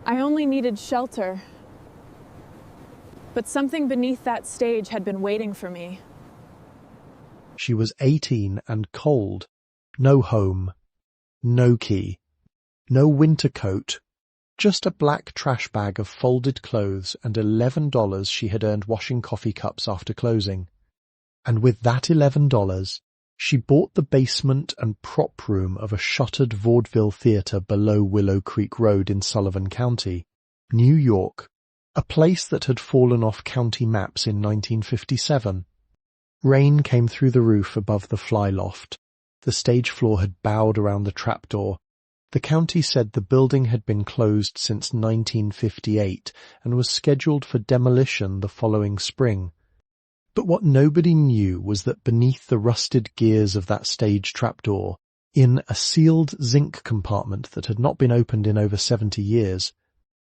I only needed shelter. But something beneath that stage had been waiting for me. She was 18 and cold. No home. No key. No winter coat. Just a black trash bag of folded clothes and $11 she had earned washing coffee cups after closing. And with that $11, she bought the basement and prop room of a shuttered vaudeville theatre below Willow Creek Road in Sullivan County, New York, a place that had fallen off county maps in 1957. Rain came through the roof above the fly loft. The stage floor had bowed around the trapdoor. The county said the building had been closed since 1958 and was scheduled for demolition the following spring. But what nobody knew was that beneath the rusted gears of that stage trapdoor, in a sealed zinc compartment that had not been opened in over 70 years,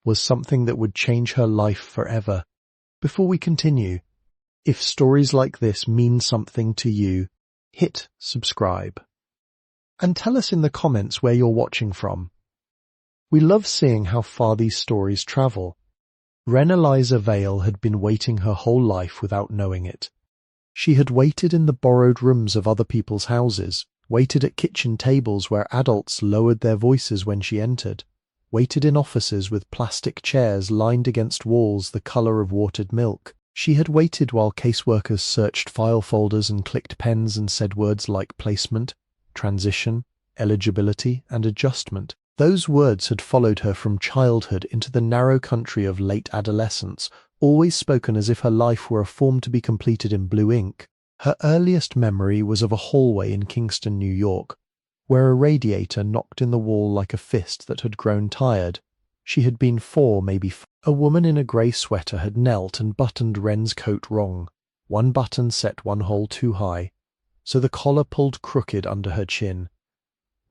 was something that would change her life forever. Before we continue, if stories like this mean something to you, hit subscribe. And tell us in the comments where you're watching from. We love seeing how far these stories travel. Wren Eliza Vale had been waiting her whole life without knowing it. She had waited in the borrowed rooms of other people's houses, waited at kitchen tables where adults lowered their voices when she entered, waited in offices with plastic chairs lined against walls the colour of watered milk. She had waited while caseworkers searched file folders and clicked pens and said words like placement, transition, eligibility, and adjustment. Those words had followed her from childhood into the narrow country of late adolescence, always spoken as if her life were a form to be completed in blue ink. Her earliest memory was of a hallway in Kingston, New York, where a radiator knocked in the wall like a fist that had grown tired. She had been 4, maybe 5. A woman in a grey sweater had knelt and buttoned Wren's coat wrong. One button set one hole too high, so the collar pulled crooked under her chin.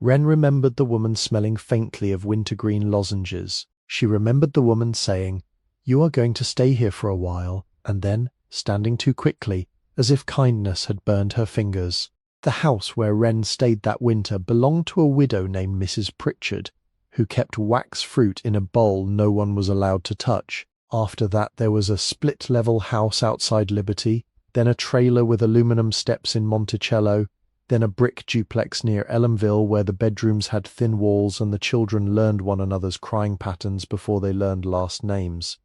Wren remembered the woman smelling faintly of wintergreen lozenges. She remembered the woman saying, "You are going to stay here for a while," and then, standing too quickly, as if kindness had burned her fingers. The house where Wren stayed that winter belonged to a widow named Mrs. Pritchard, who kept wax fruit in a bowl no one was allowed to touch. After that there was a split-level house outside Liberty, then a trailer with aluminum steps in Monticello, then a brick duplex near Ellenville where the bedrooms had thin walls and the children learned one another's crying patterns before they learned last names.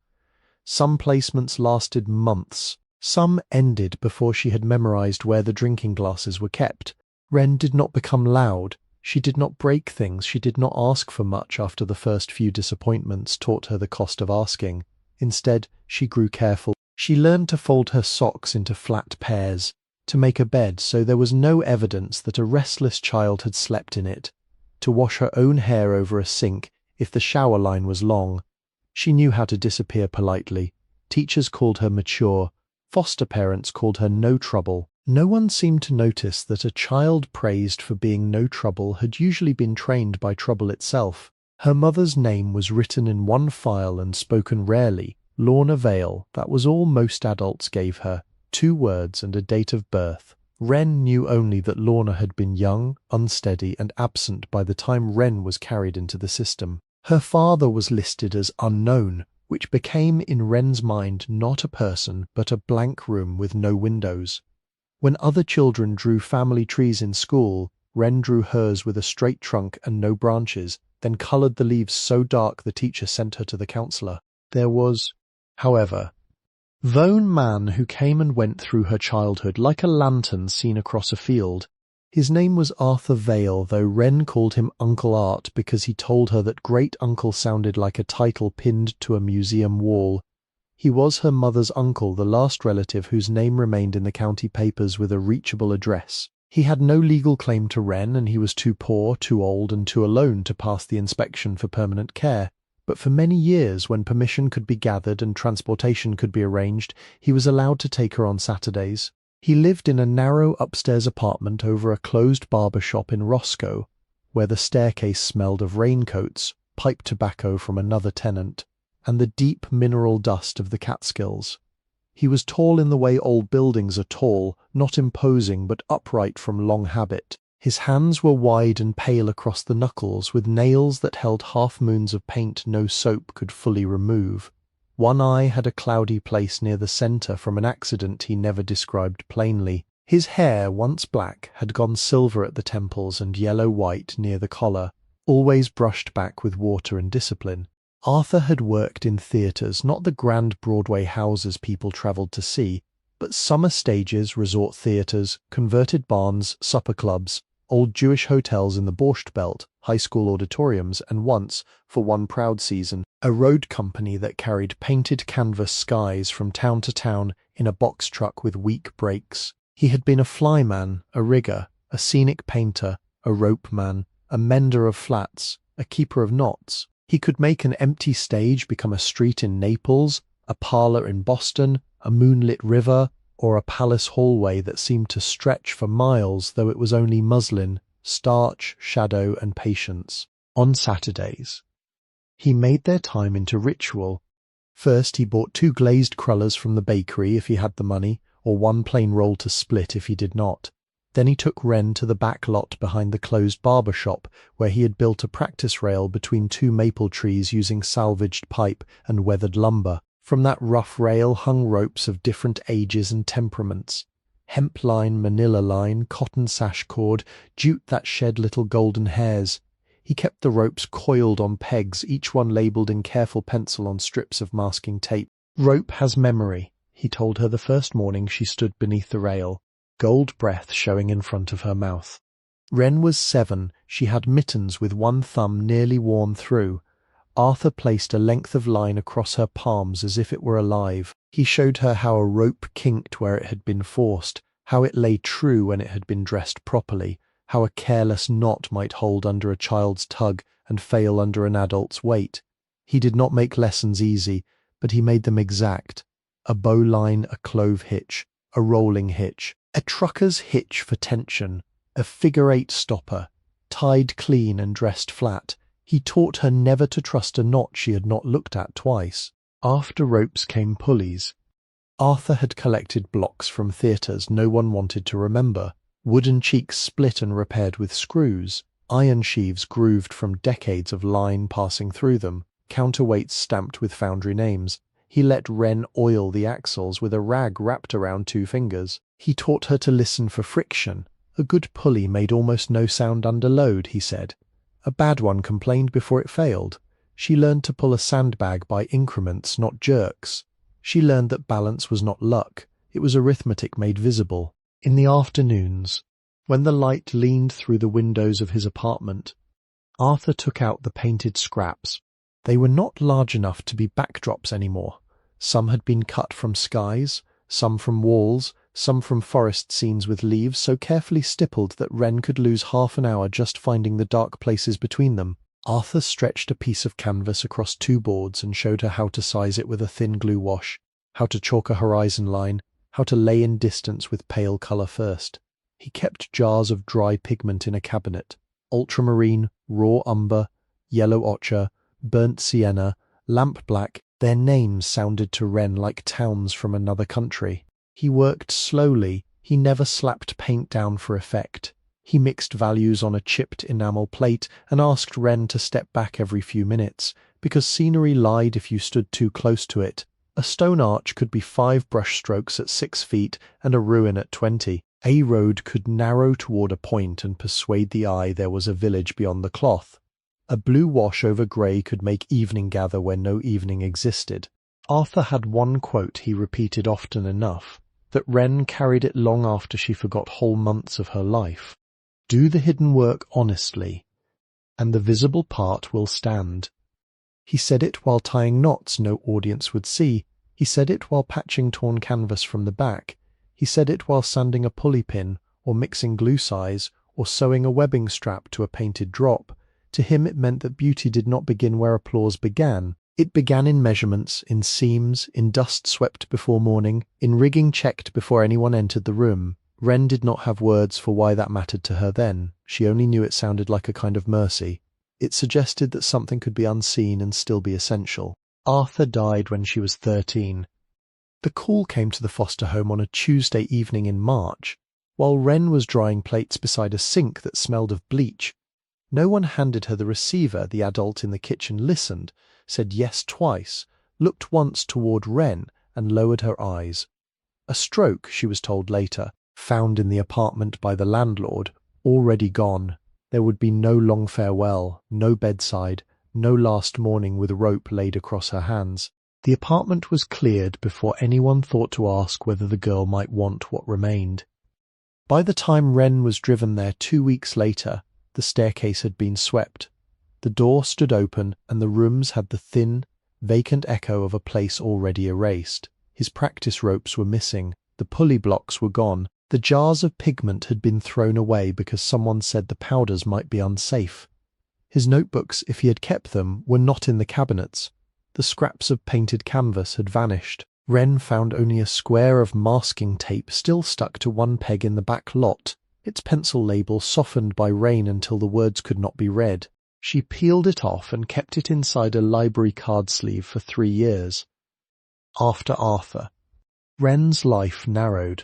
Some placements lasted months. Some ended before she had memorized where the drinking glasses were kept. Wren did not become loud. She did not break things. She did not ask for much after the first few disappointments taught her the cost of asking. Instead, she grew careful. She learned to fold her socks into flat pairs, to make a bed so there was no evidence that a restless child had slept in it, to wash her own hair over a sink if the shower line was long. She knew how to disappear politely. Teachers called her mature. Foster parents called her no trouble. No one seemed to notice that a child praised for being no trouble had usually been trained by trouble itself. Her mother's name was written in one file and spoken rarely. Lorna Vale, that was all most adults gave her. 2 words and a date of birth. Wren knew only that Lorna had been young, unsteady, and absent by the time Wren was carried into the system. Her father was listed as unknown, which became in Wren's mind not a person but a blank room with no windows. When other children drew family trees in school, Wren drew hers with a straight trunk and no branches, then coloured the leaves so dark the teacher sent her to the counsellor. There was, however, lone man who came and went through her childhood like a lantern seen across a field. His name was Arthur Vale, though Wren called him Uncle Art because he told her that Great Uncle sounded like a title pinned to a museum wall. He was her mother's uncle, the last relative whose name remained in the county papers with a reachable address. He had no legal claim to Wren, and he was too poor, too old, and too alone to pass the inspection for permanent care. But for many years, when permission could be gathered and transportation could be arranged, he was allowed to take her on Saturdays. He lived in a narrow upstairs apartment over a closed barber shop in Roscoe, where the staircase smelled of raincoats, pipe tobacco from another tenant, and the deep mineral dust of the Catskills. He was tall in the way old buildings are tall, not imposing but upright from long habit. His hands were wide and pale across the knuckles, with nails that held half-moons of paint no soap could fully remove. One eye had a cloudy place near the centre from an accident he never described plainly. His hair, once black, had gone silver at the temples and yellow-white near the collar, always brushed back with water and discipline. Arthur had worked in theatres, not the grand Broadway houses people travelled to see, but summer stages, resort theatres, converted barns, supper clubs, old Jewish hotels in the Borscht Belt, high school auditoriums, and once, for one proud season, a road company that carried painted canvas skies from town to town in a box truck with weak brakes. He had been a flyman, a rigger, a scenic painter, a rope man, a mender of flats, a keeper of knots. He could make an empty stage become a street in Naples, a parlour in Boston, a moonlit river, or a palace hallway that seemed to stretch for miles, though it was only muslin, starch, shadow, and patience. On Saturdays, he made their time into ritual. First he bought 2 glazed crullers from the bakery if he had the money, or 1 plain roll to split if he did not. Then he took Wren to the back lot behind the closed barber shop, where he had built a practice rail between 2 maple trees using salvaged pipe and weathered lumber. From that rough rail hung ropes of different ages and temperaments. Hemp line, manila line, cotton sash cord, jute that shed little golden hairs. He kept the ropes coiled on pegs, each one labelled in careful pencil on strips of masking tape. "Rope has memory," he told her the first morning she stood beneath the rail, gold breath showing in front of her mouth. Wren was 7. She had mittens with one thumb nearly worn through. Arthur placed a length of line across her palms as if it were alive. He showed her how a rope kinked where it had been forced, how it lay true when it had been dressed properly, how a careless knot might hold under a child's tug and fail under an adult's weight. He did not make lessons easy, but he made them exact. A bowline, a clove hitch, a rolling hitch, a trucker's hitch for tension, a figure-8 stopper, tied clean and dressed flat. He taught her never to trust a knot she had not looked at twice. After ropes came pulleys. Arthur had collected blocks from theatres no one wanted to remember, wooden cheeks split and repaired with screws, iron sheaves grooved from decades of line passing through them, counterweights stamped with foundry names. He let Wren oil the axles with a rag wrapped around 2 fingers. He taught her to listen for friction. A good pulley made almost no sound under load, he said. A bad one complained before it failed. She learned to pull a sandbag by increments, not jerks. She learned that balance was not luck. It was arithmetic made visible. In the afternoons, when the light leaned through the windows of his apartment, Arthur took out the painted scraps. They were not large enough to be backdrops anymore. Some had been cut from skies, some from walls, some from forest scenes with leaves so carefully stippled that Wren could lose half an hour just finding the dark places between them. Arthur stretched a piece of canvas across 2 boards and showed her how to size it with a thin glue wash, how to chalk a horizon line, how to lay in distance with pale colour first. He kept jars of dry pigment in a cabinet, ultramarine, raw umber, yellow ochre, burnt sienna, lamp black. Their names sounded to Wren like towns from another country. He worked slowly. He never slapped paint down for effect. He mixed values on a chipped enamel plate and asked Wren to step back every few minutes, because scenery lied if you stood too close to it. A stone arch could be 5 brush strokes at 6 feet and a ruin at 20. A road could narrow toward a point and persuade the eye there was a village beyond the cloth. A blue wash over grey could make evening gather where no evening existed. Arthur had one quote he repeated often enough, that Wren carried it long after she forgot whole months of her life. "Do the hidden work honestly, and the visible part will stand." He said it while tying knots no audience would see. He said it while patching torn canvas from the back. He said it while sanding a pulley pin, or mixing glue size, or sewing a webbing strap to a painted drop. To him it meant that beauty did not begin where applause began. It began in measurements, in seams, in dust swept before morning, in rigging checked before anyone entered the room. Wren did not have words for why that mattered to her then. She only knew it sounded like a kind of mercy. It suggested that something could be unseen and still be essential. Arthur died when she was 13. The call came to the foster home on a Tuesday evening in March. While Wren was drying plates beside a sink that smelled of bleach, no one handed her the receiver. The adult in the kitchen listened, said yes twice, looked once toward Wren, and lowered her eyes. A stroke, she was told later, found in the apartment by the landlord, already gone. There would be no long farewell, no bedside, no last morning with rope laid across her hands. The apartment was cleared before anyone thought to ask whether the girl might want what remained. By the time Wren was driven there 2 weeks later, the staircase had been swept. The door stood open, and the rooms had the thin, vacant echo of a place already erased. His practice ropes were missing, the pulley blocks were gone, the jars of pigment had been thrown away because someone said the powders might be unsafe. His notebooks, if he had kept them, were not in the cabinets. The scraps of painted canvas had vanished. Wren found only a square of masking tape still stuck to one peg in the back lot, its pencil label softened by rain until the words could not be read. She peeled it off and kept it inside a library card sleeve for 3 years. After Arthur. Wren's life narrowed.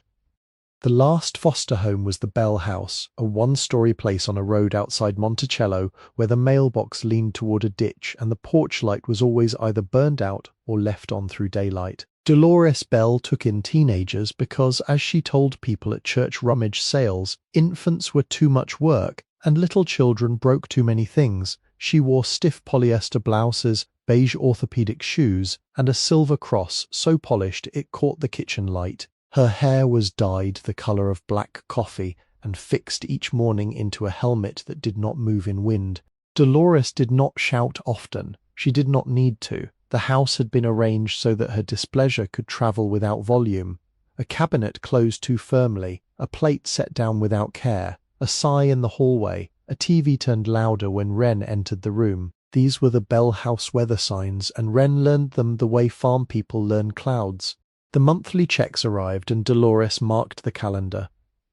The last foster home was the Bell House, a 1-story place on a road outside Monticello where the mailbox leaned toward a ditch and the porch light was always either burned out or left on through daylight. Dolores Bell took in teenagers because, as she told people at church rummage sales, infants were too much work and little children broke too many things. She wore stiff polyester blouses, beige orthopedic shoes, and a silver cross so polished it caught the kitchen light. Her hair was dyed the colour of black coffee and fixed each morning into a helmet that did not move in wind. Dolores did not shout often. She did not need to. The house had been arranged so that her displeasure could travel without volume. A cabinet closed too firmly, a plate set down without care, a sigh in the hallway, a TV turned louder when Wren entered the room. These were the Bell House weather signs, and Wren learned them the way farm people learn clouds. The monthly checks arrived and Dolores marked the calendar.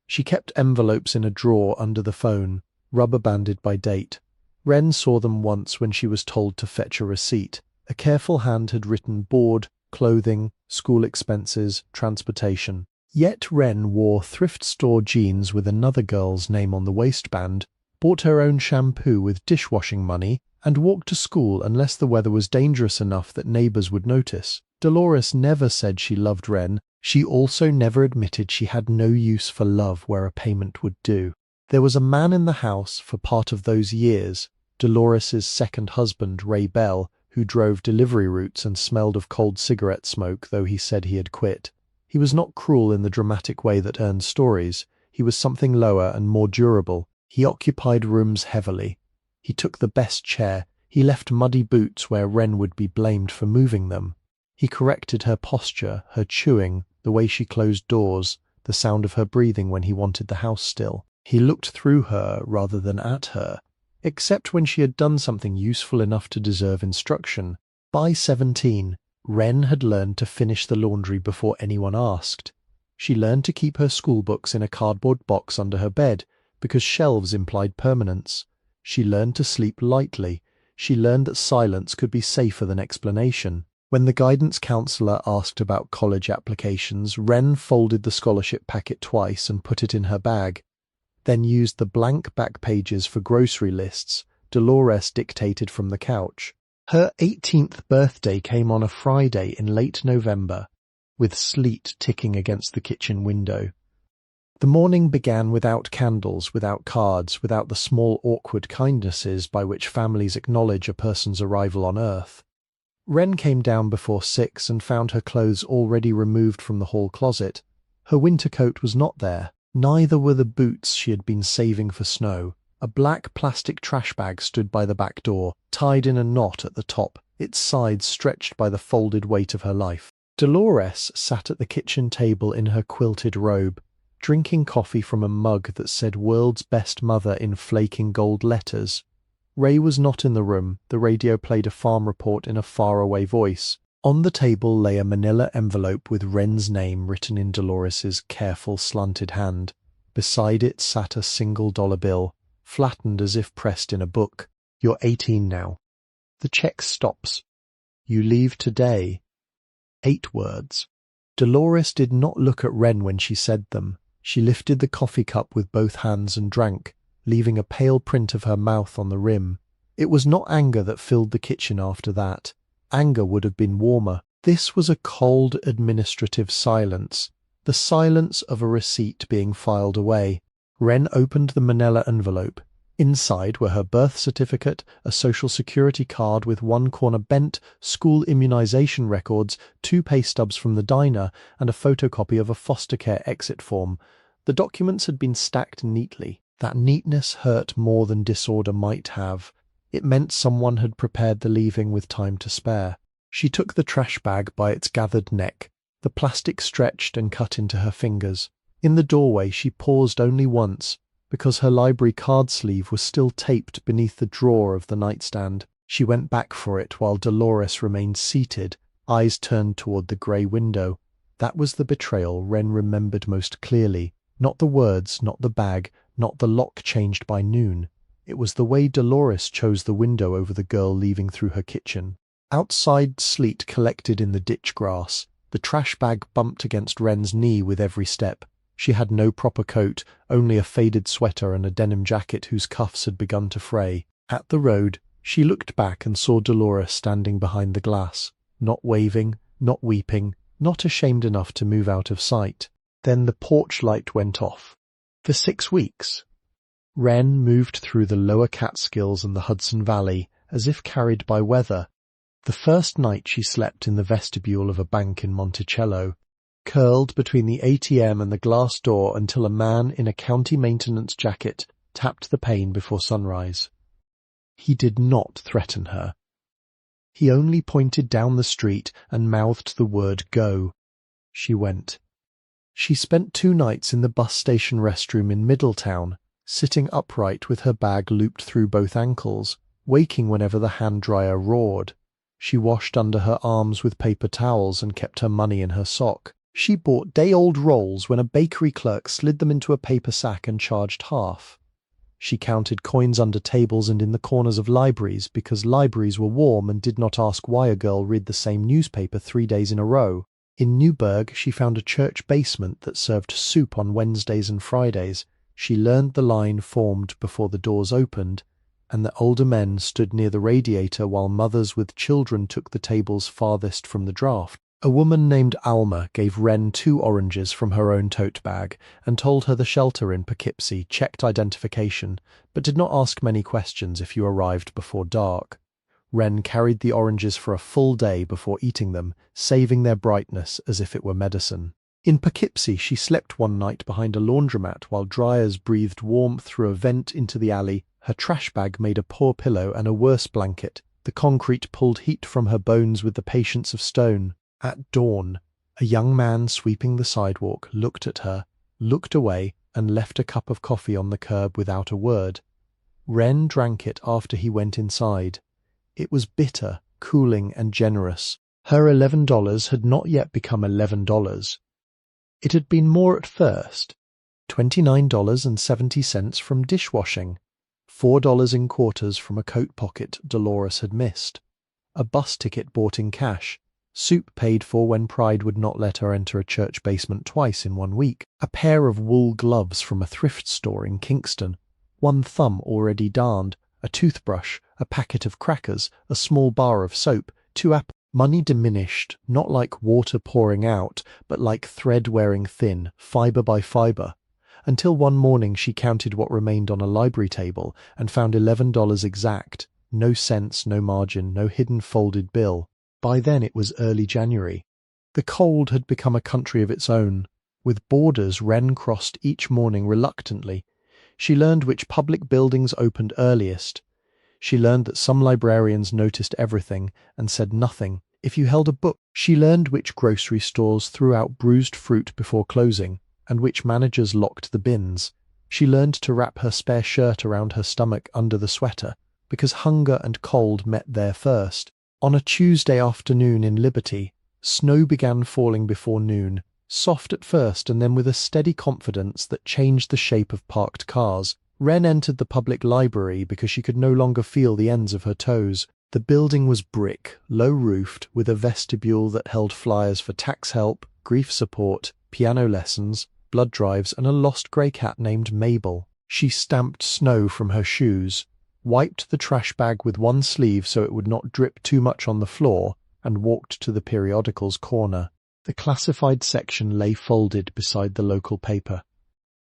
She kept envelopes in a drawer under the phone, rubber-banded by date. Wren saw them once when she was told to fetch a receipt. A careful hand had written board, clothing, school expenses, transportation. Yet Wren wore thrift store jeans with another girl's name on the waistband, bought her own shampoo with dishwashing money, and walked to school unless the weather was dangerous enough that neighbors would notice. Dolores never said she loved Wren. She also never admitted she had no use for love where a payment would do. There was a man in the house for part of those years, Dolores's second husband, Ray Bell, who drove delivery routes and smelled of cold cigarette smoke, though he said he had quit. He was not cruel in the dramatic way that earns stories. He was something lower and more durable. He occupied rooms heavily. He took the best chair. He left muddy boots where Wren would be blamed for moving them. He corrected her posture, her chewing, the way she closed doors, the sound of her breathing when he wanted the house still. He looked through her rather than at her, except when she had done something useful enough to deserve instruction. By 17, Wren had learned to finish the laundry before anyone asked. She learned to keep her schoolbooks in a cardboard box under her bed, because shelves implied permanence. She learned to sleep lightly. She learned that silence could be safer than explanation. When the guidance counselor asked about college applications, Wren folded the scholarship packet twice and put it in her bag, then used the blank back pages for grocery lists. Dolores dictated from the couch. Her 18th birthday came on a Friday in late November, with sleet ticking against the kitchen window. The morning began without candles, without cards, without the small awkward kindnesses by which families acknowledge a person's arrival on Earth. Wren came down before 6 and found her clothes already removed from the hall closet. Her winter coat was not there. Neither were the boots she had been saving for snow. A black plastic trash bag stood by the back door, tied in a knot at the top, its sides stretched by the folded weight of her life. Dolores sat at the kitchen table in her quilted robe, drinking coffee from a mug that said "World's Best Mother" in flaking gold letters. Ray was not in the room. The radio played a farm report in a faraway voice. On the table lay a manila envelope with Wren's name written in Dolores's careful slanted hand. Beside it sat a $1 bill, flattened as if pressed in a book. "You're 18 now." The check stops. "You leave today." 8 words. Dolores did not look at Wren when she said them. She lifted the coffee cup with both hands and drank, leaving a pale print of her mouth on the rim. It was not anger that filled the kitchen after that. Anger would have been warmer. This was a cold administrative silence, the silence of a receipt being filed away. Wren opened the manila envelope. Inside were her birth certificate, a social security card with one corner bent, school immunization records, 2 pay stubs from the diner, and a photocopy of a foster care exit form. The documents had been stacked neatly. That neatness hurt more than disorder might have. It meant someone had prepared the leaving with time to spare. She took the trash bag by its gathered neck. The plastic stretched and cut into her fingers. In the doorway she paused only once, because her library card sleeve was still taped beneath the drawer of the nightstand. She went back for it while Dolores remained seated, eyes turned toward the grey window. That was the betrayal Wren remembered most clearly. Not the words, not the bag, not the lock changed by noon. It was the way Dolores chose the window over the girl leaving through her kitchen. Outside, sleet collected in the ditch grass. The trash bag bumped against Wren's knee with every step. She had no proper coat, only a faded sweater and a denim jacket whose cuffs had begun to fray. At the road, she looked back and saw Dolores standing behind the glass, not waving, not weeping, not ashamed enough to move out of sight. Then the porch light went off. For 6 weeks, Wren moved through the lower Catskills and the Hudson Valley, as if carried by weather. The first night she slept in the vestibule of a bank in Monticello, curled between the ATM and the glass door until a man in a county maintenance jacket tapped the pane before sunrise. He did not threaten her. He only pointed down the street and mouthed the word go. She went. She spent 2 nights in the bus station restroom in Middletown, sitting upright with her bag looped through both ankles, waking whenever the hand dryer roared. She washed under her arms with paper towels and kept her money in her sock. She bought day-old rolls when a bakery clerk slid them into a paper sack and charged half. She counted coins under tables and in the corners of libraries because libraries were warm and did not ask why a girl read the same newspaper 3 days in a row. In Newburgh she found a church basement that served soup on Wednesdays and Fridays. She learned the line formed before the doors opened, and that older men stood near the radiator while mothers with children took the tables farthest from the draft. A woman named Alma gave Wren 2 oranges from her own tote bag and told her the shelter in Poughkeepsie checked identification, but did not ask many questions if you arrived before dark. Wren carried the oranges for a full day before eating them, saving their brightness as if it were medicine. In Poughkeepsie she slept one night behind a laundromat while dryers breathed warmth through a vent into the alley. Her trash bag made a poor pillow and a worse blanket. The concrete pulled heat from her bones with the patience of stone. At dawn, a young man sweeping the sidewalk looked at her, looked away, and left a cup of coffee on the curb without a word. Wren drank it after he went inside. It was bitter, cooling, and generous. Her $11 had not yet become $11. It had been more at first. $29.70 from dishwashing. $4 in quarters from a coat pocket Dolores had missed. A bus ticket bought in cash. Soup paid for when pride would not let her enter a church basement twice in 1 week. A pair of wool gloves from a thrift store in Kingston. 1 thumb already darned. A toothbrush. A packet of crackers. A small bar of soap. 2 apples. Money diminished, not like water pouring out, but like thread wearing thin, fibre by fibre, until one morning she counted what remained on a library table and found $11 exact, no cents, no margin, no hidden folded bill. By then it was early January. The cold had become a country of its own. With borders Wren crossed each morning reluctantly. She learned which public buildings opened earliest. She learned that some librarians noticed everything and said nothing if you held a book. She learned which grocery stores threw out bruised fruit before closing, and which managers locked the bins. She learned to wrap her spare shirt around her stomach under the sweater, because hunger and cold met there first. On a Tuesday afternoon in Liberty, snow began falling before noon, soft at first and then with a steady confidence that changed the shape of parked cars. Wren entered the public library because she could no longer feel the ends of her toes. The building was brick, low-roofed, with a vestibule that held flyers for tax help, grief support, piano lessons, blood drives, and a lost grey cat named Mabel. She stamped snow from her shoes, wiped the trash bag with one sleeve so it would not drip too much on the floor, and walked to the periodicals corner. The classified section lay folded beside the local paper.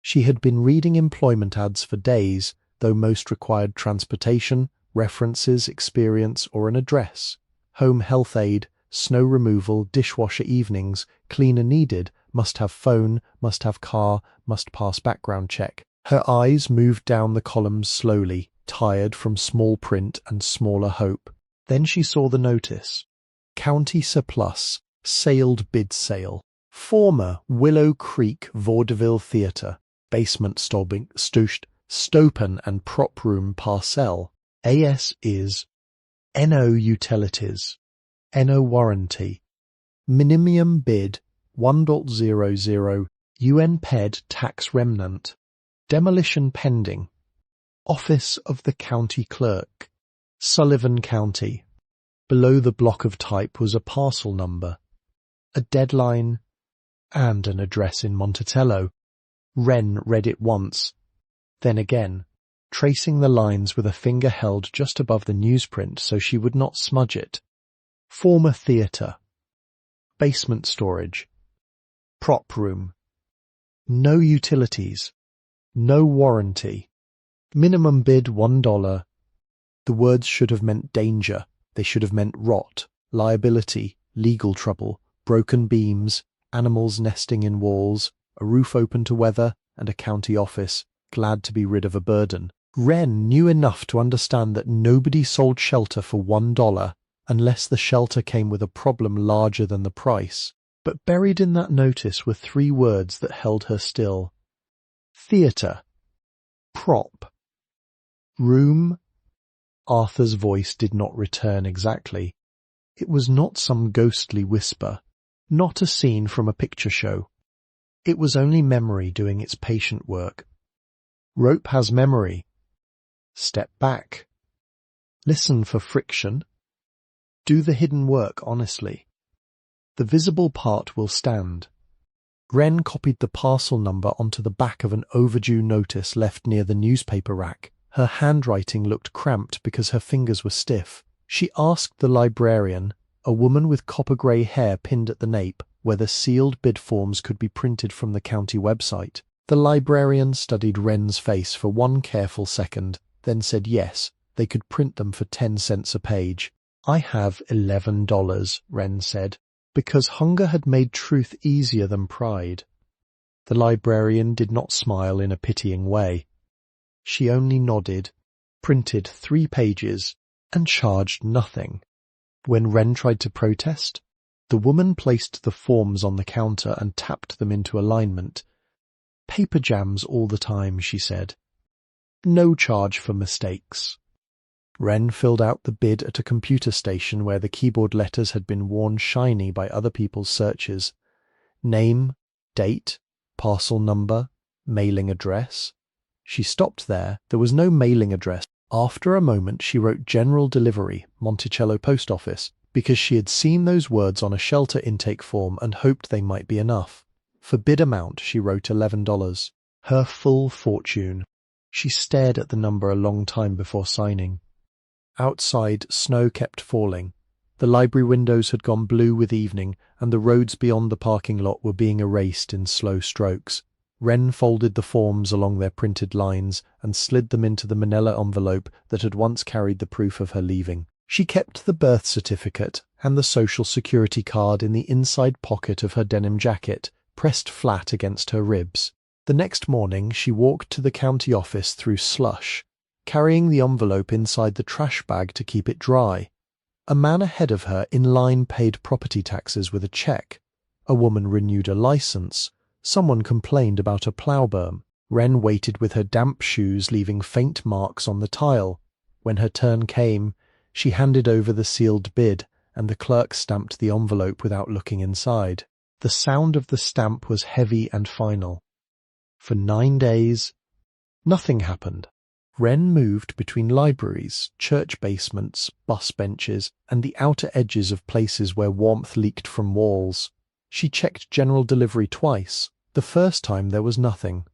She had been reading employment ads for days, though most required transportation, references, experience, or an address. Home health aide, snow removal, dishwasher evenings, cleaner needed, must have phone, must have car, must pass background check. Her eyes moved down the columns slowly, tired from small print and smaller hope. Then she saw the notice. County surplus, sailed bid sale. Former Willow Creek Vaudeville Theatre, basement stopen and prop room parcel. AS is NO utilities, NO warranty. Minimum bid 1.00 UN PED tax remnant. Demolition pending. Office of the County Clerk, Sullivan County. Below the block of type was a parcel number, a deadline, and an address in Monticello. Wren read it once, then again, tracing the lines with a finger held just above the newsprint so she would not smudge it. Former theatre. Basement storage. Prop room. No utilities. No warranty. Minimum bid $1. The words should have meant danger. They should have meant rot, liability, legal trouble, broken beams, animals nesting in walls, a roof open to weather, and a county office, glad to be rid of a burden. Wren knew enough to understand that nobody sold shelter for $1 unless the shelter came with a problem larger than the price. But buried in that notice were 3 words that held her still. Theatre. Prop. Room. Arthur's voice did not return exactly. It was not some ghostly whisper, not a scene from a picture show. It was only memory doing its patient work. Rope has memory. Step back. Listen for friction. Do the hidden work honestly. The visible part will stand. Wren copied the parcel number onto the back of an overdue notice left near the newspaper rack. Her handwriting looked cramped because her fingers were stiff. She asked the librarian, a woman with copper-grey hair pinned at the nape, whether sealed bid forms could be printed from the county website. The librarian studied Wren's face for one careful second, then said yes, they could print them for 10 cents a page. I have $11, Wren said, because hunger had made truth easier than pride. The librarian did not smile in a pitying way. She only nodded, printed 3 pages, and charged nothing. When Wren tried to protest, the woman placed the forms on the counter and tapped them into alignment. Paper jams all the time, she said. No charge for mistakes. Wren filled out the bid at a computer station where the keyboard letters had been worn shiny by other people's searches. Name, date, parcel number, mailing address. She stopped there. There was no mailing address. After a moment she wrote General Delivery, Monticello Post Office, because she had seen those words on a shelter intake form and hoped they might be enough. For bid amount she wrote $11. Her full fortune. She stared at the number a long time before signing. Outside, snow kept falling. The library windows had gone blue with evening, and the roads beyond the parking lot were being erased in slow strokes. Wren folded the forms along their printed lines and slid them into the manila envelope that had once carried the proof of her leaving. She kept the birth certificate and the social security card in the inside pocket of her denim jacket, pressed flat against her ribs. The next morning she walked to the county office through slush, carrying the envelope inside the trash bag to keep it dry. A man ahead of her in line paid property taxes with a check. A woman renewed a license. Someone complained about a plough berm. Wren waited with her damp shoes leaving faint marks on the tile. When her turn came, she handed over the sealed bid, and the clerk stamped the envelope without looking inside. The sound of the stamp was heavy and final. For 9 days, nothing happened. Wren moved between libraries, church basements, bus benches, and the outer edges of places where warmth leaked from walls. She checked General Delivery twice. The first time there was nothing.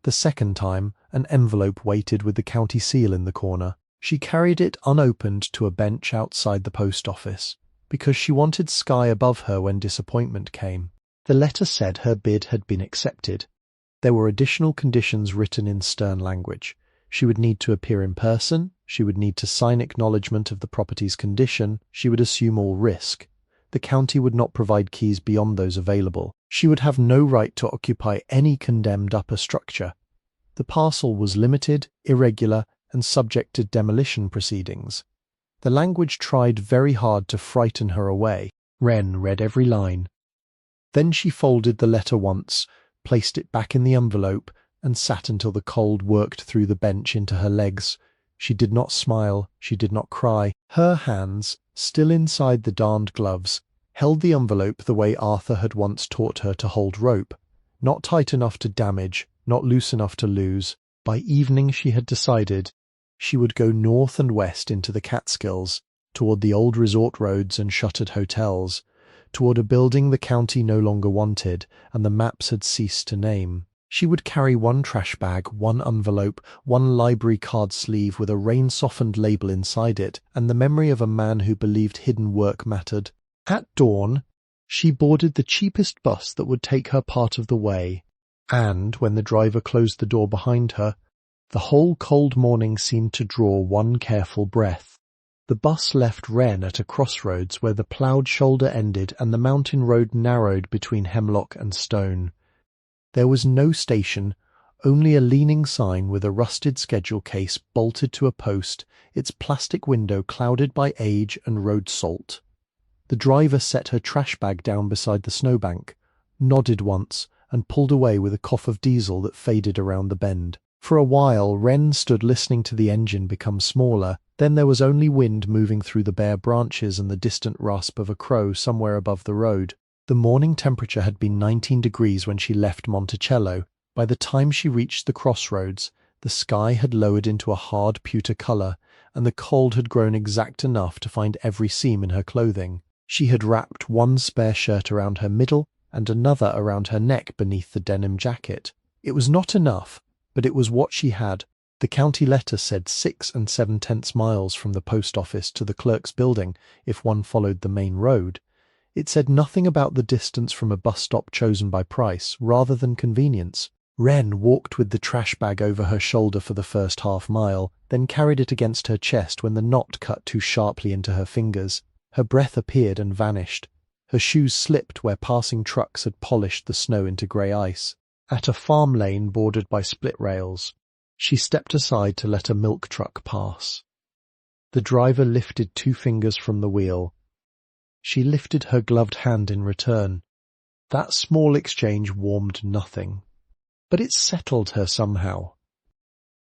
The second time, an envelope waited with the county seal in the corner. She carried it unopened to a bench outside the post office, because she wanted sky above her when disappointment came. The letter said her bid had been accepted. There were additional conditions written in stern language. She would need to appear in person, she would need to sign acknowledgement of the property's condition, she would assume all risk. The county would not provide keys beyond those available. She would have no right to occupy any condemned upper structure. The parcel was limited, irregular, and subject to demolition proceedings. The language tried very hard to frighten her away. Wren read every line. Then she folded the letter once, placed it back in the envelope, and sat until the cold worked through the bench into her legs. She did not smile, she did not cry. Her hands, still inside the darned gloves, held the envelope the way Arthur had once taught her to hold rope, not tight enough to damage, not loose enough to lose. By evening she had decided she would go north and west into the Catskills, toward the old resort roads and shuttered hotels, toward a building the county no longer wanted and the maps had ceased to name. She would carry one trash bag, one envelope, one library card sleeve with a rain-softened label inside it, and the memory of a man who believed hidden work mattered. At dawn, she boarded the cheapest bus that would take her part of the way, and when the driver closed the door behind her, the whole cold morning seemed to draw one careful breath. The bus left Wren at a crossroads where the ploughed shoulder ended and the mountain road narrowed between hemlock and stone. There was no station, only a leaning sign with a rusted schedule case bolted to a post, its plastic window clouded by age and road salt. The driver set her trash bag down beside the snowbank, nodded once, and pulled away with a cough of diesel that faded around the bend. For a while Wren stood listening to the engine become smaller, then there was only wind moving through the bare branches and the distant rasp of a crow somewhere above the road. The morning temperature had been 19 degrees when she left Monticello. By the time she reached the crossroads, the sky had lowered into a hard pewter colour, and the cold had grown exact enough to find every seam in her clothing. She had wrapped one spare shirt around her middle and another around her neck beneath the denim jacket. It was not enough, but it was what she had. The county letter said 6 7/10 miles from the post office to the clerk's building if one followed the main road. It said nothing about the distance from a bus stop chosen by price, rather than convenience. Wren walked with the trash bag over her shoulder for the first half mile, then carried it against her chest when the knot cut too sharply into her fingers. Her breath appeared and vanished. Her shoes slipped where passing trucks had polished the snow into grey ice. At a farm lane bordered by split rails, she stepped aside to let a milk truck pass. The driver lifted 2 fingers from the wheel. She lifted her gloved hand in return. That small exchange warmed nothing, but it settled her somehow.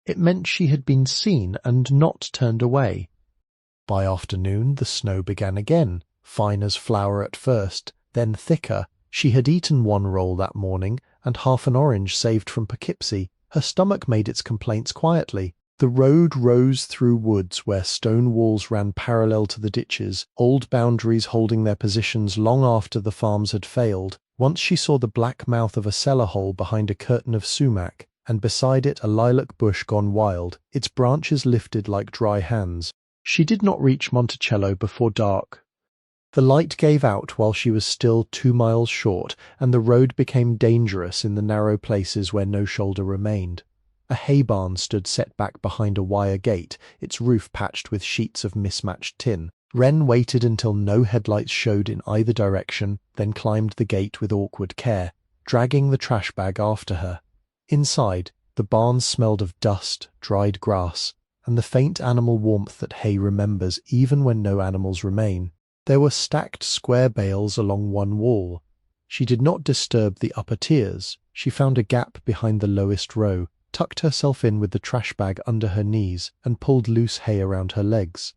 It meant she had been seen and not turned away. By afternoon the snow began again, fine as flour at first, then thicker. She had eaten 1 roll that morning, and half an orange saved from Poughkeepsie. Her stomach made its complaints quietly. The road rose through woods where stone walls ran parallel to the ditches, old boundaries holding their positions long after the farms had failed. Once she saw the black mouth of a cellar hole behind a curtain of sumac, and beside it a lilac bush gone wild, its branches lifted like dry hands. She did not reach Monticello before dark. The light gave out while she was still 2 miles short, and the road became dangerous in the narrow places where no shoulder remained. A hay barn stood set back behind a wire gate, its roof patched with sheets of mismatched tin. Wren waited until no headlights showed in either direction, then climbed the gate with awkward care, dragging the trash bag after her. Inside, the barn smelled of dust, dried grass, and the faint animal warmth that hay remembers even when no animals remain. There were stacked square bales along one wall. She did not disturb the upper tiers. She found a gap behind the lowest row, tucked herself in with the trash bag under her knees, and pulled loose hay around her legs.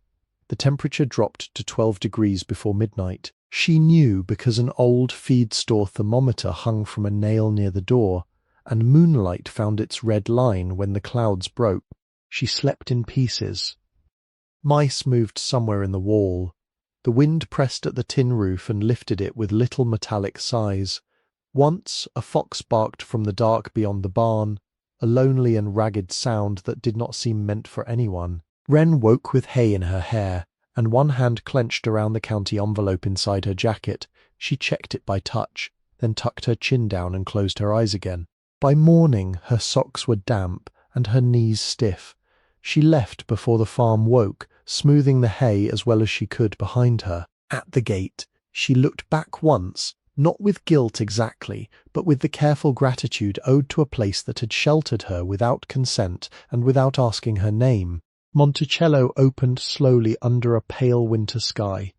The temperature dropped to 12 degrees before midnight. She knew because an old feed store thermometer hung from a nail near the door, and moonlight found its red line when the clouds broke. She slept in pieces. Mice moved somewhere in the wall. The wind pressed at the tin roof and lifted it with little metallic sighs. Once a fox barked from the dark beyond the barn, a lonely and ragged sound that did not seem meant for anyone. Wren woke with hay in her hair, and one hand clenched around the county envelope inside her jacket. She checked it by touch, then tucked her chin down and closed her eyes again. By morning her socks were damp and her knees stiff. She left before the farm woke, smoothing the hay as well as she could behind her. At the gate, she looked back once, not with guilt exactly, but with the careful gratitude owed to a place that had sheltered her without consent and without asking her name. Monticello opened slowly under a pale winter sky.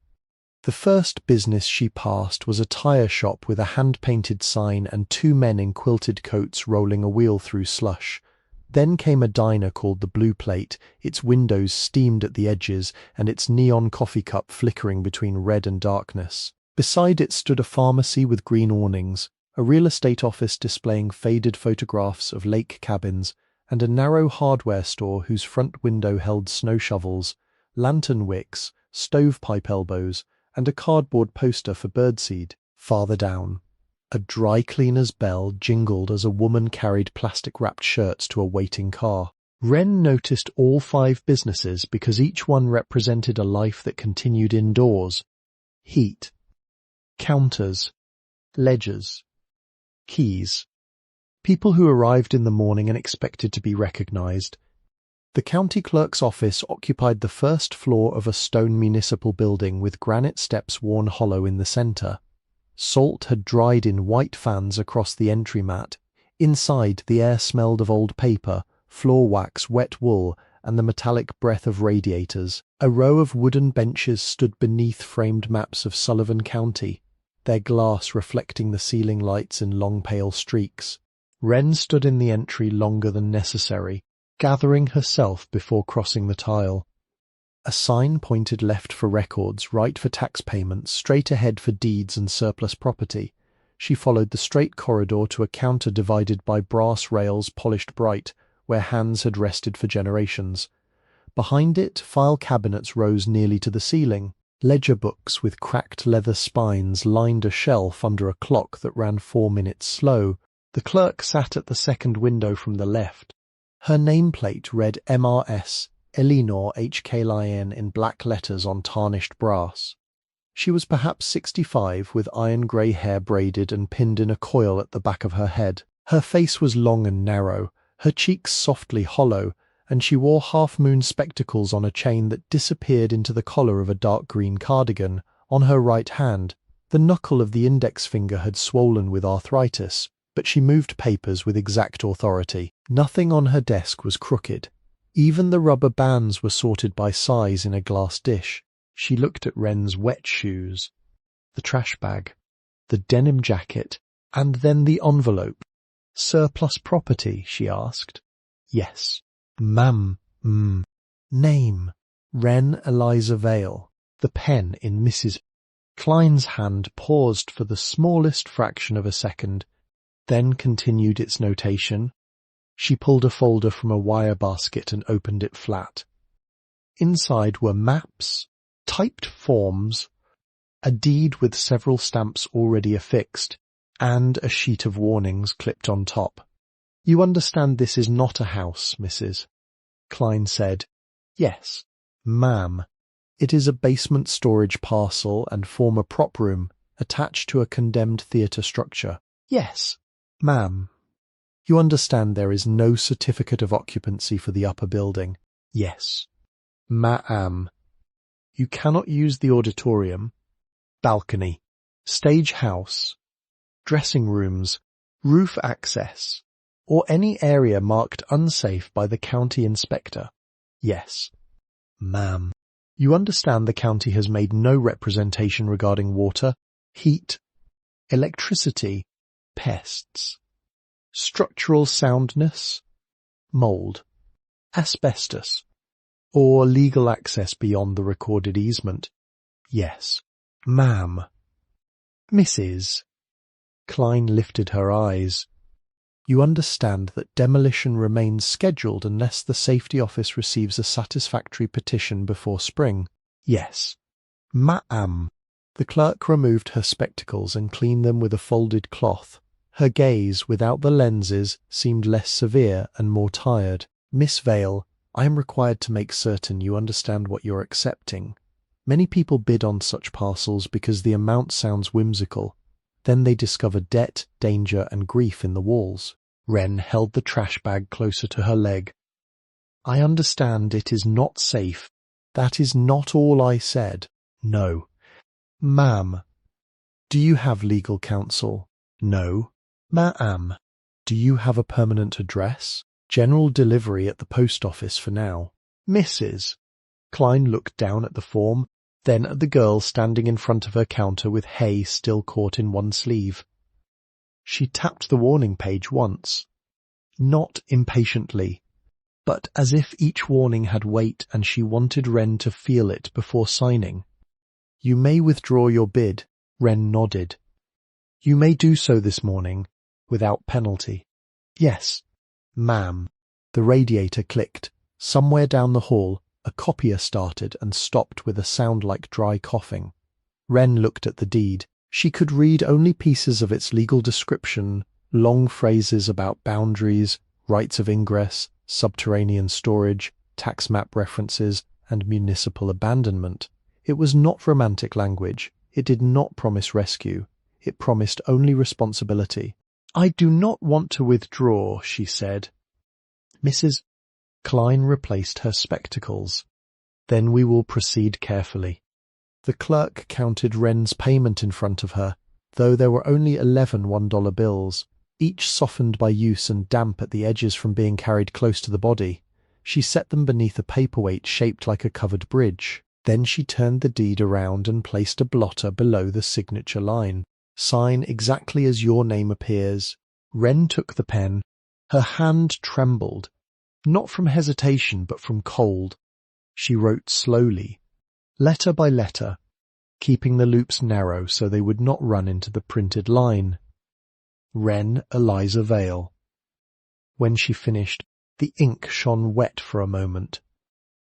The first business she passed was a tire shop with a hand-painted sign and two men in quilted coats rolling a wheel through slush. Then came a diner called the Blue Plate, its windows steamed at the edges and its neon coffee cup flickering between red and darkness. Beside it stood a pharmacy with green awnings, a real estate office displaying faded photographs of lake cabins, and a narrow hardware store whose front window held snow shovels, lantern wicks, stovepipe elbows, and a cardboard poster for birdseed. Farther down, a dry cleaner's bell jingled as a woman carried plastic-wrapped shirts to a waiting car. Wren noticed all 5 businesses because each one represented a life that continued indoors. Heat, counters, ledgers, keys. People who arrived in the morning and expected to be recognized. The county clerk's office occupied the first floor of a stone municipal building with granite steps worn hollow in the center. Salt had dried in white fans across the entry mat. Inside, the air smelled of old paper, floor wax, wet wool, and the metallic breath of radiators. A row of wooden benches stood beneath framed maps of Sullivan County, their glass reflecting the ceiling lights in long pale streaks. Wren stood in the entry longer than necessary, gathering herself before crossing the tile. A sign pointed left for records, right for tax payments, straight ahead for deeds and surplus property. She followed the straight corridor to a counter divided by brass rails polished bright, where hands had rested for generations. Behind it, file cabinets rose nearly to the ceiling. Ledger books with cracked leather spines lined a shelf under a clock that ran 4 minutes slow. The clerk sat at the second window from the left. Her nameplate read MRS, Eleanor HK in black letters on tarnished brass. She was perhaps 65, with iron grey hair braided and pinned in a coil at the back of her head. Her face was long and narrow, her cheeks softly hollow, and she wore half-moon spectacles on a chain that disappeared into the collar of a dark green cardigan. On her right hand, the knuckle of the index finger had swollen with arthritis, but she moved papers with exact authority. Nothing on her desk was crooked. Even the rubber bands were sorted by size in a glass dish. She looked at Wren's wet shoes, the trash bag, the denim jacket, and then the envelope. "Surplus property?" she asked. "Yes." "Ma'am, Name, Wren Eliza Vale." The pen in Mrs. Klein's hand paused for the smallest fraction of a second, then continued its notation. She pulled a folder from a wire basket and opened it flat. Inside were maps, typed forms, a deed with several stamps already affixed, and a sheet of warnings clipped on top. "You understand this is not a house, Mrs." Klein said. "Yes, ma'am. It is a basement storage parcel and former prop room attached to a condemned theatre structure." "Yes, ma'am." "You understand there is no certificate of occupancy for the upper building?" "Yes, ma'am." "You cannot use the auditorium, balcony, stage house, dressing rooms, roof access, or any area marked unsafe by the county inspector?" "Yes, ma'am." "You understand the county has made no representation regarding water, heat, electricity, pests, structural soundness, mold, asbestos, or legal access beyond the recorded easement?" "Yes, ma'am." "Mrs." Klein lifted her eyes. "You understand that demolition remains scheduled unless the safety office receives a satisfactory petition before spring?" "Yes, ma'am." The clerk removed her spectacles and cleaned them with a folded cloth. Her gaze, without the lenses, seemed less severe and more tired. "Miss Vale, I am required to make certain you understand what you're accepting. Many people bid on such parcels because the amount sounds whimsical. Then they discover debt, danger, and grief in the walls." Wren held the trash bag closer to her leg. "I understand it is not safe. That is not all I said." "No." "Ma'am, do you have legal counsel?" "No." "Ma'am, do you have a permanent address?" "General delivery at the post office for now." "Mrs." Klein looked down at the form, then at the girl standing in front of her counter with hay still caught in one sleeve. She tapped the warning page once, not impatiently, but as if each warning had weight and she wanted Wren to feel it before signing. "You may withdraw your bid." Wren nodded. "You may do so this morning, without penalty." "Yes, ma'am." The radiator clicked. Somewhere down the hall, a copier started and stopped with a sound like dry coughing. Wren looked at the deed. She could read only pieces of its legal description, long phrases about boundaries, rights of ingress, subterranean storage, tax map references, and municipal abandonment. It was not romantic language. It did not promise rescue. It promised only responsibility. "I do not want to withdraw," she said. "Mrs. Klein replaced her spectacles. "Then we will proceed carefully." The clerk counted Wren's payment in front of her, though there were only 11 $1 bills, each softened by use and damp at the edges from being carried close to the body. She set them beneath a paperweight shaped like a covered bridge. Then she turned the deed around and placed a blotter below the signature line. "Sign exactly as your name appears." Wren took the pen. Her hand trembled, not from hesitation but from cold. She wrote slowly, letter by letter, keeping the loops narrow so they would not run into the printed line. Wren Eliza Vale. When she finished, the ink shone wet for a moment,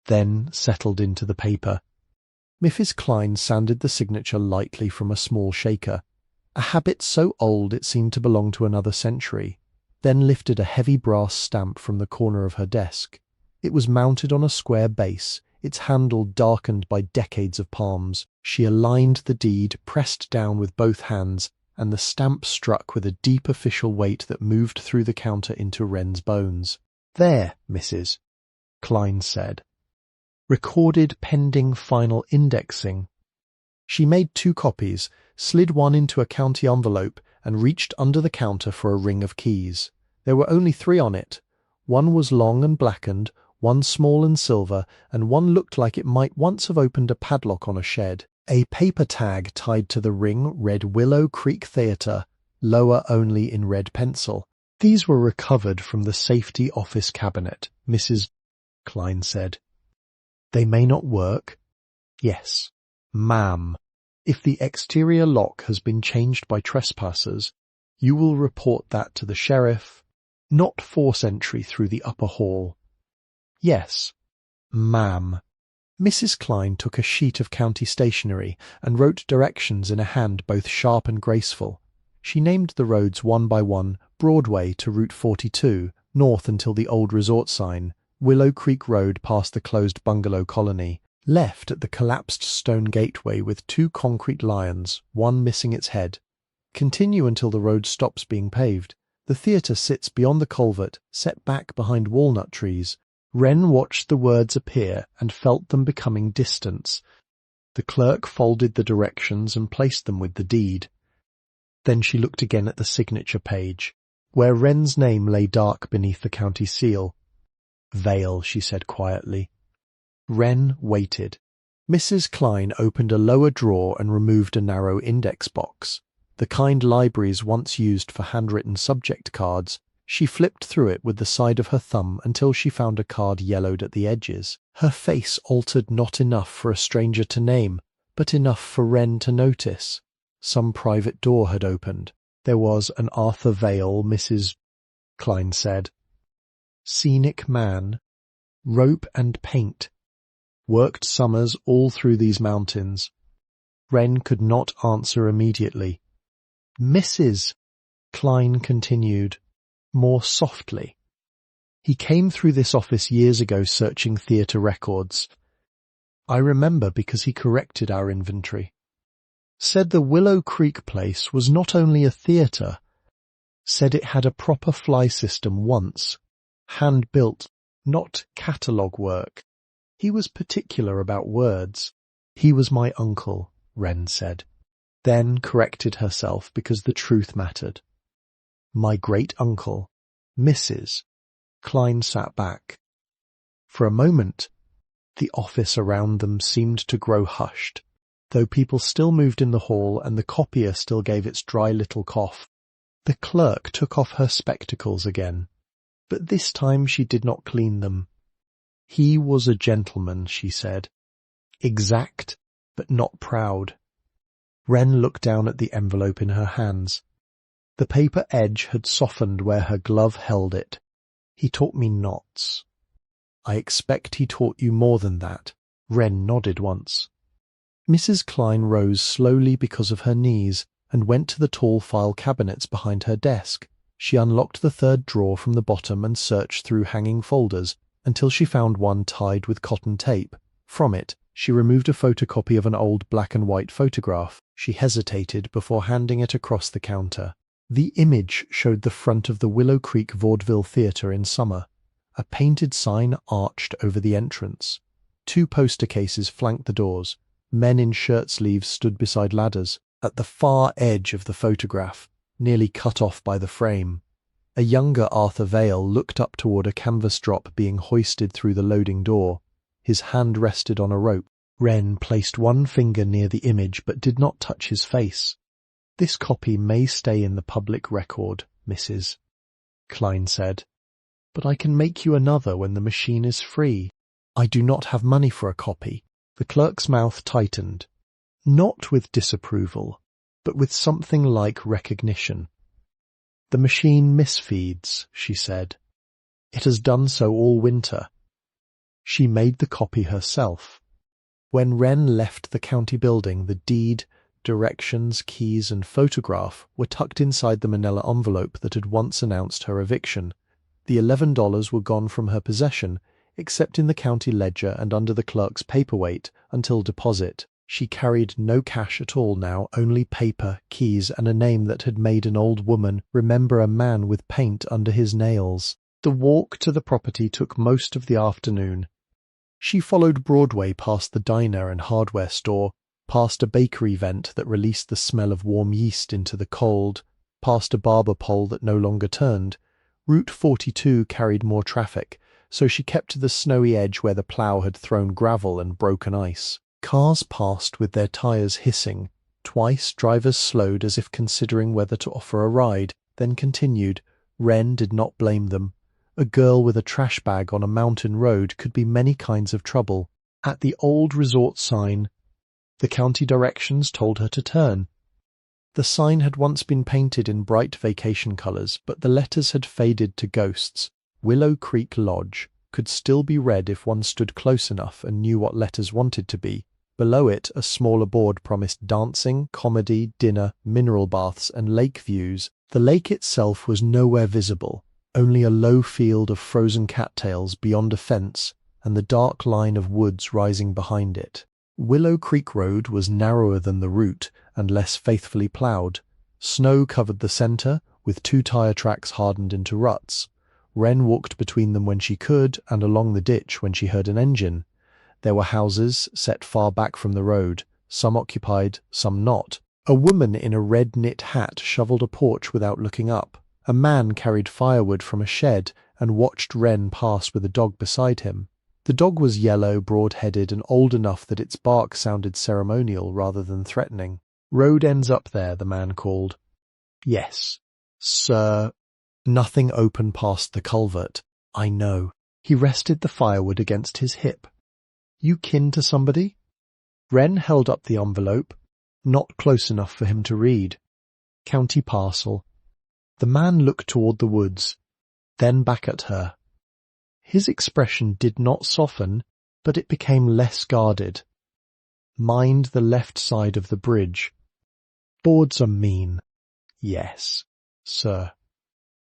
then settled into the paper. Mrs. Klein sounded the signature lightly from a small shaker, a habit so old it seemed to belong to another century, then lifted a heavy brass stamp from the corner of her desk. It was mounted on a square base, its handle darkened by decades of palms. She aligned the deed, pressed down with both hands, and the stamp struck with a deep official weight that moved through the counter into Wren's bones. "There, Mrs." Klein said. "Recorded pending final indexing." She made 2 copies, slid one into a county envelope, and reached under the counter for a ring of keys. There were only 3 on it. One was long and blackened, one small and silver, and one looked like it might once have opened a padlock on a shed. A paper tag tied to the ring read Willow Creek Theatre, lower only in red pencil. "These were recovered from the safety office cabinet," Mrs. Klein said. "They may not work." "Yes, ma'am. If the exterior lock has been changed by trespassers, you will report that to the sheriff. Not force entry through the upper hall." "Yes, ma'am." Mrs. Klein took a sheet of county stationery and wrote directions in a hand both sharp and graceful. She named the roads one by one: Broadway to Route 42, north until the old resort sign, Willow Creek Road past the closed bungalow colony, left at the collapsed stone gateway with 2 concrete lions, one missing its head. Continue until the road stops being paved. The theatre sits beyond the culvert, set back behind walnut trees. Wren watched the words appear and felt them becoming distant. The clerk folded the directions and placed them with the deed. Then she looked again at the signature page, where Wren's name lay dark beneath the county seal. "Vale," she said quietly. Wren waited. Mrs. Klein opened a lower drawer and removed a narrow index box, the kind libraries once used for handwritten subject cards. She flipped through it with the side of her thumb until she found a card yellowed at the edges. Her face altered not enough for a stranger to name, but enough for Wren to notice. Some private door had opened. There was an Arthur Vale, Mrs. Klein said. "Scenic man. Rope and paint. Worked summers all through these mountains." Wren could not answer immediately. "Mrs. Klein continued, more softly. He came through this office years ago searching theatre records. I remember because he corrected our inventory. Said the Willow Creek place was not only a theatre, said it had a proper fly system once, hand-built, not catalogue work. He was particular about words. He was my uncle, Wren said, then corrected herself because the truth mattered. My great-uncle, Mrs. Klein sat back. For a moment, the office around them seemed to grow hushed, though people still moved in the hall and the copier still gave its dry little cough. The clerk took off her spectacles again, but this time she did not clean them. He was a gentleman, she said. Exact, but not proud. Wren looked down at the envelope in her hands. The paper edge had softened where her glove held it. He taught me knots. I expect he taught you more than that. Wren nodded once. Mrs. Klein rose slowly because of her knees and went to the tall file cabinets behind her desk. She unlocked the third drawer from the bottom and searched through hanging folders until she found one tied with cotton tape. From it, she removed a photocopy of an old black and white photograph. She hesitated before handing it across the counter. The image showed the front of the Willow Creek Vaudeville Theatre in summer. A painted sign arched over the entrance. 2 poster cases flanked the doors. Men in shirt sleeves stood beside ladders. At the far edge of the photograph, nearly cut off by the frame, a younger Arthur Vale looked up toward a canvas drop being hoisted through the loading door. His hand rested on a rope. Wren placed one finger near the image but did not touch his face. This copy may stay in the public record, Mrs. Klein said, but I can make you another when the machine is free. I do not have money for a copy. The clerk's mouth tightened, not with disapproval, but with something like recognition. The machine misfeeds, she said. It has done so all winter. She made the copy herself. When Wren left the county building, the deed, directions, keys, and photograph were tucked inside the manila envelope that had once announced her eviction. The $11 were gone from her possession, except in the county ledger and under the clerk's paperweight, until deposit. She carried no cash at all now, only paper, keys, and a name that had made an old woman remember a man with paint under his nails. The walk to the property took most of the afternoon. She followed Broadway past the diner and hardware store, past a bakery vent that released the smell of warm yeast into the cold, past a barber pole that no longer turned. Route 42 carried more traffic, so she kept to the snowy edge where the plough had thrown gravel and broken ice. Cars passed with their tires hissing. Twice drivers slowed as if considering whether to offer a ride, then continued. Wren did not blame them. A girl with a trash bag on a mountain road could be many kinds of trouble. At the old resort sign, the county directions told her to turn. The sign had once been painted in bright vacation colors, but the letters had faded to ghosts. Willow Creek Lodge could still be read if one stood close enough and knew what letters wanted to be. Below it, a smaller board promised dancing, comedy, dinner, mineral baths, and lake views. The lake itself was nowhere visible, only a low field of frozen cattails beyond a fence and the dark line of woods rising behind it. Willow Creek Road was narrower than the route and less faithfully ploughed. Snow covered the center, with 2 tire tracks hardened into ruts. Wren walked between them when she could and along the ditch when she heard an engine. There were houses set far back from the road, some occupied, some not. A woman in a red knit hat shoveled a porch without looking up. A man carried firewood from a shed and watched Wren pass with a dog beside him. The dog was yellow, broad-headed, and old enough that its bark sounded ceremonial rather than threatening. "Road ends up there," the man called. "Yes, sir." Nothing open past the culvert. "I know." He rested the firewood against his hip. "You kin to somebody?" Wren held up the envelope, not close enough for him to read. "County parcel." The man looked toward the woods, then back at her. His expression did not soften, but it became less guarded. "Mind the left side of the bridge. Boards are mean." "Yes." sir."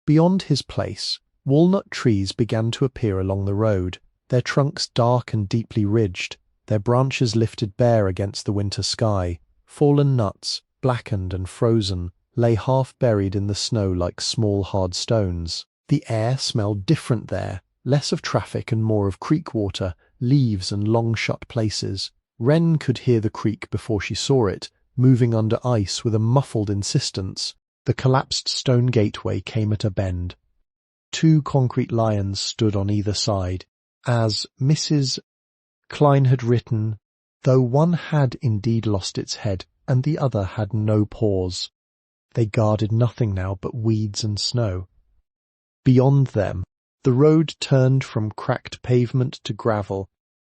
Beyond his place, walnut trees began to appear along the road, their trunks dark and deeply ridged, their branches lifted bare against the winter sky. Fallen nuts, blackened and frozen, lay half buried in the snow like small hard stones. The air smelled different there, less of traffic and more of creek water, leaves and long shut places. Wren could hear the creek before she saw it, moving under ice with a muffled insistence. The collapsed stone gateway came at a bend. 2 concrete lions stood on either side. As Mrs. Klein had written, though one had indeed lost its head, and the other had no paws. They guarded nothing now but weeds and snow. Beyond them, the road turned from cracked pavement to gravel,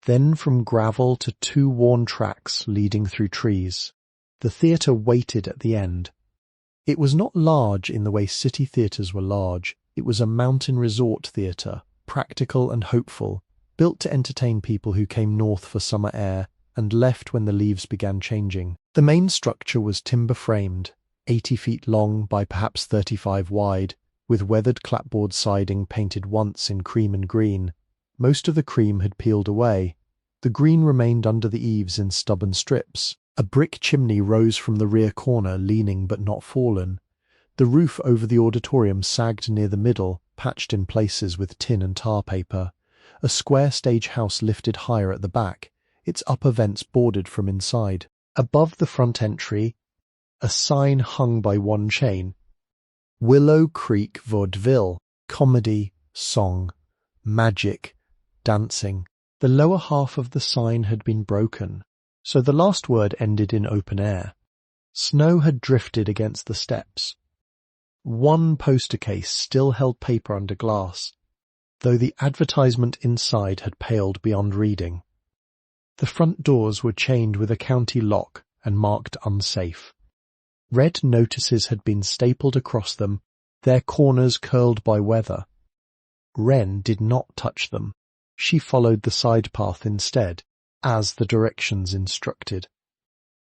then from gravel to 2 worn tracks leading through trees. The theatre waited at the end. It was not large in the way city theatres were large. It was a mountain resort theatre, practical and hopeful, built to entertain people who came north for summer air and left when the leaves began changing. The main structure was timber-framed, 80 feet long by perhaps 35 wide, with weathered clapboard siding painted once in cream and green. Most of the cream had peeled away. The green remained under the eaves in stubborn strips. A brick chimney rose from the rear corner, leaning but not fallen. The roof over the auditorium sagged near the middle, patched in places with tin and tar paper. A square stage house lifted higher at the back, its upper vents boarded from inside. Above the front entry, a sign hung by one chain. Willow Creek Vaudeville, comedy, song, magic, dancing. The lower half of the sign had been broken, so the last word ended in open air. Snow had drifted against the steps. One poster case still held paper under glass, though the advertisement inside had paled beyond reading. The front doors were chained with a county lock and marked unsafe. Red notices had been stapled across them, their corners curled by weather. Wren did not touch them. She followed the side path instead, as the directions instructed.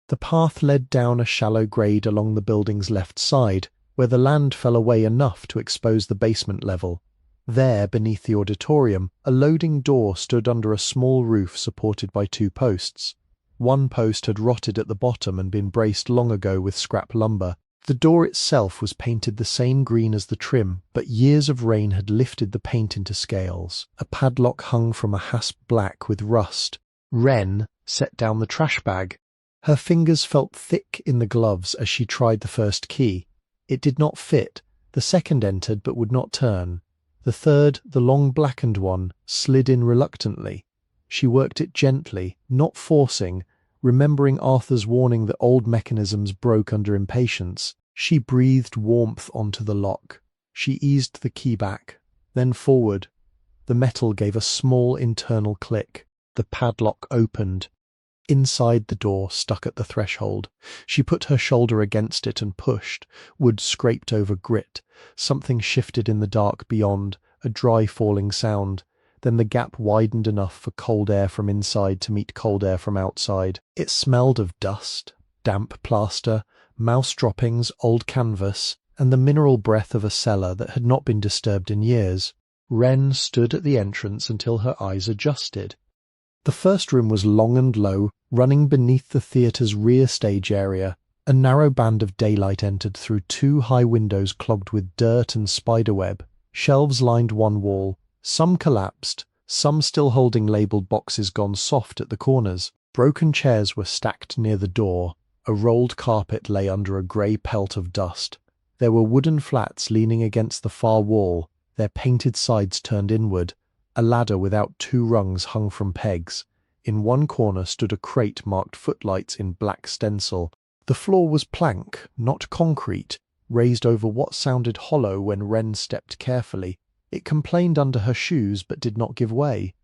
The path led down a shallow grade along the building's left side, where the land fell away enough to expose the basement level. There, beneath the auditorium, a loading door stood under a small roof supported by 2 posts. One post had rotted at the bottom and been braced long ago with scrap lumber. The door itself was painted the same green as the trim, but years of rain had lifted the paint into scales. A padlock hung from a hasp black with rust. Wren set down the trash bag. Her fingers felt thick in the gloves as she tried the first key. It did not fit. The second entered but would not turn. The third, the long blackened one, slid in reluctantly. She worked it gently, not forcing, remembering Arthur's warning that old mechanisms broke under impatience. She breathed warmth onto the lock. She eased the key back, then forward. The metal gave a small internal click. The padlock opened. Inside the door, stuck at the threshold. She put her shoulder against it and pushed. Wood scraped over grit. Something shifted in the dark beyond, a dry falling sound. Then the gap widened enough for cold air from inside to meet cold air from outside. It smelled of dust, damp plaster, mouse droppings, old canvas, and the mineral breath of a cellar that had not been disturbed in years. Wren stood at the entrance until her eyes adjusted. The first room was long and low, running beneath the theatre's rear stage area. A narrow band of daylight entered through 2 high windows clogged with dirt and spiderweb. Shelves lined one wall, some collapsed, some still holding labelled boxes gone soft at the corners. Broken chairs were stacked near the door. A rolled carpet lay under a grey pelt of dust. There were wooden flats leaning against the far wall, their painted sides turned inward. A ladder without 2 rungs hung from pegs. In one corner stood a crate marked footlights in black stencil. The floor was plank, not concrete, raised over what sounded hollow when Wren stepped carefully. It complained under her shoes but did not give way.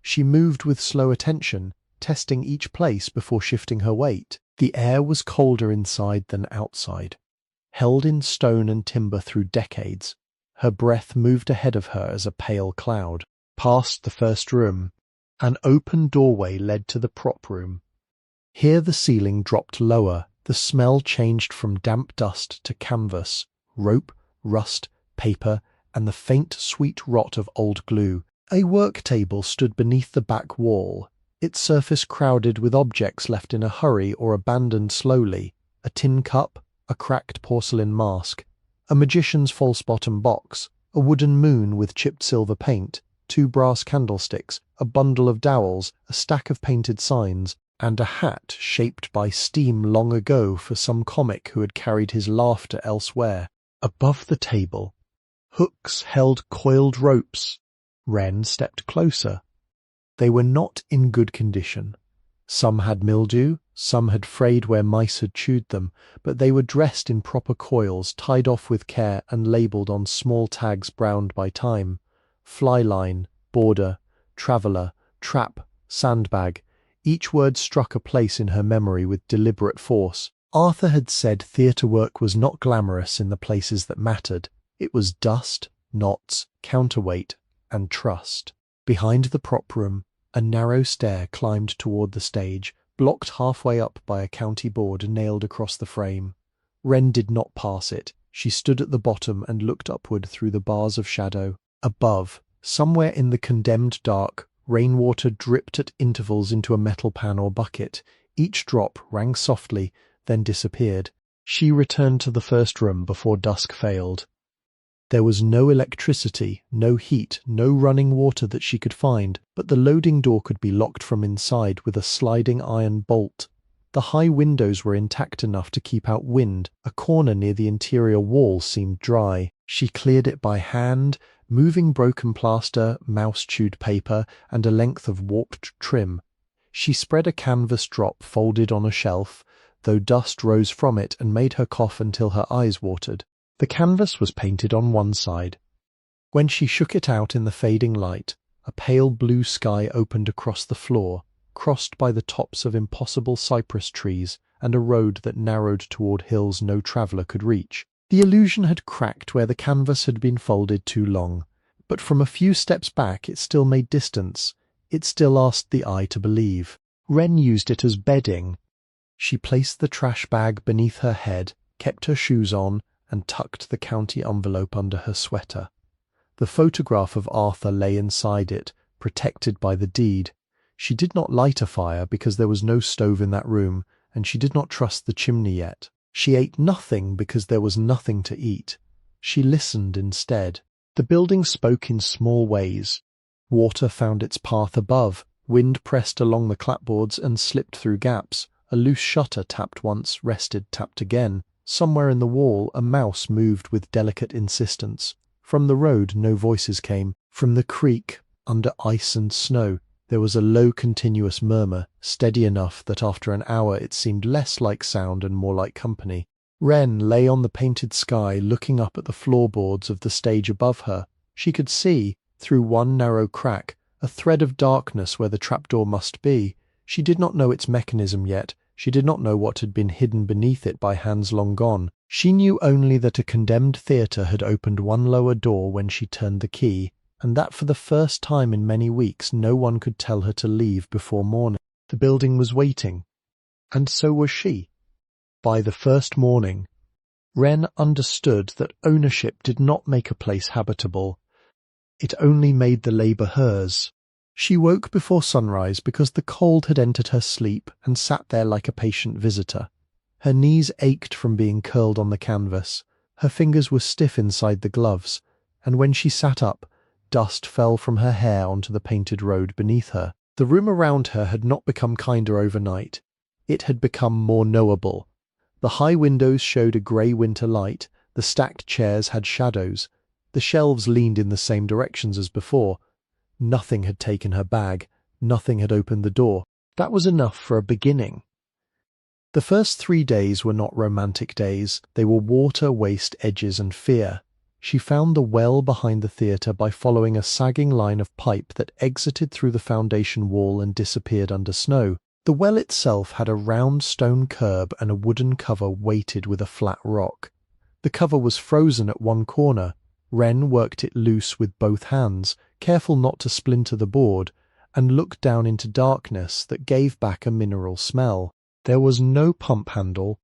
She moved with slow attention, testing each place before shifting her weight. The air was colder inside than outside. Held in stone and timber through decades, her breath moved ahead of her as a pale cloud. Past the first room, an open doorway led to the prop room. Here the ceiling dropped lower. The smell changed from damp dust to canvas, rope, rust, paper, and the faint, sweet rot of old glue. A work table stood beneath the back wall, its surface crowded with objects left in a hurry or abandoned slowly: a tin cup, a cracked porcelain mask, a magician's false-bottom box, a wooden moon with chipped silver paint, 2 brass candlesticks, a bundle of dowels, a stack of painted signs, and a hat shaped by steam long ago for some comic who had carried his laughter elsewhere. Above the table, hooks held coiled ropes. Wren stepped closer. They were not in good condition. Some had mildew, some had frayed where mice had chewed them, but they were dressed in proper coils, tied off with care and labelled on small tags browned by time: fly line, border, traveller, trap, sandbag. Each word struck a place in her memory with deliberate force. Arthur had said theatre work was not glamorous in the places that mattered. It was dust, knots, counterweight, and trust. Behind the prop room, a narrow stair climbed toward the stage, blocked halfway up by a county board nailed across the frame. Wren did not pass it. She stood at the bottom and looked upward through the bars of shadow. Above, somewhere in the condemned dark, rainwater dripped at intervals into a metal pan or bucket. Each drop rang softly, then disappeared. She returned to the first room before dusk failed. There was no electricity, no heat, no running water that she could find, but the loading door could be locked from inside with a sliding iron bolt. The high windows were intact enough to keep out wind. A corner near the interior wall seemed dry. She cleared it by hand, moving broken plaster, mouse-chewed paper, and a length of warped trim. She spread a canvas drop folded on a shelf, though dust rose from it and made her cough until her eyes watered. The canvas was painted on one side. When she shook it out in the fading light, a pale blue sky opened across the floor, crossed by the tops of impossible cypress trees and a road that narrowed toward hills no traveller could reach. The illusion had cracked where the canvas had been folded too long, but from a few steps back it still made distance. It still asked the eye to believe. Wren used it as bedding. She placed the trash bag beneath her head, kept her shoes on, and tucked the county envelope under her sweater. The photograph of Arthur lay inside it, protected by the deed. She did not light a fire because there was no stove in that room, and she did not trust the chimney yet. She ate nothing because there was nothing to eat. She listened instead. The building spoke in small ways. Water found its path above. Wind pressed along the clapboards and slipped through gaps. A loose shutter tapped once, rested, tapped again. Somewhere in the wall a mouse moved with delicate insistence. From the road no voices came. From the creek, under ice and snow, there was a low continuous murmur, steady enough that after an hour it seemed less like sound and more like company. Wren lay on the painted sky looking up at the floorboards of the stage above her. She could see, through one narrow crack, a thread of darkness where the trapdoor must be. She did not know its mechanism yet. She did not know what had been hidden beneath it by hands long gone. She knew only that a condemned theatre had opened one lower door when she turned the key, and that for the first time in many weeks no one could tell her to leave before morning. The building was waiting, and so was she. By the first morning, Wren understood that ownership did not make a place habitable. It only made the labour hers. She woke before sunrise because the cold had entered her sleep and sat there like a patient visitor. Her knees ached from being curled on the canvas. Her fingers were stiff inside the gloves, and when she sat up, dust fell from her hair onto the painted road beneath her. The room around her had not become kinder overnight. It had become more knowable. The high windows showed a grey winter light. The stacked chairs had shadows. The shelves leaned in the same directions as before. Nothing had taken her bag. Nothing had opened the door. That was enough for a beginning. The first 3 days were not romantic days. They were water, waste, edges, and fear. She found the well behind the theatre by following a sagging line of pipe that exited through the foundation wall and disappeared under snow. The well itself had a round stone curb and a wooden cover weighted with a flat rock. The cover was frozen at one corner. Wren worked it loose with both hands, careful not to splinter the board, and looked down into darkness that gave back a mineral smell. There was no pump handle.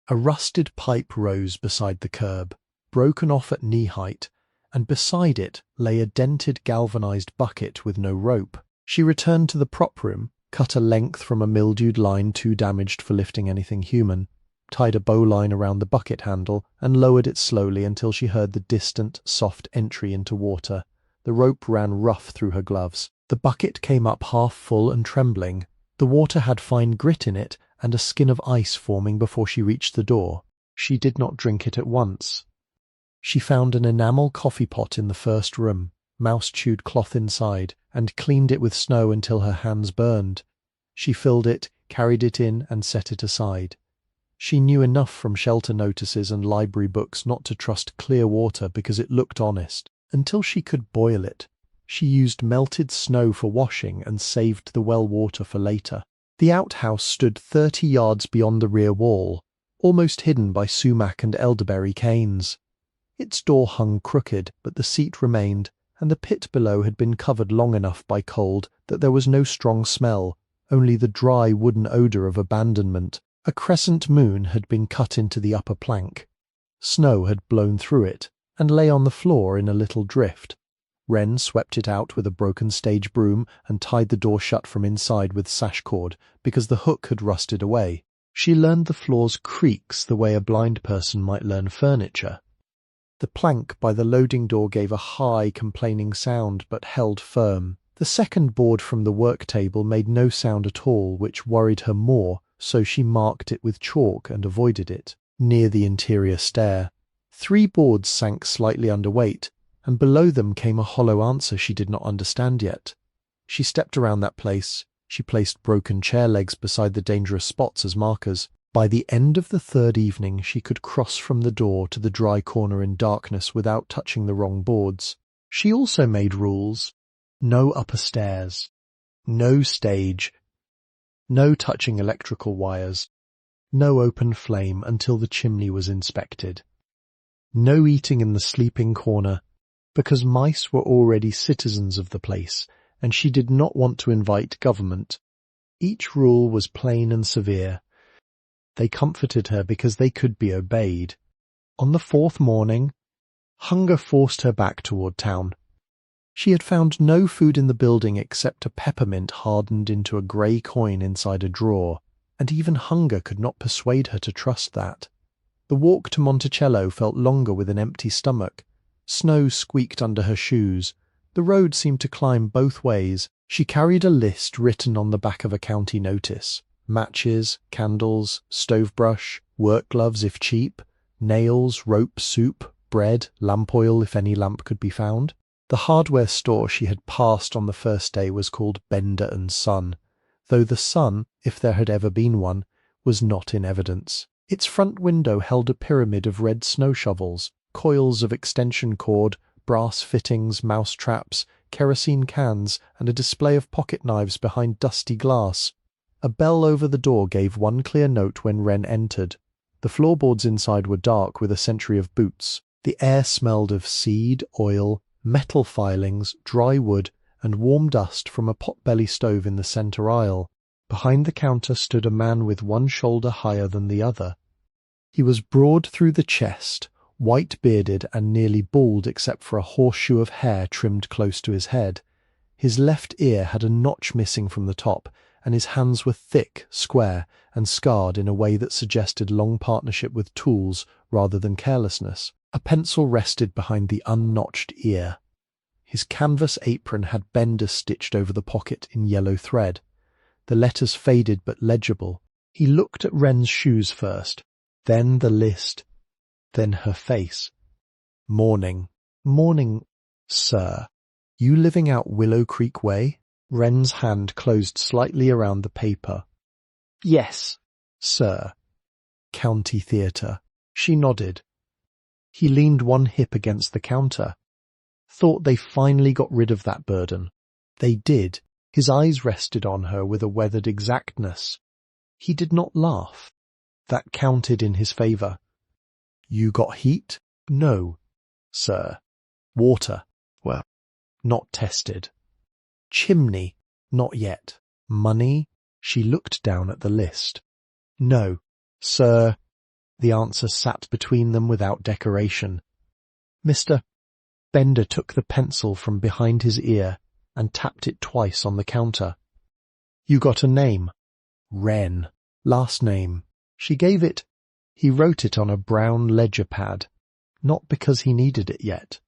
A rusted pipe rose beside the curb. broken off at knee height, and beside it lay a dented galvanized bucket with no rope. She returned to the prop room, cut a length from a mildewed line too damaged for lifting anything human, tied a bowline around the bucket handle, and lowered it slowly until she heard the distant, soft entry into water. The rope ran rough through her gloves. The bucket came up half full and trembling. The water had fine grit in it and a skin of ice forming before she reached the door. She did not drink it at once. She found an enamel coffee pot in the first room, mouse-chewed cloth inside, and cleaned it with snow until her hands burned. She filled it, carried it in, and set it aside. She knew enough from shelter notices and library books not to trust clear water because it looked honest. Until she could boil it, she used melted snow for washing and saved the well water for later. The outhouse stood 30 yards beyond the rear wall, almost hidden by sumac and elderberry canes. Its door hung crooked, but the seat remained, and the pit below had been covered long enough by cold that there was no strong smell, only the dry wooden odour of abandonment. A crescent moon had been cut into the upper plank. Snow had blown through it, and lay on the floor in a little drift. Wren swept it out with a broken stage broom and tied the door shut from inside with sash cord because the hook had rusted away. She learned the floor's creaks the way a blind person might learn furniture. The plank by the loading door gave a high, complaining sound but held firm. The second board from the work table made no sound at all, which worried her more, so she marked it with chalk and avoided it, near the interior stair. 3 boards sank slightly under weight, and below them came a hollow answer she did not understand yet. She stepped around that place. She placed broken chair legs beside the dangerous spots as markers. By the end of the 3rd evening she could cross from the door to the dry corner in darkness without touching the wrong boards. She also made rules. No upper stairs. No stage. No touching electrical wires. No open flame until the chimney was inspected. No eating in the sleeping corner, because mice were already citizens of the place, and she did not want to invite government. Each rule was plain and severe. They comforted her because they could be obeyed. On the 4th morning, hunger forced her back toward town. She had found no food in the building except a peppermint hardened into a grey coin inside a drawer, and even hunger could not persuade her to trust that. The walk to Monticello felt longer with an empty stomach. Snow squeaked under her shoes. The road seemed to climb both ways. She carried a list written on the back of a county notice. Matches, candles, stove brush, work gloves if cheap, nails, rope, soup, bread, lamp oil if any lamp could be found. The hardware store she had passed on the first day was called Bender and Son, though the son, if there had ever been one, was not in evidence. Its front window held a pyramid of red snow shovels, coils of extension cord, brass fittings, mouse traps, kerosene cans, and a display of pocket knives behind dusty glass. A bell over the door gave one clear note when Wren entered. The floorboards inside were dark with a century of boots. The air smelled of seed, oil, metal filings, dry wood, and warm dust from a pot-belly stove in the centre aisle. Behind the counter stood a man with one shoulder higher than the other. He was broad through the chest, white-bearded and nearly bald except for a horseshoe of hair trimmed close to his head. His left ear had a notch missing from the top, and his hands were thick, square, and scarred in a way that suggested long partnership with tools rather than carelessness. A pencil rested behind the unnotched ear. His canvas apron had Bender stitched over the pocket in yellow thread. The letters faded but legible. He looked at Wren's shoes first, then the list, then her face. Morning. Morning, sir. You living out Willow Creek Way? Wren's hand closed slightly around the paper. Yes, sir. County Theatre. She nodded. He leaned one hip against the counter. Thought they finally got rid of that burden. They did. His eyes rested on her with a weathered exactness. He did not laugh. That counted in his favour. You got heat? No, sir. Water? Well, not tested. Chimney? Not yet. Money? She looked down at the list. No, sir. The answer sat between them without decoration. Mr. Bender took the pencil from behind his ear and tapped it twice on the counter. You got a name. Wren. Last name. She gave it. He wrote it on a brown ledger pad, not because he needed it yet,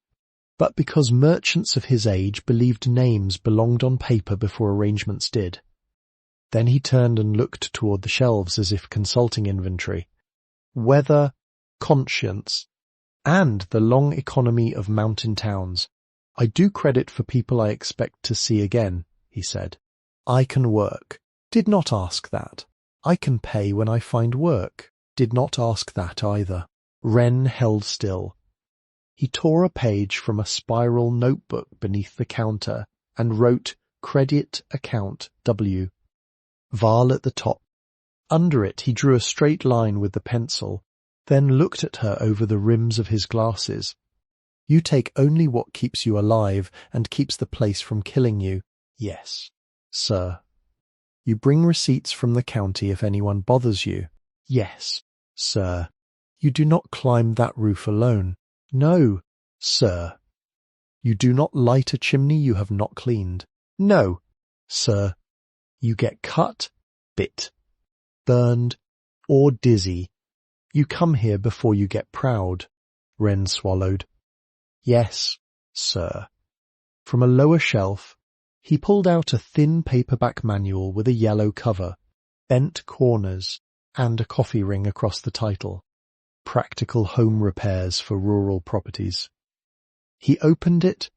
but because merchants of his age believed names belonged on paper before arrangements did. Then he turned and looked toward the shelves as if consulting inventory. Weather, conscience, and the long economy of mountain towns. I do credit for people I expect to see again, he said. I can work. Did not ask that. I can pay when I find work. Did not ask that either. Wren held still. He tore a page from a spiral notebook beneath the counter and wrote Credit Account W. Vale at the top. Under it he drew a straight line with the pencil, then looked at her over the rims of his glasses. You take only what keeps you alive and keeps the place from killing you. Yes, sir. You bring receipts from the county if anyone bothers you. Yes, sir. You do not climb that roof alone. No, sir. You do not light a chimney you have not cleaned. No, sir. You get cut, bit, burned, or dizzy. You come here before you get proud. Wren swallowed. Yes, sir. From a lower shelf, he pulled out a thin paperback manual with a yellow cover, bent corners, and a coffee ring across the title. Practical Home Repairs for Rural Properties. He opened it,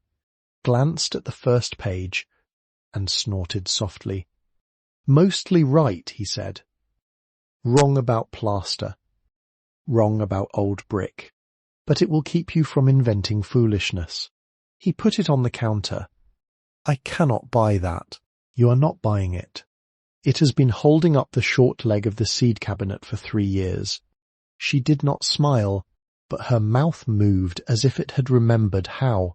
glanced at the first page, and snorted softly. Mostly right, he said. Wrong about plaster. Wrong about old brick. But it will keep you from inventing foolishness. He put it on the counter. I cannot buy that. You are not buying it. It has been holding up the short leg of the seed cabinet for 3 years. She did not smile, but her mouth moved as if it had remembered how.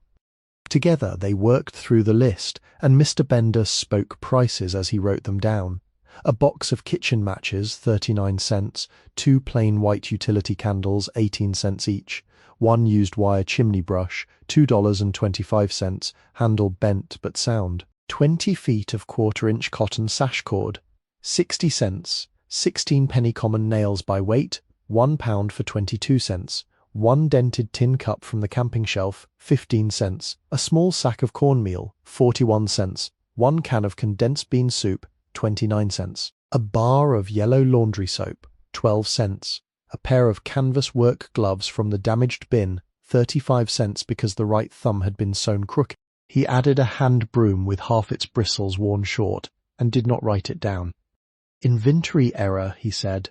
Together they worked through the list, and Mr. Bender spoke prices as he wrote them down. A box of kitchen matches, 39 cents, 2 plain white utility candles, 18 cents each, 1 used wire chimney brush, $2.25, handle bent but sound, 20 feet of 1/4-inch cotton sash cord, 60 cents, 16 penny common nails by weight, £1 for 22 cents, 1 dented tin cup from the camping shelf, 15 cents, a small sack of cornmeal, 41 cents, 1 can of condensed bean soup, 29 cents, a bar of yellow laundry soap, 12 cents, a pair of canvas work gloves from the damaged bin, 35 cents because the right thumb had been sewn crooked. He added a hand broom with half its bristles worn short, and did not write it down. Inventory error, he said.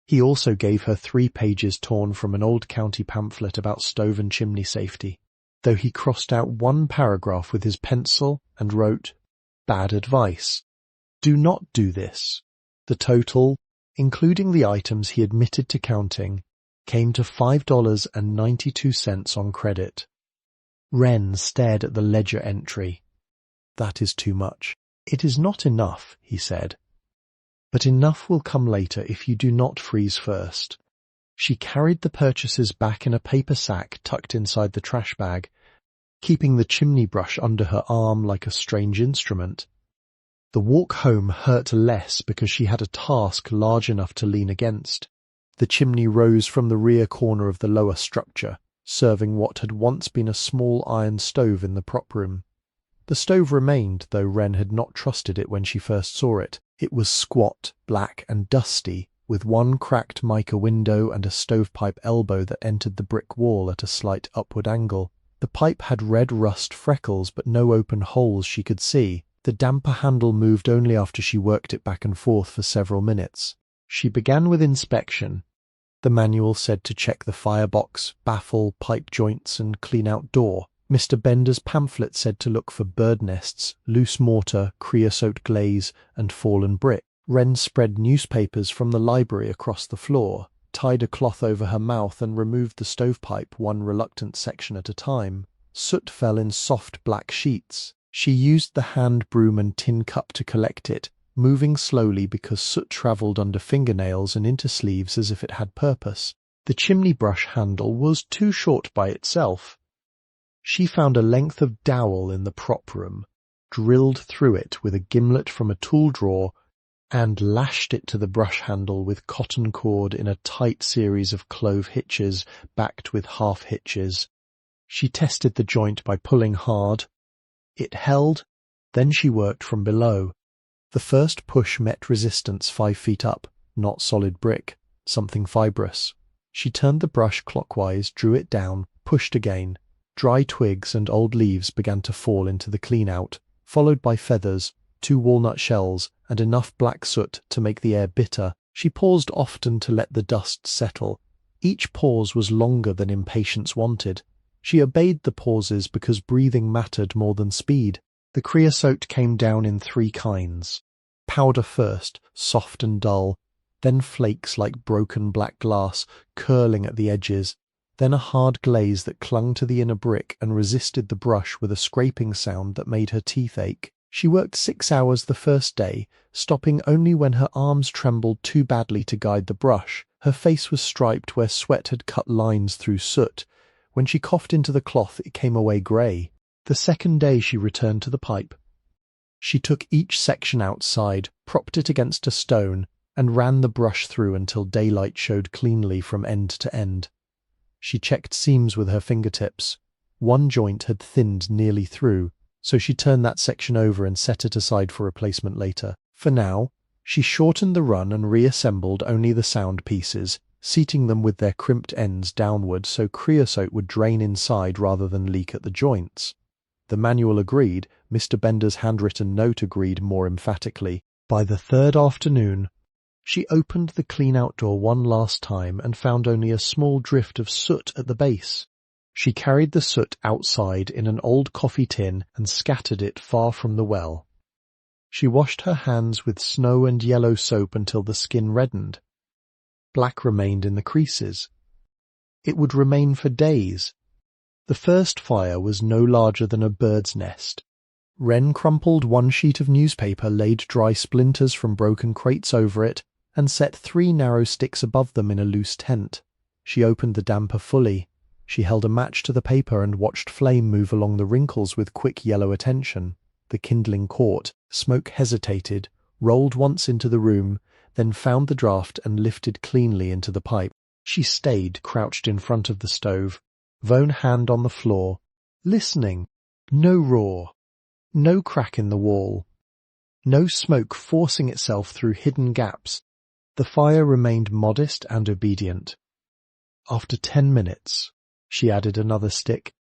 He also gave her 3 pages torn from an old county pamphlet about stove and chimney safety, though he crossed out 1 paragraph with his pencil and wrote, Bad advice. Do not do this. The total, including the items he admitted to counting, came to $5.92 on credit. Wren stared at the ledger entry. That is too much. It is not enough, he said. But enough will come later if you do not freeze first. She carried the purchases back in a paper sack tucked inside the trash bag, keeping the chimney brush under her arm like a strange instrument. The walk home hurt less because she had a task large enough to lean against. The chimney rose from the rear corner of the lower structure, serving what had once been a small iron stove in the prop room. The stove remained, though Wren had not trusted it when she first saw it. It was squat, black and dusty, with 1 cracked mica window and a stovepipe elbow that entered the brick wall at a slight upward angle. The pipe had red rust freckles but no open holes she could see. The damper handle moved only after she worked it back and forth for several minutes. She began with inspection. The manual said to check the firebox, baffle, pipe joints and clean out door. Mr. Bender's pamphlet said to look for bird nests, loose mortar, creosote glaze, and fallen brick. Wren spread newspapers from the library across the floor, tied a cloth over her mouth and removed the stovepipe 1 reluctant section at a time. Soot fell in soft black sheets. She used the hand broom and tin cup to collect it, moving slowly because soot travelled under fingernails and into sleeves as if it had purpose. The chimney brush handle was too short by itself. She found a length of dowel in the prop room, drilled through it with a gimlet from a tool drawer, and lashed it to the brush handle with cotton cord in a tight series of clove hitches backed with half hitches. She tested the joint by pulling hard. It held, then she worked from below. The first push met resistance 5 feet up, not solid brick, something fibrous. She turned the brush clockwise, drew it down, pushed again. Dry twigs and old leaves began to fall into the clean-out, followed by feathers, 2 walnut shells, and enough black soot to make the air bitter. She paused often to let the dust settle. Each pause was longer than impatience wanted. She obeyed the pauses because breathing mattered more than speed. The creosote came down in 3 kinds. Powder first, soft and dull, then flakes like broken black glass, curling at the edges, then a hard glaze that clung to the inner brick and resisted the brush with a scraping sound that made her teeth ache. She worked 6 hours the first day, stopping only when her arms trembled too badly to guide the brush. Her face was striped where sweat had cut lines through soot. When she coughed into the cloth, it came away grey. The second day she returned to the pipe. She took each section outside, propped it against a stone, and ran the brush through until daylight showed cleanly from end to end. She checked seams with her fingertips. One joint had thinned nearly through, so she turned that section over and set it aside for replacement later. For now, she shortened the run and reassembled only the sound pieces, seating them with their crimped ends downward so creosote would drain inside rather than leak at the joints. The manual agreed, Mr. Bender's handwritten note agreed more emphatically. By the 3rd afternoon, she opened the clean-out door one last time and found only a small drift of soot at the base. She carried the soot outside in an old coffee tin and scattered it far from the well. She washed her hands with snow and yellow soap until the skin reddened. Black remained in the creases. It would remain for days. The first fire was no larger than a bird's nest. Wren crumpled one sheet of newspaper, laid dry splinters from broken crates over it, and set 3 narrow sticks above them in a loose tent. She opened the damper fully. She held a match to the paper and watched flame move along the wrinkles with quick yellow attention. The kindling caught, smoke hesitated, rolled once into the room, then found the draught and lifted cleanly into the pipe. She stayed crouched in front of the stove, one hand on the floor, listening. No roar, no crack in the wall, no smoke forcing itself through hidden gaps. The fire remained modest and obedient. After 10 minutes, she added another stick.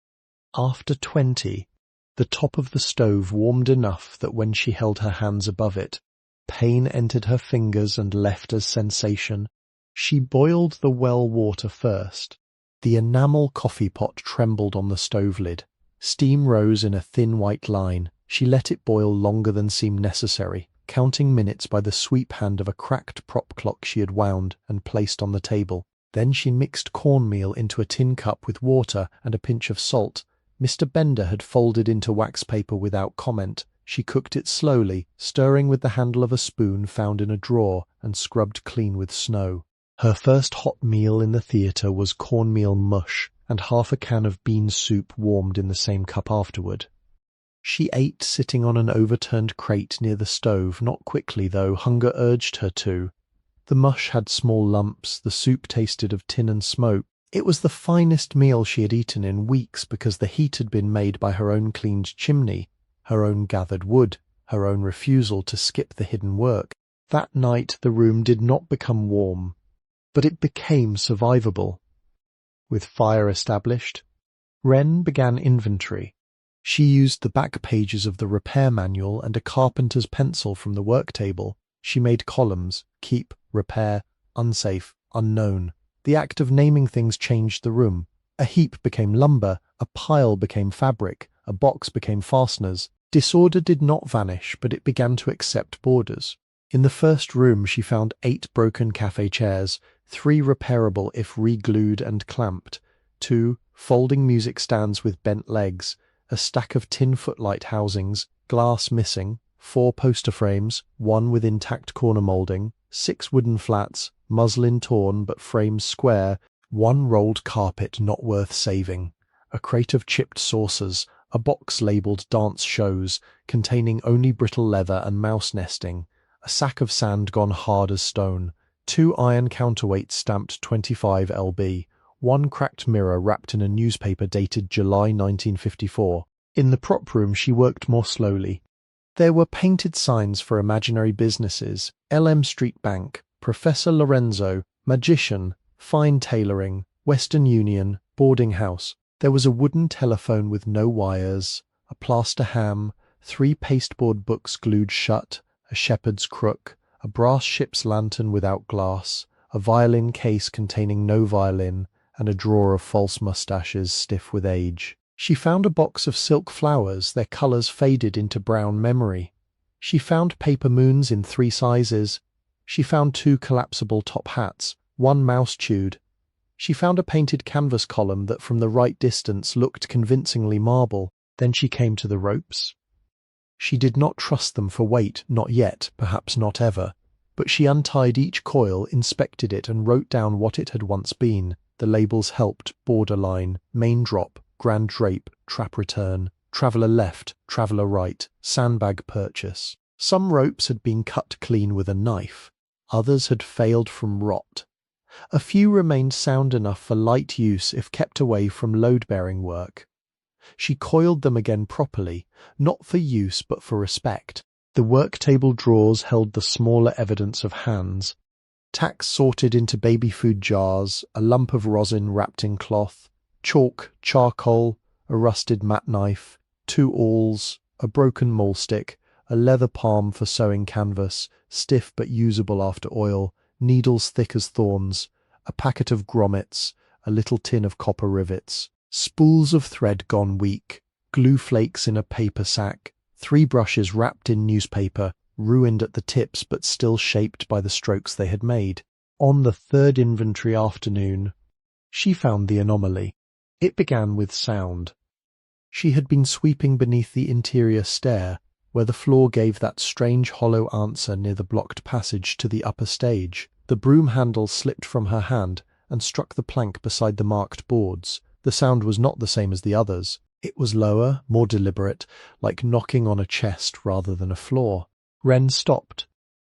After 20, the top of the stove warmed enough that when she held her hands above it, pain entered her fingers and left as sensation. She boiled the well water first. The enamel coffee pot trembled on the stove lid. Steam rose in a thin white line. She let it boil longer than seemed necessary, counting minutes by the sweep hand of a cracked prop clock she had wound and placed on the table. Then she mixed cornmeal into a tin cup with water and a pinch of salt. Mr. Bender had folded into wax paper without comment. She cooked it slowly, stirring with the handle of a spoon found in a drawer and scrubbed clean with snow. Her first hot meal in the theatre was cornmeal mush, and half a can of bean soup warmed in the same cup afterward. She ate sitting on an overturned crate near the stove, not quickly though, hunger urged her to. The mush had small lumps, the soup tasted of tin and smoke. It was the finest meal she had eaten in weeks because the heat had been made by her own cleaned chimney, her own gathered wood, her own refusal to skip the hidden work. That night the room did not become warm, but it became survivable. With fire established, Wren began inventory. She used the back pages of the repair manual and a carpenter's pencil from the work table. She made columns: keep, repair, unsafe, unknown. The act of naming things changed the room. A heap became lumber, a pile became fabric, a box became fasteners. Disorder did not vanish, but it began to accept borders. In the first room she found 8 broken cafe chairs, 3 repairable if re-glued and clamped, 2 folding music stands with bent legs, a stack of tin footlight housings, glass missing, 4 poster frames, 1 with intact corner moulding, 6 wooden flats, muslin torn but frames square, One rolled carpet not worth saving, a crate of chipped saucers, a box labelled dance shows, containing only brittle leather and mouse nesting, a sack of sand gone hard as stone, 2 iron counterweights stamped 25 lb, one cracked mirror wrapped in a newspaper dated July 1954. In the prop room she worked more slowly. There were painted signs for imaginary businesses: LM Street Bank, Professor Lorenzo, Magician, Fine Tailoring, Western Union, Boarding House. There was a wooden telephone with no wires, a plaster ham, 3 pasteboard books glued shut, a shepherd's crook, a brass ship's lantern without glass, a violin case containing no violin, and a drawer of false moustaches stiff with age. She found a box of silk flowers, their colours faded into brown memory. She found paper moons in 3 sizes. She found 2 collapsible top hats, 1 mouse-chewed. She found a painted canvas column that from the right distance looked convincingly marble. Then she came to the ropes. She did not trust them for weight, not yet, perhaps not ever. But she untied each coil, inspected it, and wrote down what it had once been. The labels helped: borderline, main drop, grand drape, trap return, traveller left, traveller right, sandbag purchase. Some ropes had been cut clean with a knife. Others had failed from rot. A few remained sound enough for light use if kept away from load-bearing work. She coiled them again properly, not for use but for respect. The work-table drawers held the smaller evidence of hands. Tacks sorted into baby food jars, a lump of rosin wrapped in cloth, chalk, charcoal, a rusted mat knife, 2 awls, a broken maul stick, a leather palm for sewing canvas, stiff but usable after oil, needles thick as thorns, a packet of grommets, a little tin of copper rivets, spools of thread gone weak, glue flakes in a paper sack, 3 brushes wrapped in newspaper, ruined at the tips but still shaped by the strokes they had made. On the 3rd inventory afternoon, she found the anomaly. It began with sound. She had been sweeping beneath the interior stair, where the floor gave that strange hollow answer near the blocked passage to the upper stage. The broom handle slipped from her hand and struck the plank beside the marked boards. The sound was not the same as the others. It was lower, more deliberate, like knocking on a chest rather than a floor. Wren stopped.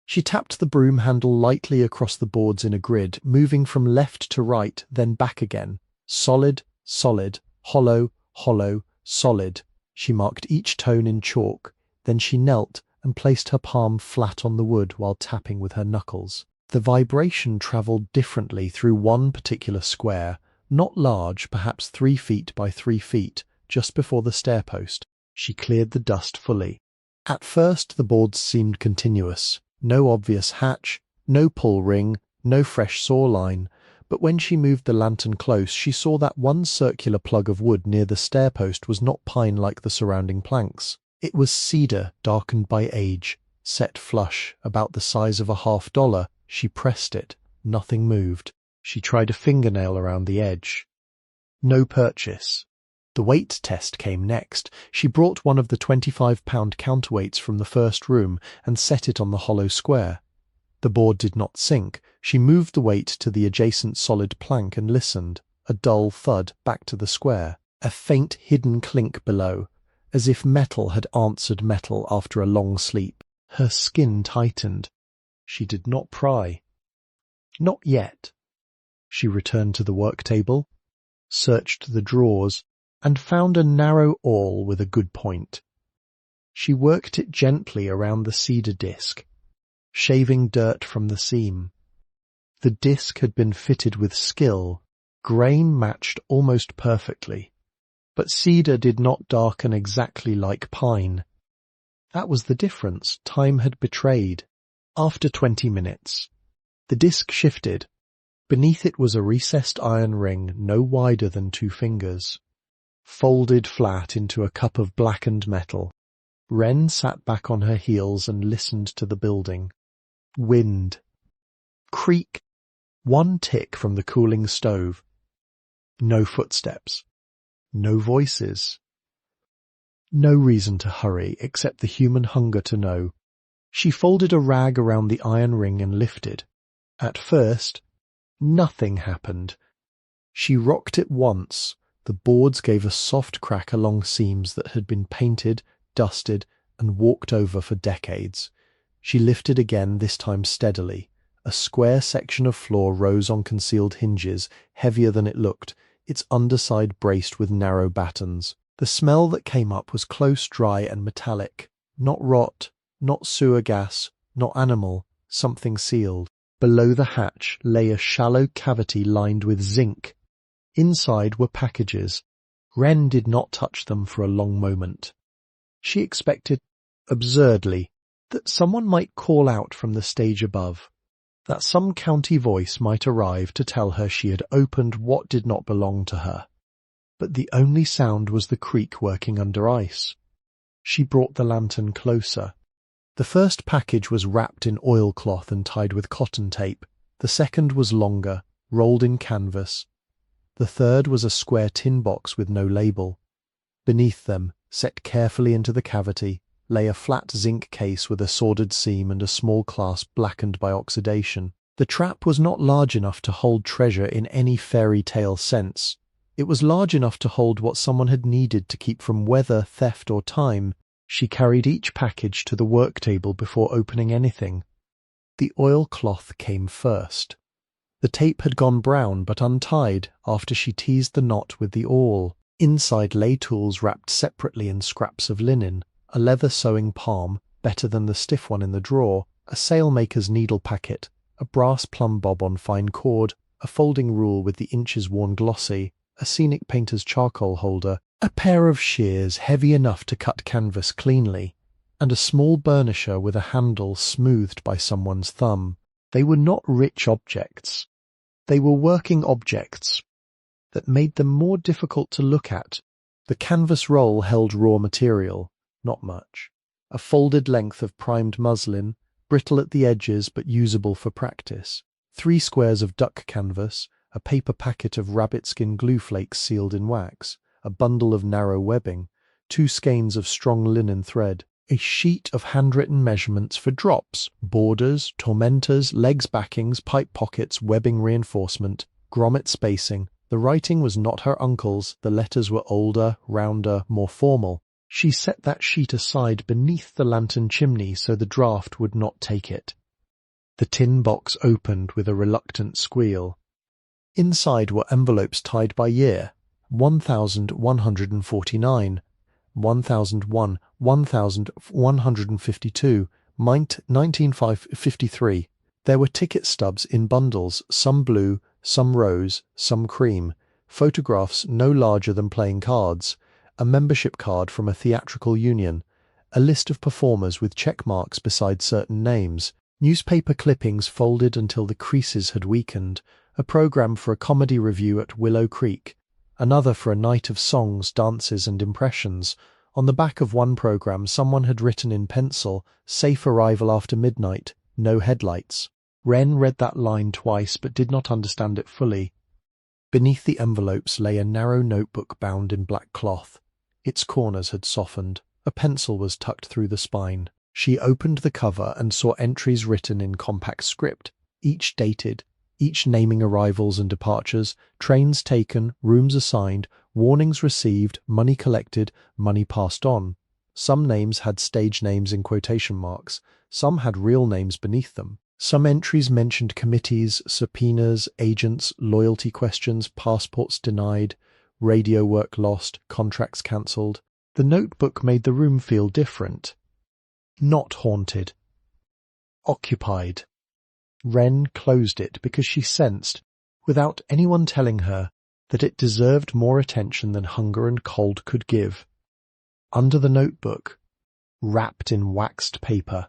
She tapped the broom handle lightly across the boards in a grid, moving from left to right, then back again. Solid, solid, hollow, hollow, solid. She marked each tone in chalk. Then she knelt and placed her palm flat on the wood while tapping with her knuckles. The vibration travelled differently through one particular square, not large, perhaps 3 feet by 3 feet, just before the stairpost. She cleared the dust fully. At first the boards seemed continuous. No obvious hatch, no pull ring, no fresh saw line. But when she moved the lantern close, she saw that one circular plug of wood near the stairpost was not pine like the surrounding planks. It was cedar darkened by age, set flush, about the size of a $50. She pressed it. Nothing moved. She tried a fingernail around the edge. No purchase. The weight test came next. She brought one of the 25-pound counterweights from the first room and set it on the hollow square. The board did not sink. She moved the weight to the adjacent solid plank and listened. A dull thud back to the square. A faint hidden clink below, as if metal had answered metal after a long sleep. Her skin tightened. She did not pry. Not yet. She returned to the work table, searched the drawers, and found a narrow awl with a good point. She worked it gently around the cedar disc, shaving dirt from the seam. The disc had been fitted with skill. Grain matched almost perfectly. But cedar did not darken exactly like pine. That was the difference time had betrayed. After 20 minutes, the disc shifted. Beneath it was a recessed iron ring no wider than 2 fingers, folded flat into a cup of blackened metal. Wren sat back on her heels and listened to the building. Wind. Creak. 1 tick from the cooling stove. No footsteps. No voices. No reason to hurry, except the human hunger to know. She folded a rag around the iron ring and lifted. At first, nothing happened. She rocked it once. The boards gave a soft crack along seams that had been painted, dusted, and walked over for decades. She lifted again, this time steadily. A square section of floor rose on concealed hinges, heavier than it looked, its underside braced with narrow battens. The smell that came up was close, dry, and metallic. Not rot, not sewer gas, not animal, something sealed. Below the hatch lay a shallow cavity lined with zinc. Inside were packages. Wren did not touch them for a long moment. She expected, absurdly, that someone might call out from the stage above, that some county voice might arrive to tell her she had opened what did not belong to her. But the only sound was the creek working under ice. She brought the lantern closer. The first package was wrapped in oilcloth and tied with cotton tape. The second was longer, rolled in canvas. The third was a square tin box with no label. Beneath them, set carefully into the cavity, lay a flat zinc case with a sordid seam and a small clasp blackened by oxidation. The trap was not large enough to hold treasure in any fairy tale sense. It was large enough to hold what someone had needed to keep from weather, theft, or time. She carried each package to the work table before opening anything. The oilcloth came first. The tape had gone brown but untied after she teased the knot with the awl. Inside lay tools wrapped separately in scraps of linen, a leather sewing palm, better than the stiff one in the drawer, a sailmaker's needle packet, a brass plumb bob on fine cord, a folding rule with the inches worn glossy, a scenic painter's charcoal holder, a pair of shears heavy enough to cut canvas cleanly, and a small burnisher with a handle smoothed by someone's thumb. They were not rich objects. They were working objects that made them more difficult to look at. The canvas roll held raw material, not much. A folded length of primed muslin, brittle at the edges but usable for practice. 3 squares of duck canvas, a paper packet of rabbit-skin glue flakes sealed in wax, a bundle of narrow webbing, 2 skeins of strong linen thread, a sheet of handwritten measurements for drops, borders, tormentors, legs backings, pipe pockets, webbing reinforcement, grommet spacing. The writing was not her uncle's, the letters were older, rounder, more formal. She set that sheet aside beneath the lantern chimney so the draught would not take it. The tin box opened with a reluctant squeal. Inside were envelopes tied by year: 1149, 1001, 1152, 1953. There were ticket stubs in bundles, some blue, some rose, some cream, photographs no larger than playing cards, a membership card from a theatrical union, a list of performers with check marks beside certain names, newspaper clippings folded until the creases had weakened, a program for a comedy review at Willow Creek, another for a night of songs, dances, and impressions. On the back of one program someone had written in pencil, "Safe arrival after midnight, no headlights." Wren read that line twice but did not understand it fully. Beneath the envelopes lay a narrow notebook bound in black cloth. Its corners had softened. A pencil was tucked through the spine. She opened the cover and saw entries written in compact script, each dated, each naming arrivals and departures, trains taken, rooms assigned, warnings received, money collected, money passed on. Some names had stage names in quotation marks. Some had real names beneath them. Some entries mentioned committees, subpoenas, agents, loyalty questions, passports denied, radio work lost, contracts cancelled. The notebook made the room feel different. Not haunted. Occupied. Wren closed it because she sensed, without anyone telling her, that it deserved more attention than hunger and cold could give. Under the notebook, wrapped in waxed paper,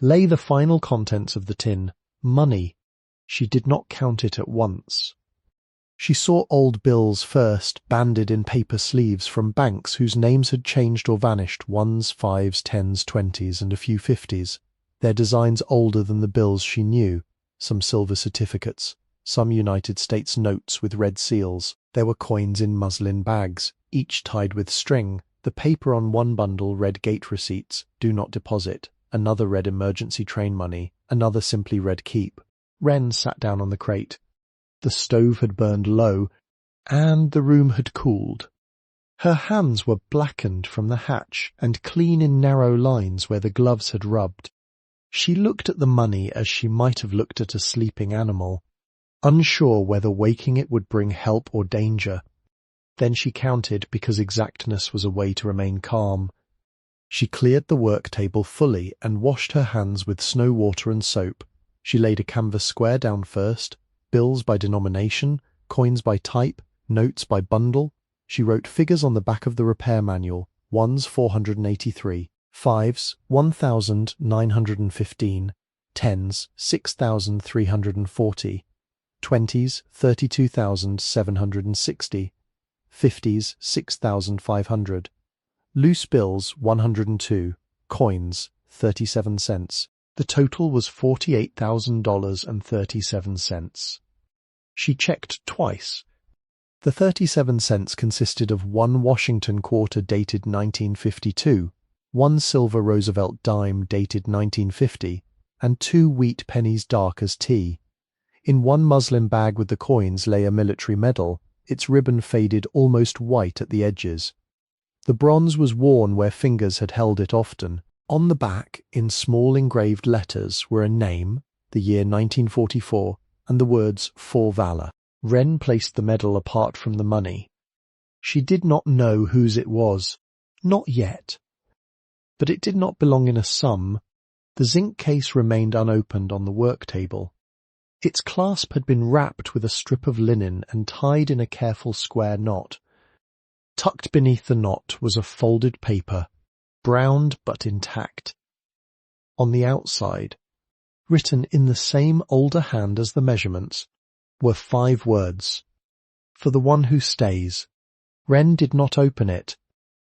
lay the final contents of the tin, money. She did not count it at once. She saw old bills first, banded in paper sleeves from banks whose names had changed or vanished, 1s, 5s, 10s, 20s, and a few 50s. Their designs older than the bills she knew, some silver certificates, some United States notes with red seals. There were coins in muslin bags, each tied with string. The paper on one bundle read gate receipts, do not deposit. Another read emergency train money, another simply read keep. Wren sat down on the crate. The stove had burned low, And the room had cooled. Her hands were blackened from the hatch and clean in narrow lines where the gloves had rubbed. She looked at the money as she might have looked at a sleeping animal, unsure whether waking it would bring help or danger. Then she counted because exactness was a way to remain calm. She cleared the work table fully and washed her hands with snow water and soap. She laid a canvas square down first, bills by denomination, coins by type, notes by bundle. She wrote figures on the back of the repair manual, 1s 483, 5s 1,915, 10s 6,340, 20s 32,760, 50s 6,500, loose bills 102, coins 37 cents. The total was $48,000.37. She checked twice. The 37 cents consisted of one Washington quarter dated 1952, one silver Roosevelt dime dated 1950, and 2 wheat pennies dark as tea. In one muslin bag with the coins lay a military medal, its ribbon faded almost white at the edges. The bronze was worn where fingers had held it often. On the back, in small engraved letters, were a name, the year 1944, and the words "For Valor." Wren placed the medal apart from the money. She did not know whose it was. Not yet. But it did not belong in a sum. The zinc case remained unopened on the work table. Its clasp had been wrapped with a strip of linen and tied in a careful square knot. Tucked beneath the knot was a folded paper, browned but intact. On the outside, written in the same older hand as the measurements, were 5 words. For the one who stays. Wren did not open it.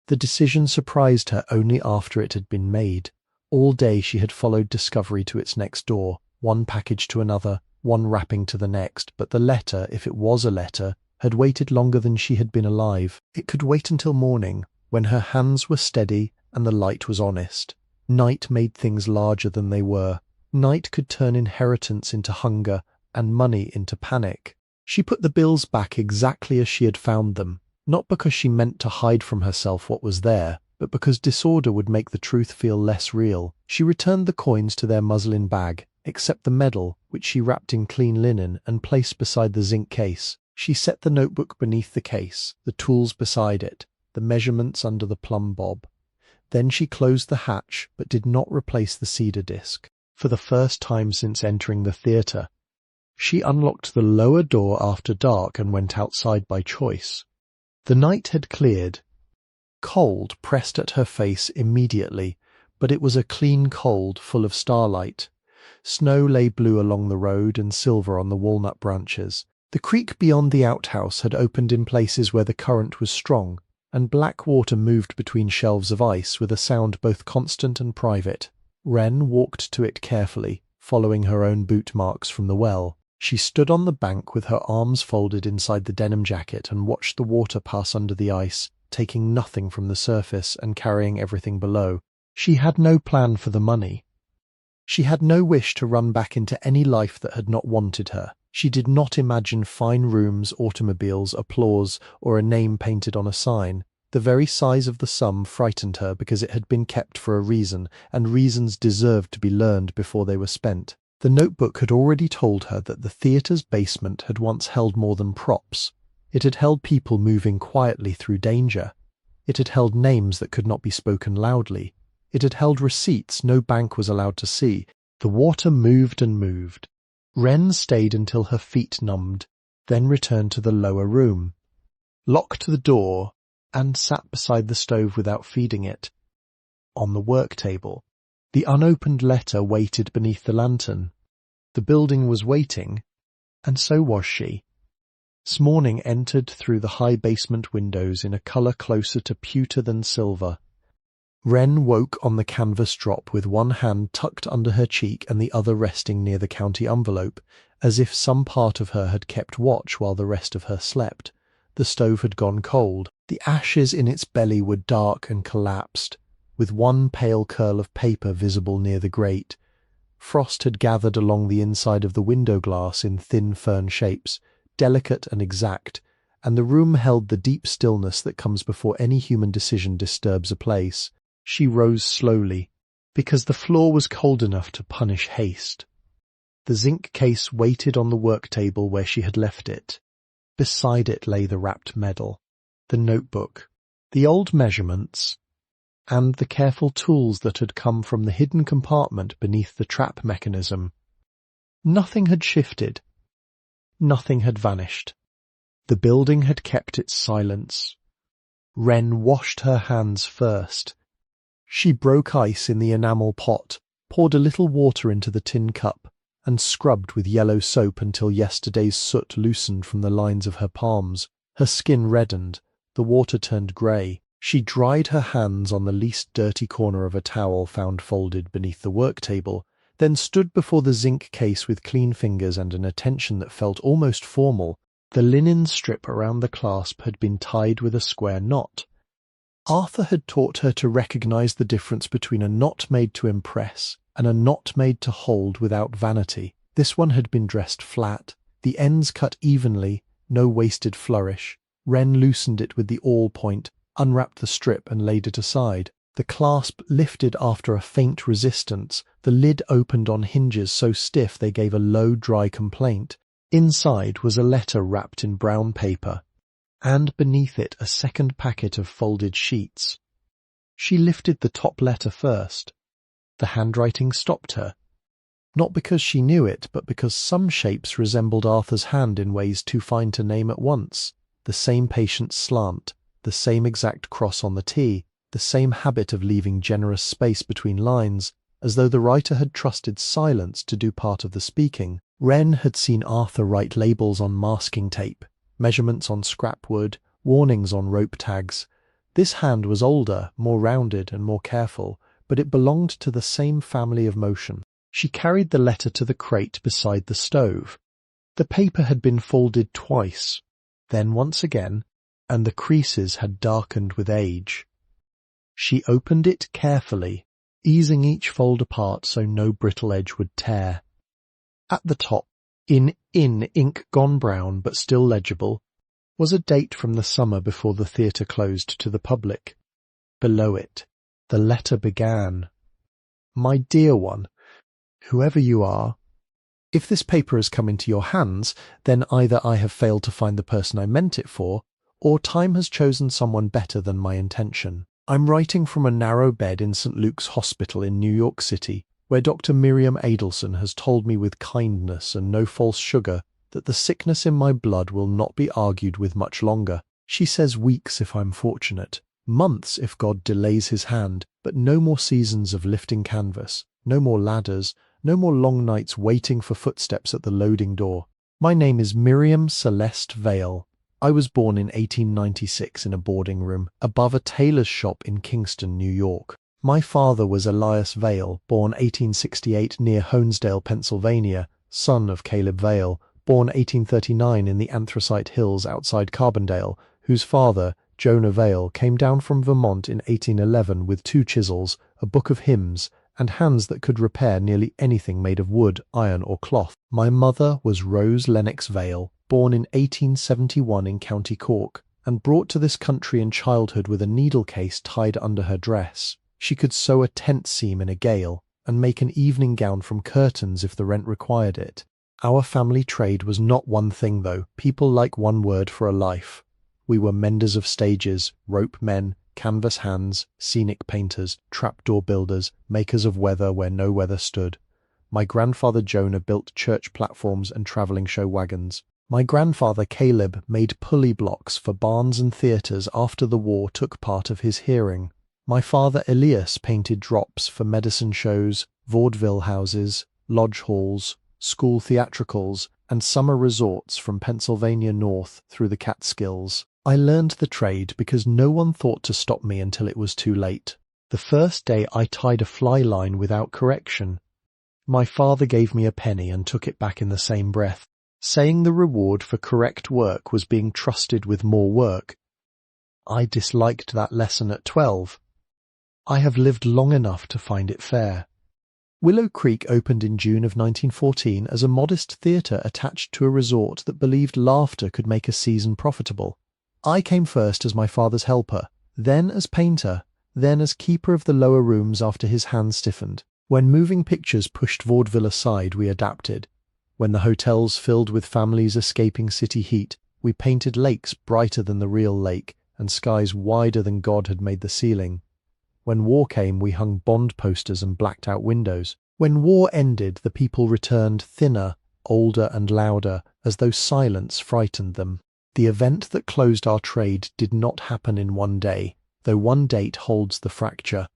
The decision surprised her only after it had been made. All day she had followed discovery to its next door, one package to another, one wrapping to the next, but the letter, if it was a letter, had waited longer than she had been alive. It could wait until morning, when her hands were steady and the light was honest. Night made things larger than they were. Night could turn inheritance into hunger and money into panic. She put the bills back exactly as she had found them, not because she meant to hide from herself what was there, but because disorder would make the truth feel less real. She returned the coins to their muslin bag, except the medal, which she wrapped in clean linen and placed beside the zinc case. She set the notebook beneath the case, the tools beside it, the measurements under the plumb bob. Then she closed the hatch, but did not replace the cedar disc. For the first time since entering the theatre, she unlocked the lower door after dark and went outside by choice. The night had cleared. Cold pressed at her face immediately, but it was a clean cold full of starlight. Snow lay blue along the road and silver on the walnut branches. The creek beyond the outhouse had opened in places where the current was strong, and black water moved between shelves of ice with a sound both constant and private. Wren walked to it carefully, following her own boot marks from the well. She stood on the bank with her arms folded inside the denim jacket and watched the water pass under the ice, taking nothing from the surface and carrying everything below. She had no plan for the money. She had no wish to run back into any life that had not wanted her. She did not imagine fine rooms, automobiles, applause, or a name painted on a sign. The very size of the sum frightened her because it had been kept for a reason, and reasons deserved to be learned before they were spent. The notebook had already told her that the theatre's basement had once held more than props. It had held people moving quietly through danger. It had held names that could not be spoken loudly. It had held receipts no bank was allowed to see. The water moved and moved. Wren stayed until her feet numbed, then returned to the lower room, locked the door, and sat beside the stove without feeding it. On the work table, the unopened letter waited beneath the lantern. The building was waiting, and so was she. Morning entered through the high basement windows in a colour closer to pewter than silver. Wren woke on the canvas drop with one hand tucked under her cheek and the other resting near the county envelope, as if some part of her had kept watch while the rest of her slept. The stove had gone cold. The ashes in its belly were dark and collapsed, with one pale curl of paper visible near the grate. Frost had gathered along the inside of the window glass in thin fern shapes, delicate and exact, and the room held the deep stillness that comes before any human decision disturbs a place. She rose slowly, because the floor was cold enough to punish haste. The zinc case waited on the work table where she had left it. Beside it lay the wrapped medal, the notebook, the old measurements, and the careful tools that had come from the hidden compartment beneath the trap mechanism. Nothing had shifted. Nothing had vanished. The building had kept its silence. Wren washed her hands first. She broke ice in the enamel pot, poured a little water into the tin cup, and scrubbed with yellow soap until yesterday's soot loosened from the lines of her palms. Her skin reddened. The water turned grey. She dried her hands on the least dirty corner of a towel found folded beneath the work table, then stood before the zinc case with clean fingers and an attention that felt almost formal. The linen strip around the clasp had been tied with a square knot. Arthur had taught her to recognize the difference between a knot made to impress and a knot made to hold without vanity. This one had been dressed flat, the ends cut evenly, no wasted flourish. Wren loosened it with the awl point, unwrapped the strip and laid it aside. The clasp lifted after a faint resistance. The lid opened on hinges so stiff they gave a low, dry complaint. Inside was a letter wrapped in brown paper, and beneath it a second packet of folded sheets. She lifted the top letter first. The handwriting stopped her. Not because she knew it, but because some shapes resembled Arthur's hand in ways too fine to name at once. The same patient slant, the same exact cross on the T, the same habit of leaving generous space between lines, as though the writer had trusted silence to do part of the speaking. Wren had seen Arthur write labels on masking tape, measurements on scrap wood, warnings on rope tags. This hand was older, more rounded and more careful, but it belonged to the same family of motion. She carried the letter to the crate beside the stove. The paper had been folded twice, then once again, and the creases had darkened with age. She opened it carefully, easing each fold apart so no brittle edge would tear. At the top, in ink gone brown but still legible, was a date from the summer before the theatre closed to the public. Below it, the letter began. My dear one, whoever you are, if this paper has come into your hands, then either I have failed to find the person I meant it for, or time has chosen someone better than my intention. I'm writing from a narrow bed in St. Luke's Hospital in New York City, where Dr. Miriam Adelson has told me with kindness and no false sugar that the sickness in my blood will not be argued with much longer. She says weeks if I'm fortunate, months if God delays his hand, but no more seasons of lifting canvas, no more ladders, no more long nights waiting for footsteps at the loading door. My name is Miriam Celeste Vale. I was born in 1896 in a boarding room above a tailor's shop in Kingston, New York. My father was Elias Vale, born 1868 near Honesdale, Pennsylvania, son of Caleb Vale, born 1839 in the Anthracite Hills outside Carbondale, whose father, Jonah Vale, came down from Vermont in 1811 with 2 chisels, a book of hymns, and hands that could repair nearly anything made of wood, iron, or cloth. My mother was Rose Lennox Vale, born in 1871 in County Cork, and brought to this country in childhood with a needle case tied under her dress. She could sew a tent seam in a gale, and make an evening gown from curtains if the rent required it. Our family trade was not one thing, though. People like one word for a life. We were menders of stages, rope men, canvas hands, scenic painters, trapdoor builders, makers of weather where no weather stood. My grandfather Jonah built church platforms and travelling show wagons. My grandfather Caleb made pulley blocks for barns and theatres after the war took part of his hearing. My father Elias painted drops for medicine shows, vaudeville houses, lodge halls, school theatricals, and summer resorts from Pennsylvania north through the Catskills. I learned the trade because no one thought to stop me until it was too late. The first day I tied a fly line without correction. My father gave me a penny and took it back in the same breath, saying the reward for correct work was being trusted with more work. I disliked that lesson at 12. I have lived long enough to find it fair. Willow Creek opened in June of 1914 as a modest theatre attached to a resort that believed laughter could make a season profitable. I came first as my father's helper, then as painter, then as keeper of the lower rooms after his hands stiffened. When moving pictures pushed vaudeville aside, we adapted. When the hotels filled with families escaping city heat, we painted lakes brighter than the real lake and skies wider than God had made the ceiling. When war came, we hung Bond posters and blacked out windows. When war ended, the people returned thinner, older and louder, as though silence frightened them. The event that closed our trade did not happen in one day, though one date holds the fracture.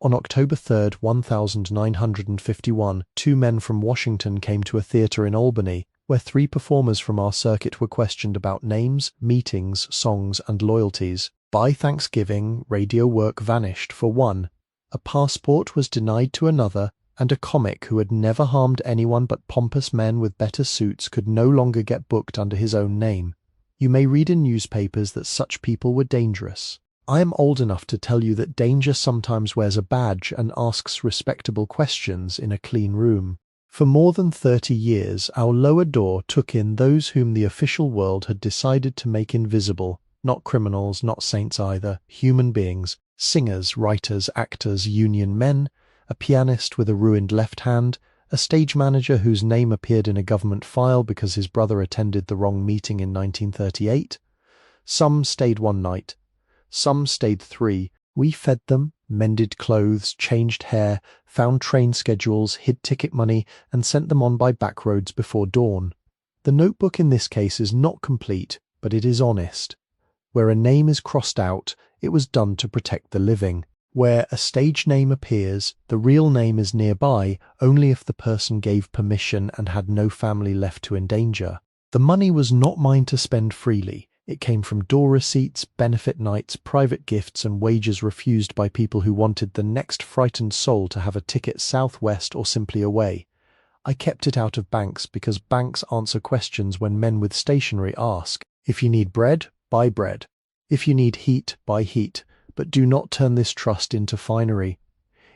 On October 3rd, 1951, 2 men from Washington came to a theatre in Albany, where 3 performers from our circuit were questioned about names, meetings, songs, and loyalties. By Thanksgiving, radio work vanished for one, a passport was denied to another, and a comic who had never harmed anyone but pompous men with better suits could no longer get booked under his own name. You may read in newspapers that such people were dangerous. I am old enough to tell you that danger sometimes wears a badge and asks respectable questions in a clean room. For more than 30 years, our lower door took in those whom the official world had decided to make invisible. Not criminals, not saints either, human beings, singers, writers, actors, union men, a pianist with a ruined left hand, a stage manager whose name appeared in a government file because his brother attended the wrong meeting in 1938. Some stayed one night. Some stayed 3. We fed them, mended clothes, changed hair, found train schedules, hid ticket money, and sent them on by back roads before dawn. The notebook in this case is not complete, but it is honest. Where a name is crossed out, it was done to protect the living. Where a stage name appears, the real name is nearby only if the person gave permission and had no family left to endanger. The money was not mine to spend freely. It came from door receipts, benefit nights, private gifts, and wages refused by people who wanted the next frightened soul to have a ticket southwest or simply away. I kept it out of banks because banks answer questions when men with stationery ask. If you need bread, buy bread. If you need heat, buy heat. But do not turn this trust into finery.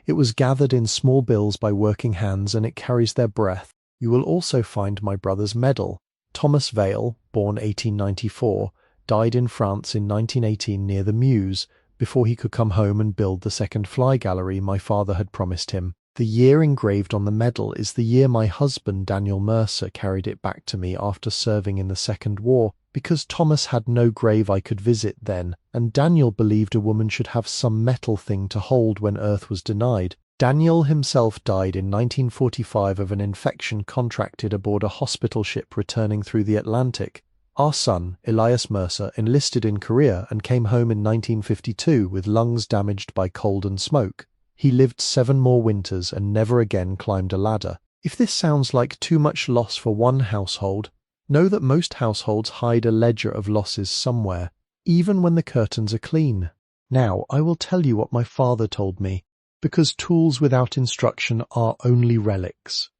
It was gathered in small bills by working hands, and it carries their breath. You will also find my brother's medal. Thomas Vale, born 1894, died in France in 1918 near the Meuse, before he could come home and build the second fly gallery my father had promised him. The year engraved on the medal is the year my husband Daniel Mercer carried it back to me after serving in the Second War, because Thomas had no grave I could visit then, and Daniel believed a woman should have some metal thing to hold when earth was denied. Daniel himself died in 1945 of an infection contracted aboard a hospital ship returning through the Atlantic. Our son, Elias Mercer, enlisted in Korea and came home in 1952 with lungs damaged by cold and smoke. He lived 7 more winters and never again climbed a ladder. If this sounds like too much loss for one household, know that most households hide a ledger of losses somewhere, even when the curtains are clean. Now, I will tell you what my father told me, because tools without instruction are only relics.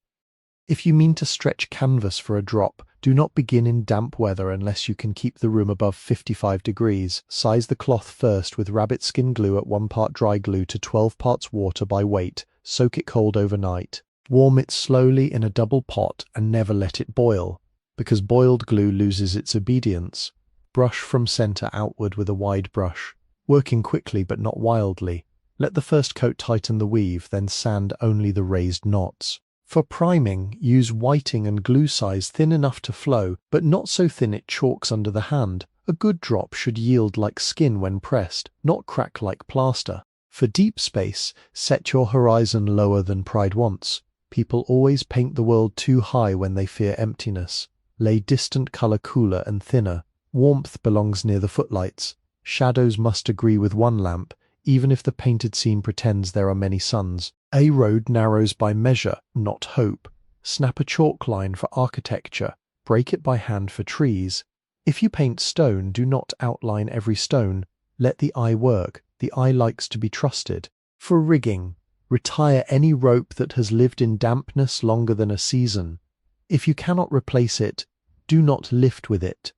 If you mean to stretch canvas for a drop, do not begin in damp weather unless you can keep the room above 55 degrees. Size the cloth first with rabbit skin glue at 1 part dry glue to 12 parts water by weight. Soak it cold overnight. Warm it slowly in a double pot and never let it boil, because boiled glue loses its obedience. Brush from center outward with a wide brush, working quickly but not wildly. Let the first coat tighten the weave, then sand only the raised knots. For priming, use whiting and glue size thin enough to flow, but not so thin it chalks under the hand. A good drop should yield like skin when pressed, not crack like plaster. For deep space, set your horizon lower than pride wants. People always paint the world too high when they fear emptiness. Lay distant color cooler and thinner. Warmth belongs near the footlights. Shadows must agree with one lamp, even if the painted scene pretends there are many suns. A road narrows by measure, not hope. Snap a chalk line for architecture. Break it by hand for trees. If you paint stone, do not outline every stone. Let the eye work. The eye likes to be trusted. For rigging, retire any rope that has lived in dampness longer than a season. If you cannot replace it, do not lift with it.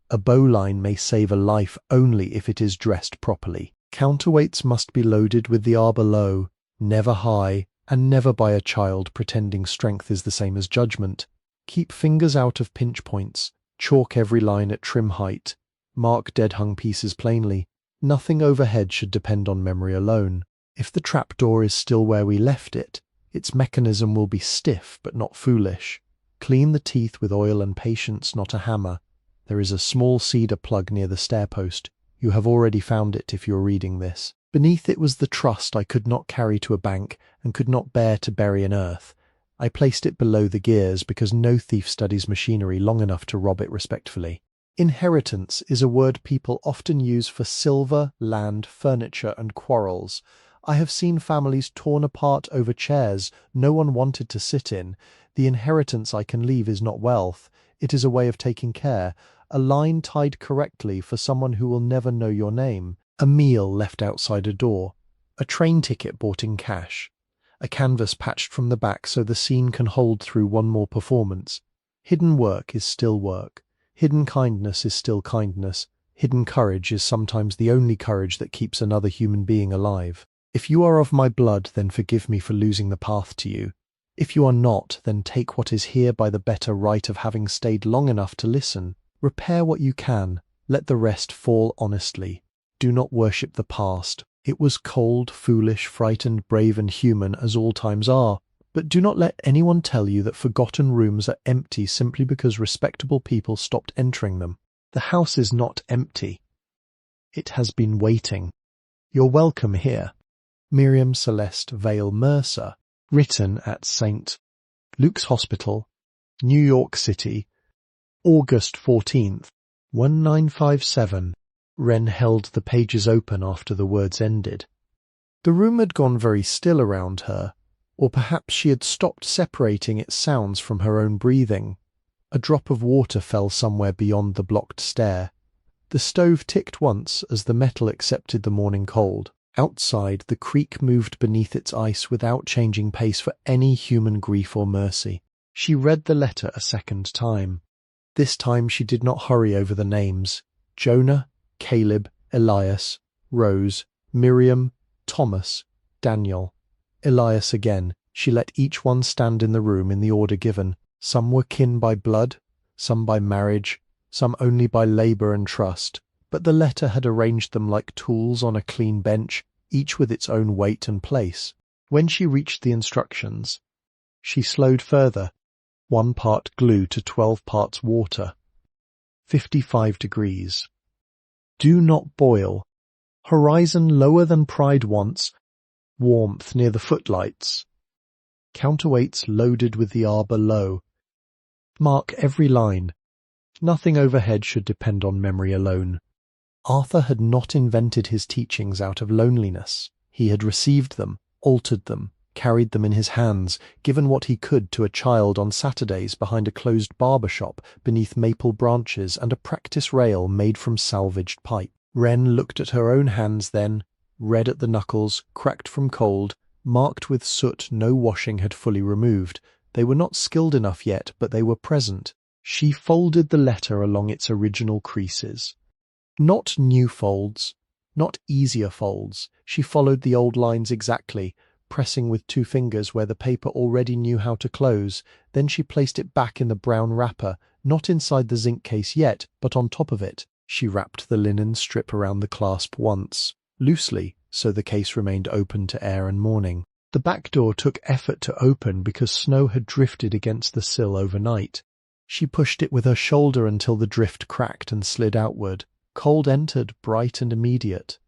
A bowline may save a life only if it is dressed properly. Counterweights must be loaded with the arbor low, never high, and never by a child pretending strength is the same as judgment. Keep fingers out of pinch points, chalk every line at trim height, mark dead-hung pieces plainly. Nothing overhead should depend on memory alone. If the trapdoor is still where we left it, its mechanism will be stiff but not foolish. Clean the teeth with oil and patience, not a hammer. There is a small cedar plug near the stairpost. You have already found it if you are reading this. Beneath it was the trust I could not carry to a bank and could not bear to bury in earth. I placed it below the gears because no thief studies machinery long enough to rob it respectfully. Inheritance is a word people often use for silver, land, furniture, and quarrels. I have seen families torn apart over chairs no one wanted to sit in. The inheritance I can leave is not wealth. It is a way of taking care, a line tied correctly for someone who will never know your name, a meal left outside a door, a train ticket bought in cash, a canvas patched from the back so the scene can hold through one more performance. Hidden work is still work. Hidden kindness is still kindness. Hidden courage is sometimes the only courage that keeps another human being alive. If you are of my blood, then forgive me for losing the path to you. If you are not, then take what is here by the better right of having stayed long enough to listen. Repair what you can. Let the rest fall honestly. Do not worship the past. It was cold, foolish, frightened, brave, and human, as all times are. But do not let anyone tell you that forgotten rooms are empty simply because respectable people stopped entering them. The house is not empty. It has been waiting. You're welcome here. Miriam Celeste Vale Mercer, written at St. Luke's Hospital, New York City, August 14th, 1957. Wren held the pages open after the words ended. The room had gone very still around her, or perhaps she had stopped separating its sounds from her own breathing. A drop of water fell somewhere beyond the blocked stair. The stove ticked once as the metal accepted the morning cold. Outside, the creek moved beneath its ice without changing pace for any human grief or mercy. She read the letter a second time. This time she did not hurry over the names. Jonah, Caleb, Elias, Rose, Miriam, Thomas, Daniel. Elias again. She let each one stand in the room in the order given. Some were kin by blood, some by marriage, some only by labour and trust. But the letter had arranged them like tools on a clean bench, each with its own weight and place. When she reached the instructions, she slowed further. 1 part glue to 12 parts water. 55 degrees. Do not boil. Horizon lower than pride wants. Warmth near the footlights. Counterweights loaded with the arbor low. Mark every line. Nothing overhead should depend on memory alone. Arthur had not invented his teachings out of loneliness. He had received them, altered them, carried them in his hands, given what he could to a child on Saturdays behind a closed barber shop beneath maple branches and a practice rail made from salvaged pipe. Wren looked at her own hands then, red at the knuckles, cracked from cold, marked with soot no washing had fully removed. They were not skilled enough yet, but they were present. She folded the letter along its original creases. Not new folds, not easier folds. She followed the old lines exactly, pressing with 2 fingers where the paper already knew how to close. Then she placed it back in the brown wrapper, not inside the zinc case yet, but on top of it. She wrapped the linen strip around the clasp once, loosely, so the case remained open to air and morning. The back door took effort to open because snow had drifted against the sill overnight. She pushed it with her shoulder until the drift cracked and slid outward. Cold entered, bright and immediate.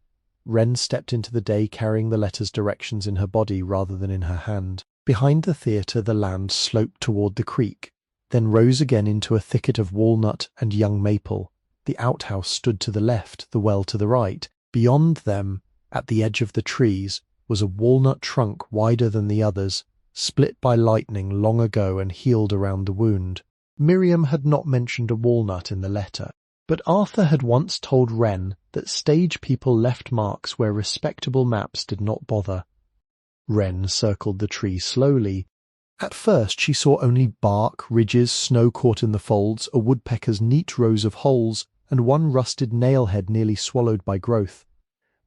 Wren stepped into the day carrying the letter's directions in her body rather than in her hand. Behind the theatre the land sloped toward the creek, then rose again into a thicket of walnut and young maple. The outhouse stood to the left, the well to the right. Beyond them, at the edge of the trees, was a walnut trunk wider than the others, split by lightning long ago and healed around the wound. Miriam had not mentioned a walnut in the letter. But Arthur had once told Wren that stage people left marks where respectable maps did not bother. Wren circled the tree slowly. At first she saw only bark, ridges, snow caught in the folds, a woodpecker's neat rows of holes, and one rusted nail-head nearly swallowed by growth.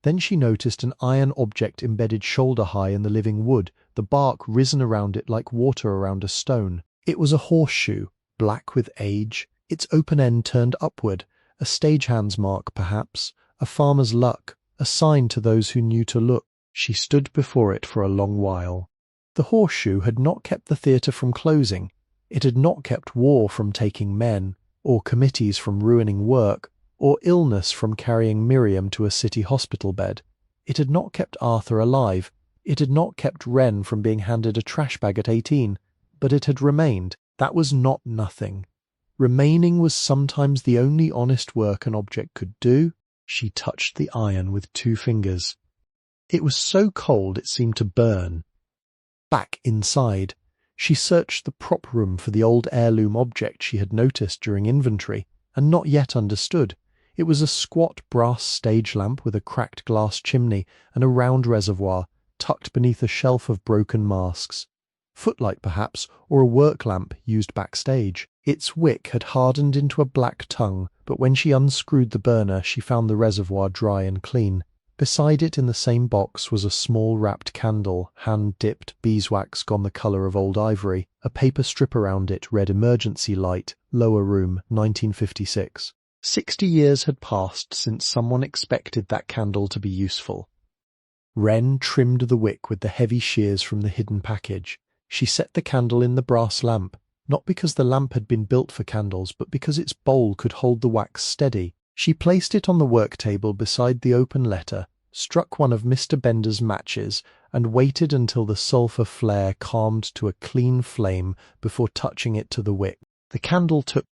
Then she noticed an iron object embedded shoulder-high in the living wood, the bark risen around it like water around a stone. It was a horseshoe, black with age, its open end turned upward, a stagehand's mark perhaps, a farmer's luck, a sign to those who knew to look. She stood before it for a long while. The horseshoe had not kept the theatre from closing. It had not kept war from taking men, or committees from ruining work, or illness from carrying Miriam to a city hospital bed. It had not kept Arthur alive. It had not kept Wren from being handed a trash bag at 18. But it had remained. That was not nothing. Remaining was sometimes the only honest work an object could do. She touched the iron with 2 fingers. It was so cold it seemed to burn. Back inside, she searched the prop room for the old heirloom object she had noticed during inventory, and not yet understood. It was a squat brass stage lamp with a cracked glass chimney and a round reservoir, tucked beneath a shelf of broken masks. Footlight perhaps, or a work lamp used backstage. Its wick had hardened into a black tongue, but when she unscrewed the burner she found the reservoir dry and clean. Beside it in the same box was a small wrapped candle, hand-dipped, beeswax gone the colour of old ivory. A paper strip around it read "Emergency Light, Lower Room, 1956. 60 years had passed since someone expected that candle to be useful. Wren trimmed the wick with the heavy shears from the hidden package. She set the candle in the brass lamp, not because the lamp had been built for candles, but because its bowl could hold the wax steady. She placed it on the work table beside the open letter, struck one of Mr. Bender's matches, and waited until the sulphur flare calmed to a clean flame before touching it to the wick. The candle took.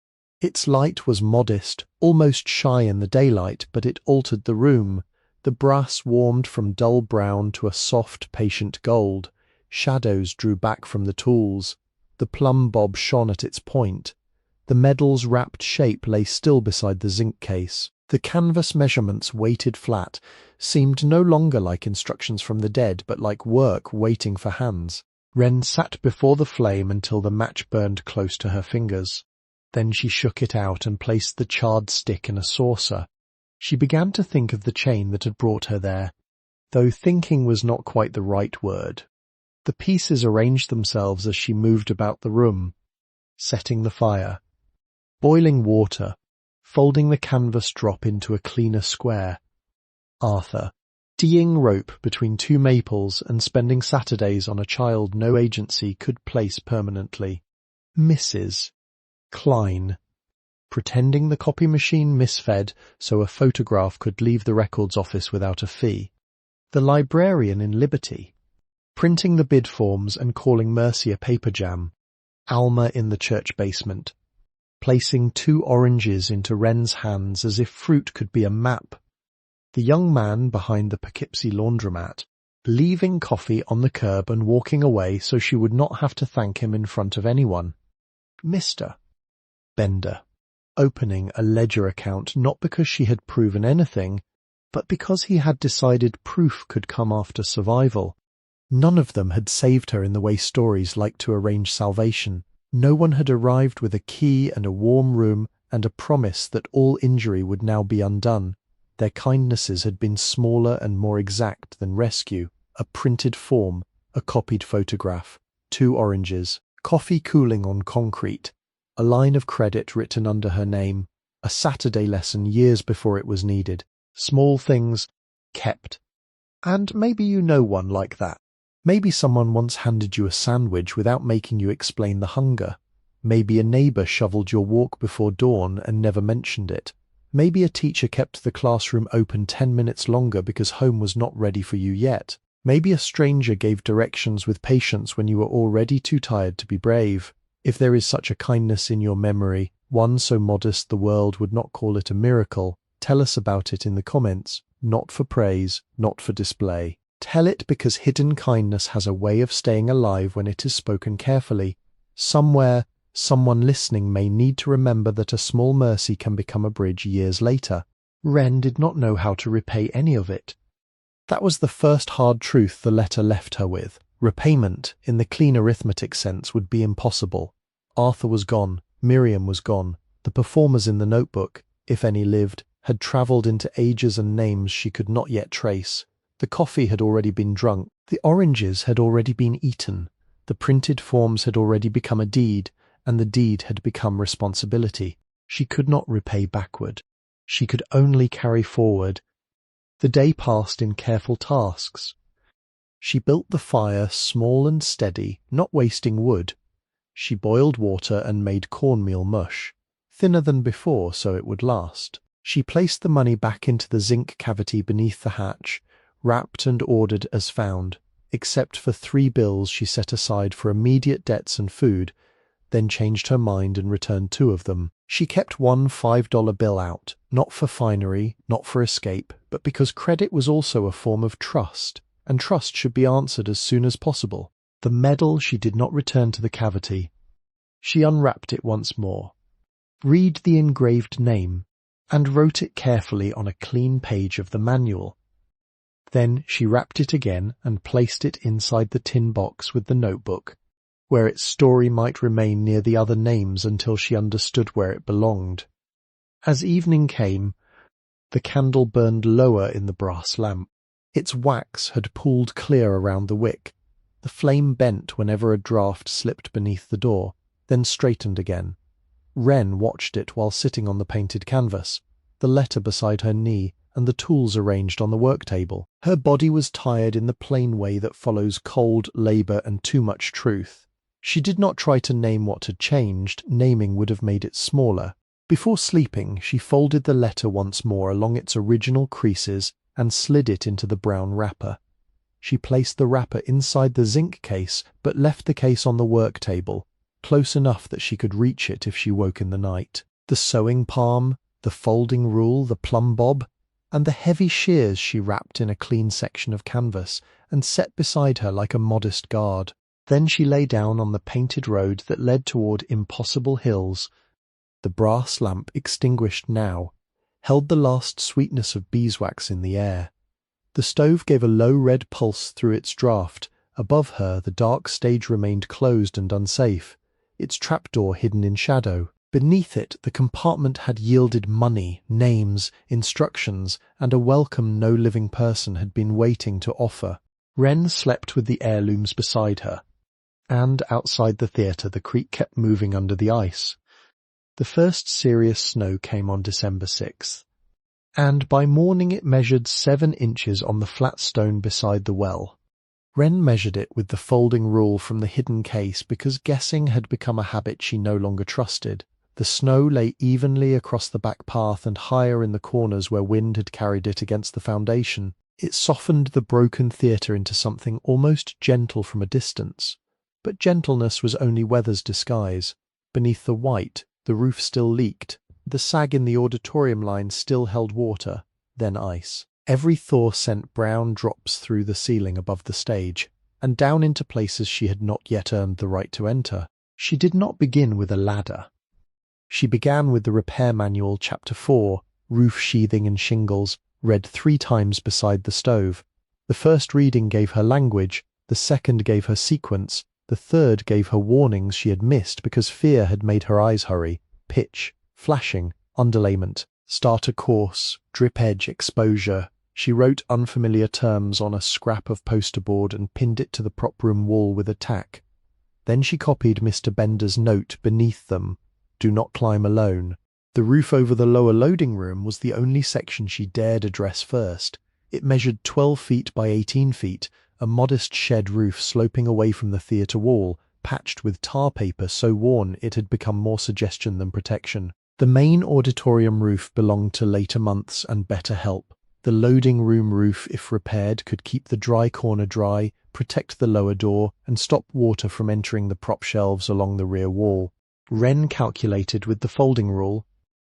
Its light was modest, almost shy in the daylight, but it altered the room. The brass warmed from dull brown to a soft, patient gold. Shadows drew back from the tools. The plumb bob shone at its point. The medal's wrapped shape lay still beside the zinc case. The canvas measurements weighted flat, seemed no longer like instructions from the dead, but like work waiting for hands. Wren sat before the flame until the match burned close to her fingers. Then she shook it out and placed the charred stick in a saucer. She began to think of the chain that had brought her there, though thinking was not quite the right word. The pieces arranged themselves as she moved about the room, setting the fire, boiling water, folding the canvas drop into a cleaner square. Arthur, teeing rope between 2 maples and spending Saturdays on a child no agency could place permanently. Mrs. Klein, pretending the copy machine misfed so a photograph could leave the records office without a fee. The librarian in Liberty, printing the bid forms and calling Mercy a paper jam. Alma in the church basement, placing 2 oranges into Wren's hands as if fruit could be a map. The young man behind the Poughkeepsie laundromat, leaving coffee on the curb and walking away so she would not have to thank him in front of anyone. Mr. Bender, opening a ledger account not because she had proven anything, but because he had decided proof could come after survival. None of them had saved her in the way stories like to arrange salvation. No one had arrived with a key and a warm room and a promise that all injury would now be undone. Their kindnesses had been smaller and more exact than rescue. A printed form, a copied photograph, 2 oranges, coffee cooling on concrete, a line of credit written under her name, a Saturday lesson years before it was needed. Small things kept. And maybe you know one like that. Maybe someone once handed you a sandwich without making you explain the hunger. Maybe a neighbour shoveled your walk before dawn and never mentioned it. Maybe a teacher kept the classroom open 10 minutes longer because home was not ready for you yet. Maybe a stranger gave directions with patience when you were already too tired to be brave. If there is such a kindness in your memory, one so modest the world would not call it a miracle, tell us about it in the comments, not for praise, not for display. Tell it because hidden kindness has a way of staying alive when it is spoken carefully. Somewhere, someone listening may need to remember that a small mercy can become a bridge years later. Wren did not know how to repay any of it. That was the first hard truth the letter left her with. Repayment, in the clean arithmetic sense, would be impossible. Arthur was gone, Miriam was gone, the performers in the notebook, if any lived, had travelled into ages and names she could not yet trace. The coffee had already been drunk. The oranges had already been eaten. The printed forms had already become a deed, and the deed had become responsibility. She could not repay backward. She could only carry forward. The day passed in careful tasks. She built the fire small and steady, not wasting wood. She boiled water and made cornmeal mush, thinner than before so it would last. She placed the money back into the zinc cavity beneath the hatch, wrapped and ordered as found, except for 3 bills she set aside for immediate debts and food, then changed her mind and returned 2 of them. She kept one $5 bill out, not for finery, not for escape, but because credit was also a form of trust, and trust should be answered as soon as possible. The medal she did not return to the cavity. She unwrapped it once more, read the engraved name, and wrote it carefully on a clean page of the manual. Then she wrapped it again and placed it inside the tin box with the notebook, where its story might remain near the other names until she understood where it belonged. As evening came, the candle burned lower in the brass lamp. Its wax had pooled clear around the wick. The flame bent whenever a draught slipped beneath the door, then straightened again. Wren watched it while sitting on the painted canvas, the letter beside her knee and the tools arranged on the work table. Her body was tired in the plain way that follows cold labour and too much truth. She did not try to name what had changed. Naming would have made it smaller. Before sleeping, she folded the letter once more along its original creases and slid it into the brown wrapper. She placed the wrapper inside the zinc case, but left the case on the work table, close enough that she could reach it if she woke in the night. The sewing palm, the folding rule, the plumb bob, and the heavy shears she wrapped in a clean section of canvas and set beside her like a modest guard. Then she lay down on the painted road that led toward impossible hills. The brass lamp, extinguished now, held the last sweetness of beeswax in the air. The stove gave a low red pulse through its draught. Above her the dark stage remained closed and unsafe, its trapdoor hidden in shadow. Beneath it the compartment had yielded money, names, instructions, and a welcome no living person had been waiting to offer. Wren slept with the heirlooms beside her, and outside the theatre the creek kept moving under the ice. The first serious snow came on December 6th, and by morning it measured 7 inches on the flat stone beside the well. Wren measured it with the folding rule from the hidden case because guessing had become a habit she no longer trusted. The snow lay evenly across the back path and higher in the corners where wind had carried it against the foundation. It softened the broken theatre into something almost gentle from a distance. But gentleness was only weather's disguise. Beneath the white, the roof still leaked. The sag in the auditorium line still held water, then ice. Every thaw sent brown drops through the ceiling above the stage, and down into places she had not yet earned the right to enter. She did not begin with a ladder. She began with the repair manual, Chapter 4, Roof Sheathing and Shingles, read 3 times beside the stove. The first reading gave her language, the second gave her sequence, the third gave her warnings she had missed because fear had made her eyes hurry, pitch, flashing, underlayment, starter course, drip edge, exposure. She wrote unfamiliar terms on a scrap of poster board and pinned it to the prop room wall with a tack. Then she copied Mr. Bender's note beneath them, "Do not climb alone." The roof over the lower loading room was the only section she dared address first. It measured 12 feet by 18 feet, a modest shed roof sloping away from the theatre wall, patched with tar paper so worn it had become more suggestion than protection. The main auditorium roof belonged to later months and better help. The loading room roof, if repaired, could keep the dry corner dry, protect the lower door, and stop water from entering the prop shelves along the rear wall. Wren calculated with the folding rule,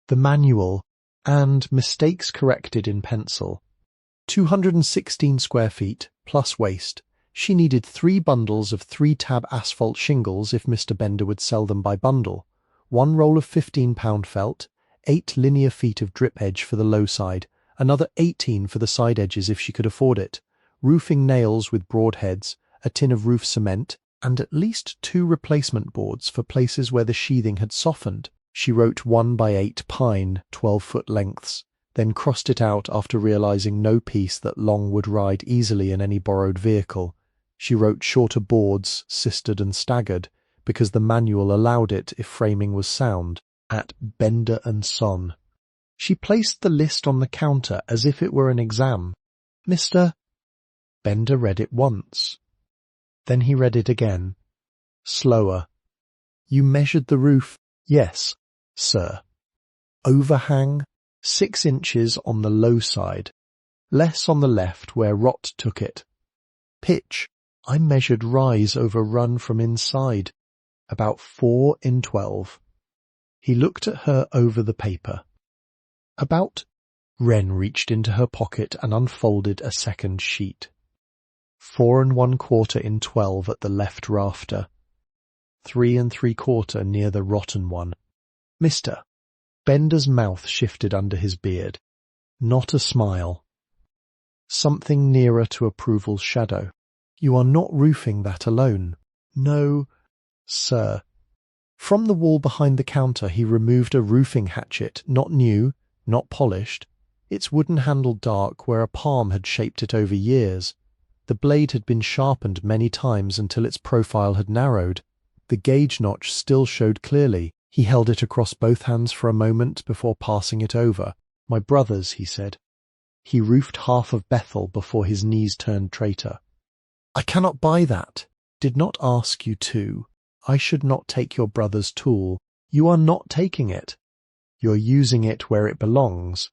the manual, and mistakes corrected in pencil. 216 square feet, plus waste. She needed 3 bundles of 3-tab asphalt shingles if Mr. Bender would sell them by bundle, 1 roll of 15-pound felt, 8 linear feet of drip edge for the low side, another 18 for the side edges if she could afford it, roofing nails with broad heads, a tin of roof cement, and at least 2 replacement boards for places where the sheathing had softened. She wrote 1 by 8 pine, 12-foot lengths, then crossed it out after realizing no piece that Long would ride easily in any borrowed vehicle. She wrote shorter boards, sistered and staggered, because the manual allowed it if framing was sound, at Bender and Son. She placed the list on the counter as if it were an exam. Mr. Bender read it once. Then he read it again. Slower. You measured the roof? Yes, sir. Overhang, 6 inches on the low side, less on the left where rot took it. Pitch, I measured rise over run from inside, about 4 in 12. He looked at her over the paper. About. Wren reached into her pocket and unfolded a second sheet. 4 1/4 in 12 at the left rafter. 3 3/4 near the rotten one. Mr. Bender's mouth shifted under his beard. Not a smile. Something nearer to approval's shadow. You are not roofing that alone. No, sir. From the wall behind the counter he removed a roofing hatchet, not new, not polished. Its wooden handle dark where a palm had shaped it over years. The blade had been sharpened many times until its profile had narrowed. The gauge notch still showed clearly. He held it across both hands for a moment before passing it over. My brothers, he said. He roofed half of Bethel before his knees turned traitor. I cannot buy that. Did not ask you to. I should not take your brother's tool. You are not taking it. You're using it where it belongs.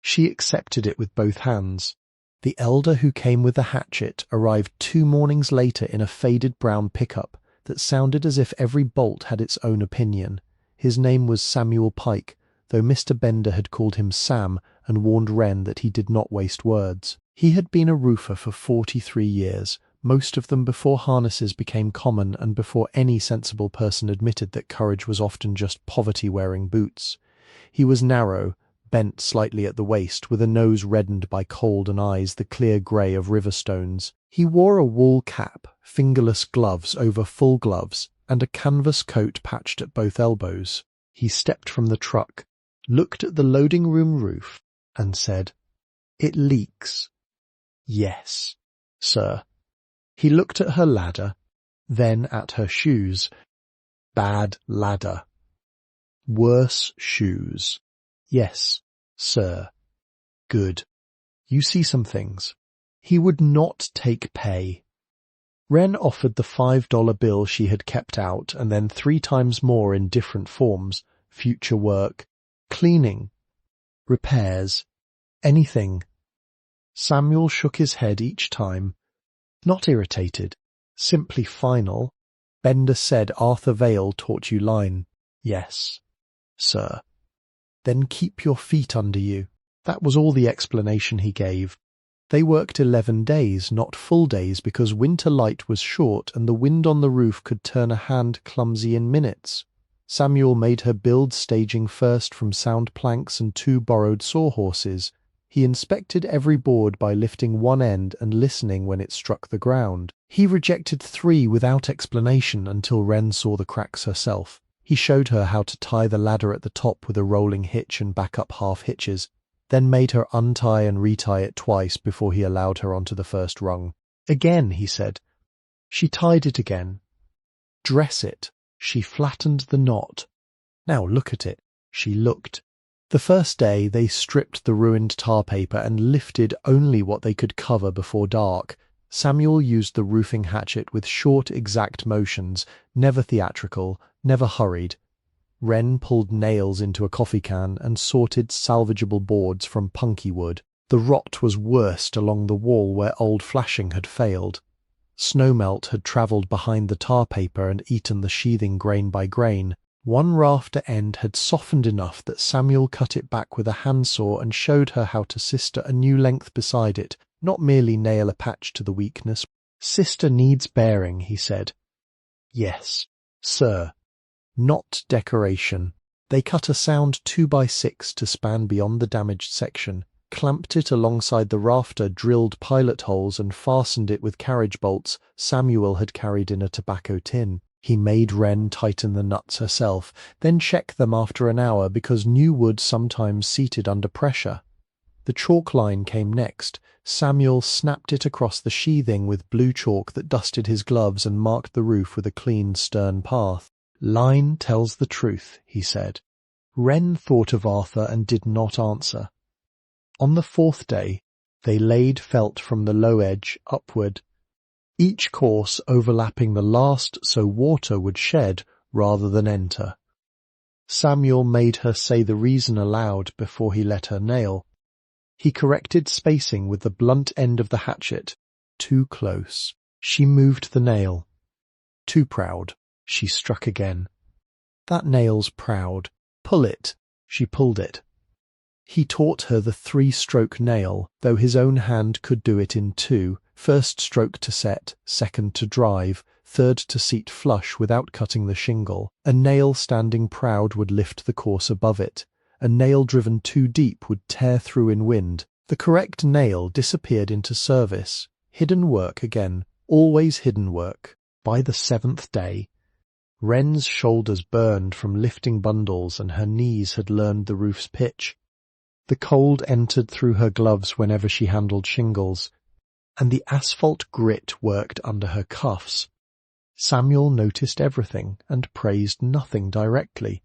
She accepted it with both hands. The elder who came with the hatchet arrived 2 mornings later in a faded brown pickup that sounded as if every bolt had its own opinion. His name was Samuel Pike, though Mr. Bender had called him Sam and warned Wren that he did not waste words. He had been a roofer for 43 years, most of them before harnesses became common and before any sensible person admitted that courage was often just poverty-wearing boots. He was narrow, bent slightly at the waist, with a nose reddened by cold and eyes the clear grey of river stones. He wore a wool cap, fingerless gloves over full gloves, and a canvas coat patched at both elbows. He stepped from the truck, looked at the loading room roof, and said, It leaks. Yes, sir. He looked at her ladder, then at her shoes. Bad ladder. Worse shoes. Yes, sir. Good. You see some things. He would not take pay. Wren offered the $5 bill she had kept out and then 3 times more in different forms, future work, cleaning, repairs, anything. Samuel shook his head each time, not irritated, simply final. Bender said Arthur Vale taught you line. Yes, sir. Then keep your feet under you. That was all the explanation he gave. They worked 11 days, not full days, because winter light was short and the wind on the roof could turn a hand clumsy in minutes. Samuel made her build staging first from sound planks and 2 borrowed sawhorses. He inspected every board by lifting one end and listening when it struck the ground. He rejected 3 without explanation until Wren saw the cracks herself. He showed her how to tie the ladder at the top with a rolling hitch and back up half hitches, then made her untie and retie it twice before he allowed her onto the first rung. Again, he said. She tied it again. Dress it. She flattened the knot. Now look at it. She looked. The first day they stripped the ruined tar paper and lifted only what they could cover before dark. Samuel used the roofing hatchet with short, exact motions, never theatrical, never hurried. Wren pulled nails into a coffee can and sorted salvageable boards from punky wood. The rot was worst along the wall where old flashing had failed. Snowmelt had travelled behind the tar paper and eaten the sheathing grain by grain. One rafter end had softened enough that Samuel cut it back with a handsaw and showed her how to sister a new length beside it, not merely nail a patch to the weakness. Sister needs bearing, he said. Yes, sir. Not decoration. They cut a sound 2x6 to span beyond the damaged section, clamped it alongside the rafter, drilled pilot holes and fastened it with carriage bolts Samuel had carried in a tobacco tin. He made Wren tighten the nuts herself, then check them after an hour because new wood sometimes seated under pressure. The chalk line came next. Samuel snapped it across the sheathing with blue chalk that dusted his gloves and marked the roof with a clean, stern path. "Line tells the truth," he said. Wren thought of Arthur and did not answer. On the fourth day, they laid felt from the low edge upward, each course overlapping the last so water would shed rather than enter. Samuel made her say the reason aloud before he let her nail. He corrected spacing with the blunt end of the hatchet. Too close. She moved the nail. Too proud. She struck again. That nail's proud. Pull it. She pulled it. He taught her the 3-stroke nail, though his own hand could do it in 2, first stroke to set, second to drive, third to seat flush without cutting the shingle. A nail standing proud would lift the course above it. A nail driven too deep would tear through in wind. The correct nail disappeared into service. Hidden work again, always hidden work. By the 7th day, Wren's shoulders burned from lifting bundles and her knees had learned the roof's pitch. The cold entered through her gloves whenever she handled shingles, and the asphalt grit worked under her cuffs. Samuel noticed everything and praised nothing directly.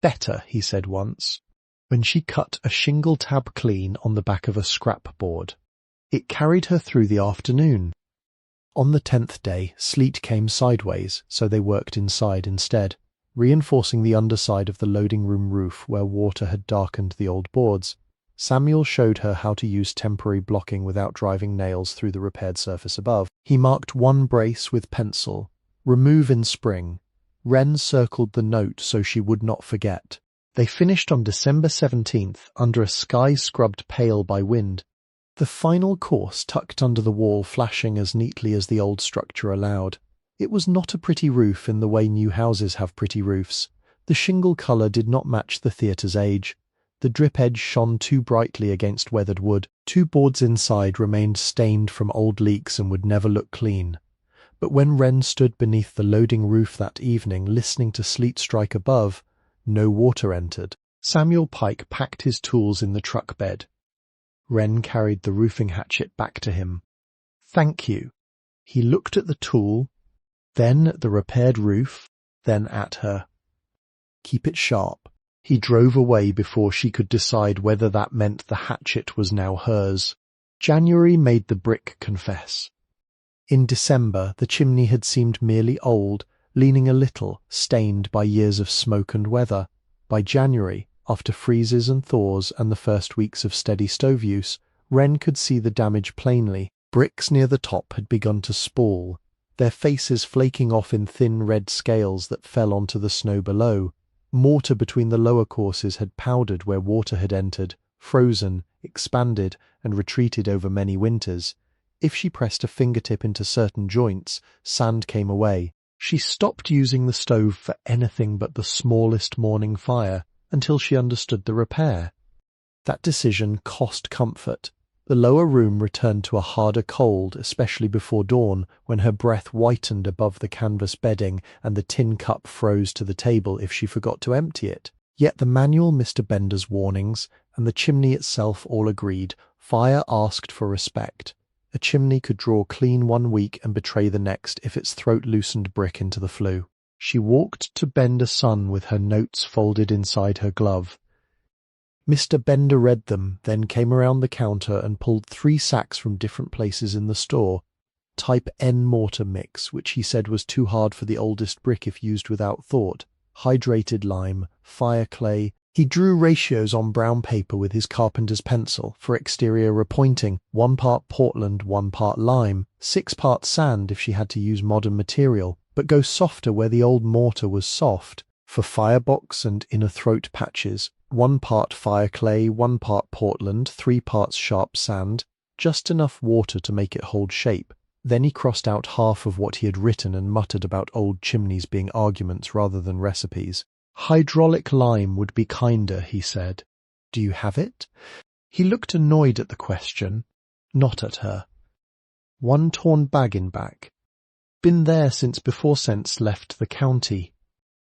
"Better," he said once, when she cut a shingle tab clean on the back of a scrap board. It carried her through the afternoon. On the 10th day, sleet came sideways, so they worked inside instead, reinforcing the underside of the loading room roof where water had darkened the old boards. Samuel showed her how to use temporary blocking without driving nails through the repaired surface above. He marked one brace with pencil. "Remove in spring." Wren circled the note so she would not forget. They finished on December 17th under a sky scrubbed pale by wind. The final course tucked under the wall flashing as neatly as the old structure allowed. It was not a pretty roof in the way new houses have pretty roofs. The shingle colour did not match the theatre's age. The drip edge shone too brightly against weathered wood. 2 boards inside remained stained from old leaks and would never look clean. But when Wren stood beneath the loading roof that evening listening to sleet strike above, no water entered. Samuel Pike packed his tools in the truck bed. Wren carried the roofing hatchet back to him. "Thank you." He looked at the tool, then at the repaired roof, then at her. "Keep it sharp." He drove away before she could decide whether that meant the hatchet was now hers. January made the brick confess. In December, the chimney had seemed merely old, leaning a little, stained by years of smoke and weather. By January, after freezes and thaws and the first weeks of steady stove use, Wren could see the damage plainly. Bricks near the top had begun to spool, their faces flaking off in thin red scales that fell onto the snow below. Mortar between the lower courses had powdered where water had entered, frozen, expanded, and retreated over many winters. If she pressed a fingertip into certain joints, sand came away. She stopped using the stove for anything but the smallest morning fire until she understood the repair. That decision cost comfort. The lower room returned to a harder cold, especially before dawn, when her breath whitened above the canvas bedding and the tin cup froze to the table if she forgot to empty it. Yet the manual Mr. Bender's warnings and the chimney itself all agreed. Fire asked for respect. A chimney could draw clean one week and betray the next if its throat loosened brick into the flue. She walked to Bender Son with her notes folded inside her glove. Mr. Bender read them, then came around the counter and pulled 3 sacks from different places in the store. Type N mortar mix, which he said was too hard for the oldest brick if used without thought. Hydrated lime, fire clay. He drew ratios on brown paper with his carpenter's pencil for exterior repointing. 1 part Portland, 1 part lime, 6 parts sand if she had to use modern material, but go softer where the old mortar was soft. For firebox and inner throat patches, 1 part fire clay, 1 part Portland, 3 parts sharp sand, just enough water to make it hold shape. Then he crossed out half of what he had written and muttered about old chimneys being arguments rather than recipes. Hydraulic lime would be kinder, he said. Do you have it? He looked annoyed at the question, not at her. 1 torn bag in back. Been there since before Sense left the county.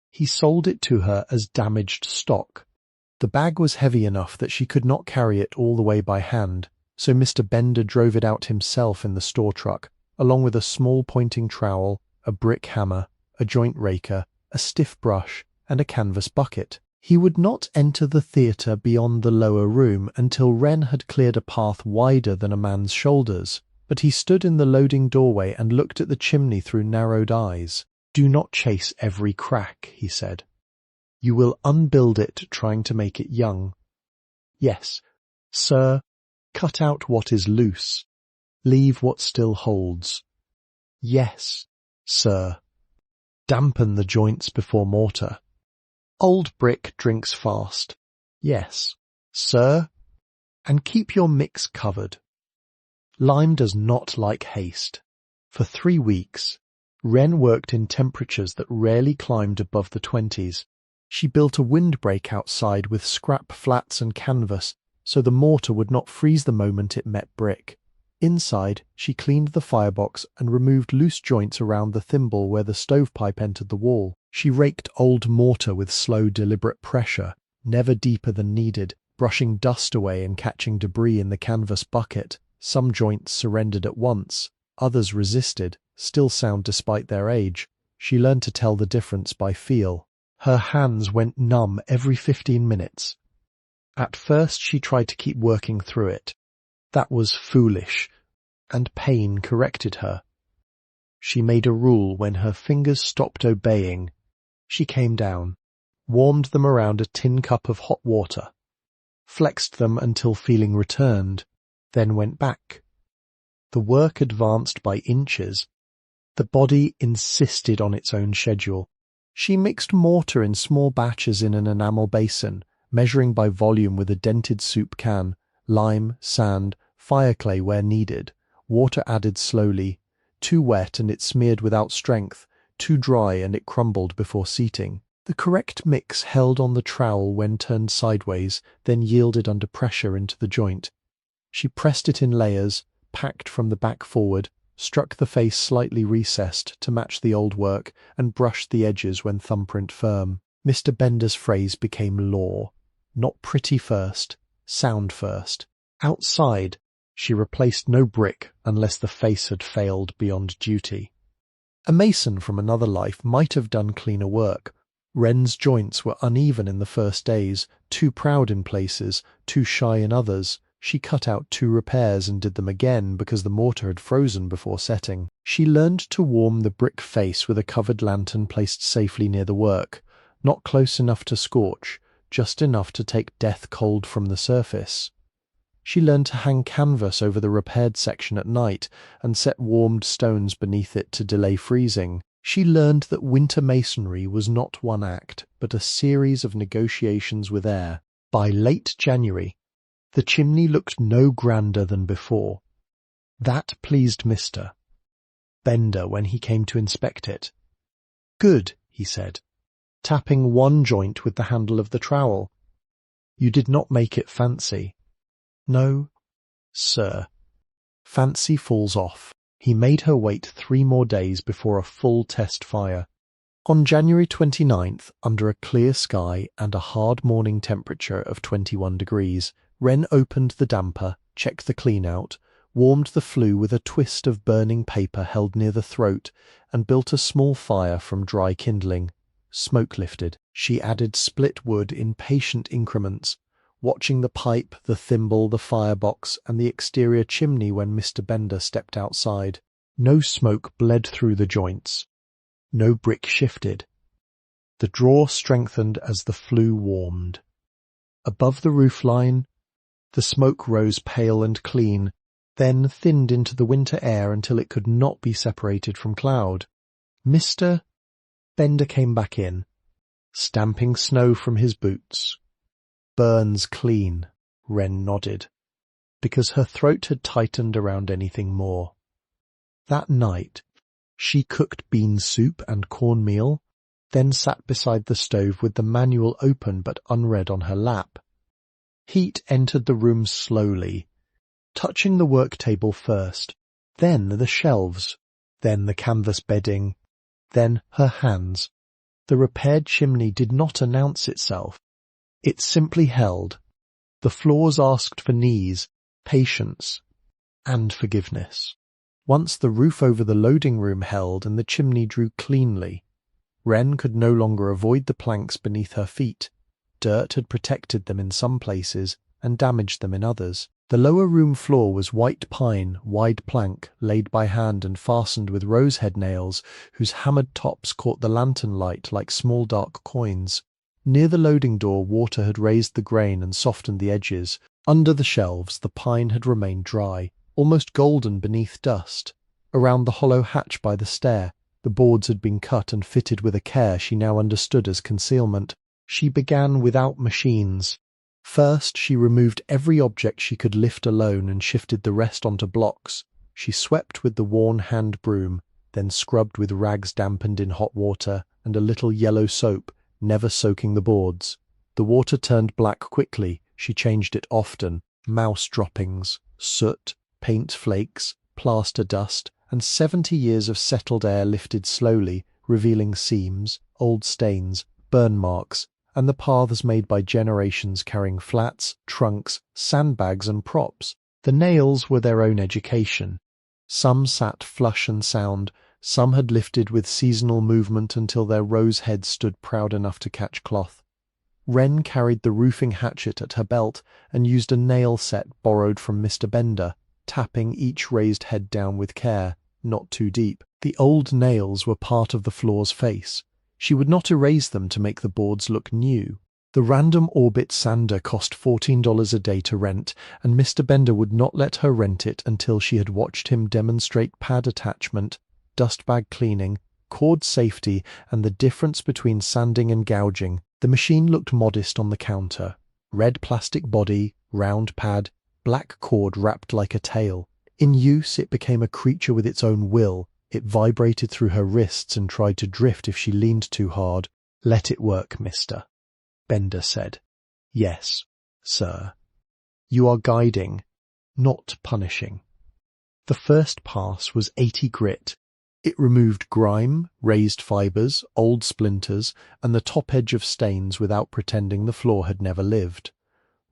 He sold it to her as damaged stock. The bag was heavy enough that she could not carry it all the way by hand, so Mr. Bender drove it out himself in the store truck, along with a small pointing trowel, a brick hammer, a joint raker, a stiff brush, and a canvas bucket. He would not enter the theatre beyond the lower room until Wren had cleared a path wider than a man's shoulders, but he stood in the loading doorway and looked at the chimney through narrowed eyes. "Do not chase every crack," he said. "You will unbuild it trying to make it young. Yes, sir, cut out what is loose. Leave what still holds. Yes, sir. Dampen the joints before mortar. Old brick drinks fast. Yes, sir. And keep your mix covered. Lime does not like haste." For 3 weeks, Wren worked in temperatures that rarely climbed above the 20s. She built a windbreak outside with scrap flats and canvas so the mortar would not freeze the moment it met brick. Inside, she cleaned the firebox and removed loose joints around the thimble where the stovepipe entered the wall. She raked old mortar with slow, deliberate pressure, never deeper than needed, brushing dust away and catching debris in the canvas bucket. Some joints surrendered at once, others resisted, still sound despite their age. She learned to tell the difference by feel. Her hands went numb every 15 minutes. At first she tried to keep working through it. That was foolish, and pain corrected her. She made a rule: when her fingers stopped obeying, she came down, warmed them around a tin cup of hot water, flexed them until feeling returned, then went back. The work advanced by inches. The body insisted on its own schedule. She mixed mortar in small batches in an enamel basin, measuring by volume with a dented soup can, lime, sand, fireclay where needed, water added slowly. Too wet and it smeared without strength, too dry and it crumbled before seating. The correct mix held on the trowel when turned sideways, then yielded under pressure into the joint. She pressed it in layers, packed from the back forward, struck the face slightly recessed to match the old work, and brushed the edges when thumbprint firm. Mr. Bender's phrase became law. Not pretty first, sound first. Outside, she replaced no brick unless the face had failed beyond duty. A mason from another life might have done cleaner work. Wren's joints were uneven in the first days, too proud in places, too shy in others. She cut out 2 repairs and did them again because the mortar had frozen before setting. She learned to warm the brick face with a covered lantern placed safely near the work, not close enough to scorch, just enough to take death cold from the surface. She learned to hang canvas over the repaired section at night and set warmed stones beneath it to delay freezing. She learned that winter masonry was not one act, but a series of negotiations with air. By late January, the chimney looked no grander than before. That pleased Mr. Bender when he came to inspect it. "Good," he said, tapping one joint with the handle of the trowel. "You did not make it fancy." "No, sir. Fancy falls off." He made her wait 3 more days before a full test fire. On January 29th, under a clear sky and a hard morning temperature of 21 degrees, Wren opened the damper, checked the clean-out, warmed the flue with a twist of burning paper held near the throat, and built a small fire from dry kindling. Smoke lifted. She added split wood in patient increments, watching the pipe, the thimble, the firebox, and the exterior chimney when Mr. Bender stepped outside. No smoke bled through the joints. No brick shifted. The draw strengthened as the flue warmed. Above the roofline, the smoke rose pale and clean, then thinned into the winter air until it could not be separated from cloud. Mr. Bender came back in, stamping snow from his boots. "Burns clean," Wren nodded, because her throat had tightened around anything more. That night, she cooked bean soup and cornmeal, then sat beside the stove with the manual open but unread on her lap. Heat entered the room slowly, touching the work table first, then the shelves, then the canvas bedding, then her hands. The repaired chimney did not announce itself. It simply held. The floors asked for knees, patience, and forgiveness. Once the roof over the loading room held and the chimney drew cleanly, Wren could no longer avoid the planks beneath her feet. Dirt had protected them in some places and damaged them in others. The lower room floor was white pine, wide plank, laid by hand and fastened with rosehead nails, whose hammered tops caught the lantern light like small dark coins. Near the loading door, water had raised the grain and softened the edges. Under the shelves, the pine had remained dry, almost golden beneath dust. Around the hollow hatch by the stair, the boards had been cut and fitted with a care she now understood as concealment. She began without machines. First, she removed every object she could lift alone and shifted the rest onto blocks. She swept with the worn hand broom, then scrubbed with rags dampened in hot water and a little yellow soap, never soaking the boards. The water turned black quickly. She changed it often. Mouse droppings, soot, paint flakes, plaster dust, and 70 years of settled air lifted slowly, revealing seams, old stains, burn marks, and the paths made by generations carrying flats, trunks, sandbags and props. The nails were their own education. Some sat flush and sound, some had lifted with seasonal movement until their rose heads stood proud enough to catch cloth. Wren carried the roofing hatchet at her belt and used a nail set borrowed from Mr. Bender, tapping each raised head down with care, not too deep. The old nails were part of the floor's face. She would not erase them to make the boards look new. The random orbit sander cost $14 a day to rent, and Mr. Bender would not let her rent it until she had watched him demonstrate pad attachment, dustbag cleaning, cord safety, and the difference between sanding and gouging. The machine looked modest on the counter. Red plastic body, round pad, black cord wrapped like a tail. In use, it became a creature with its own will. It vibrated through her wrists and tried to drift if she leaned too hard. "Let it work, mister," Bender said. "Yes, sir. You are guiding, not punishing." The first pass was 80 grit. It removed grime, raised fibres, old splinters, and the top edge of stains without pretending the floor had never lived.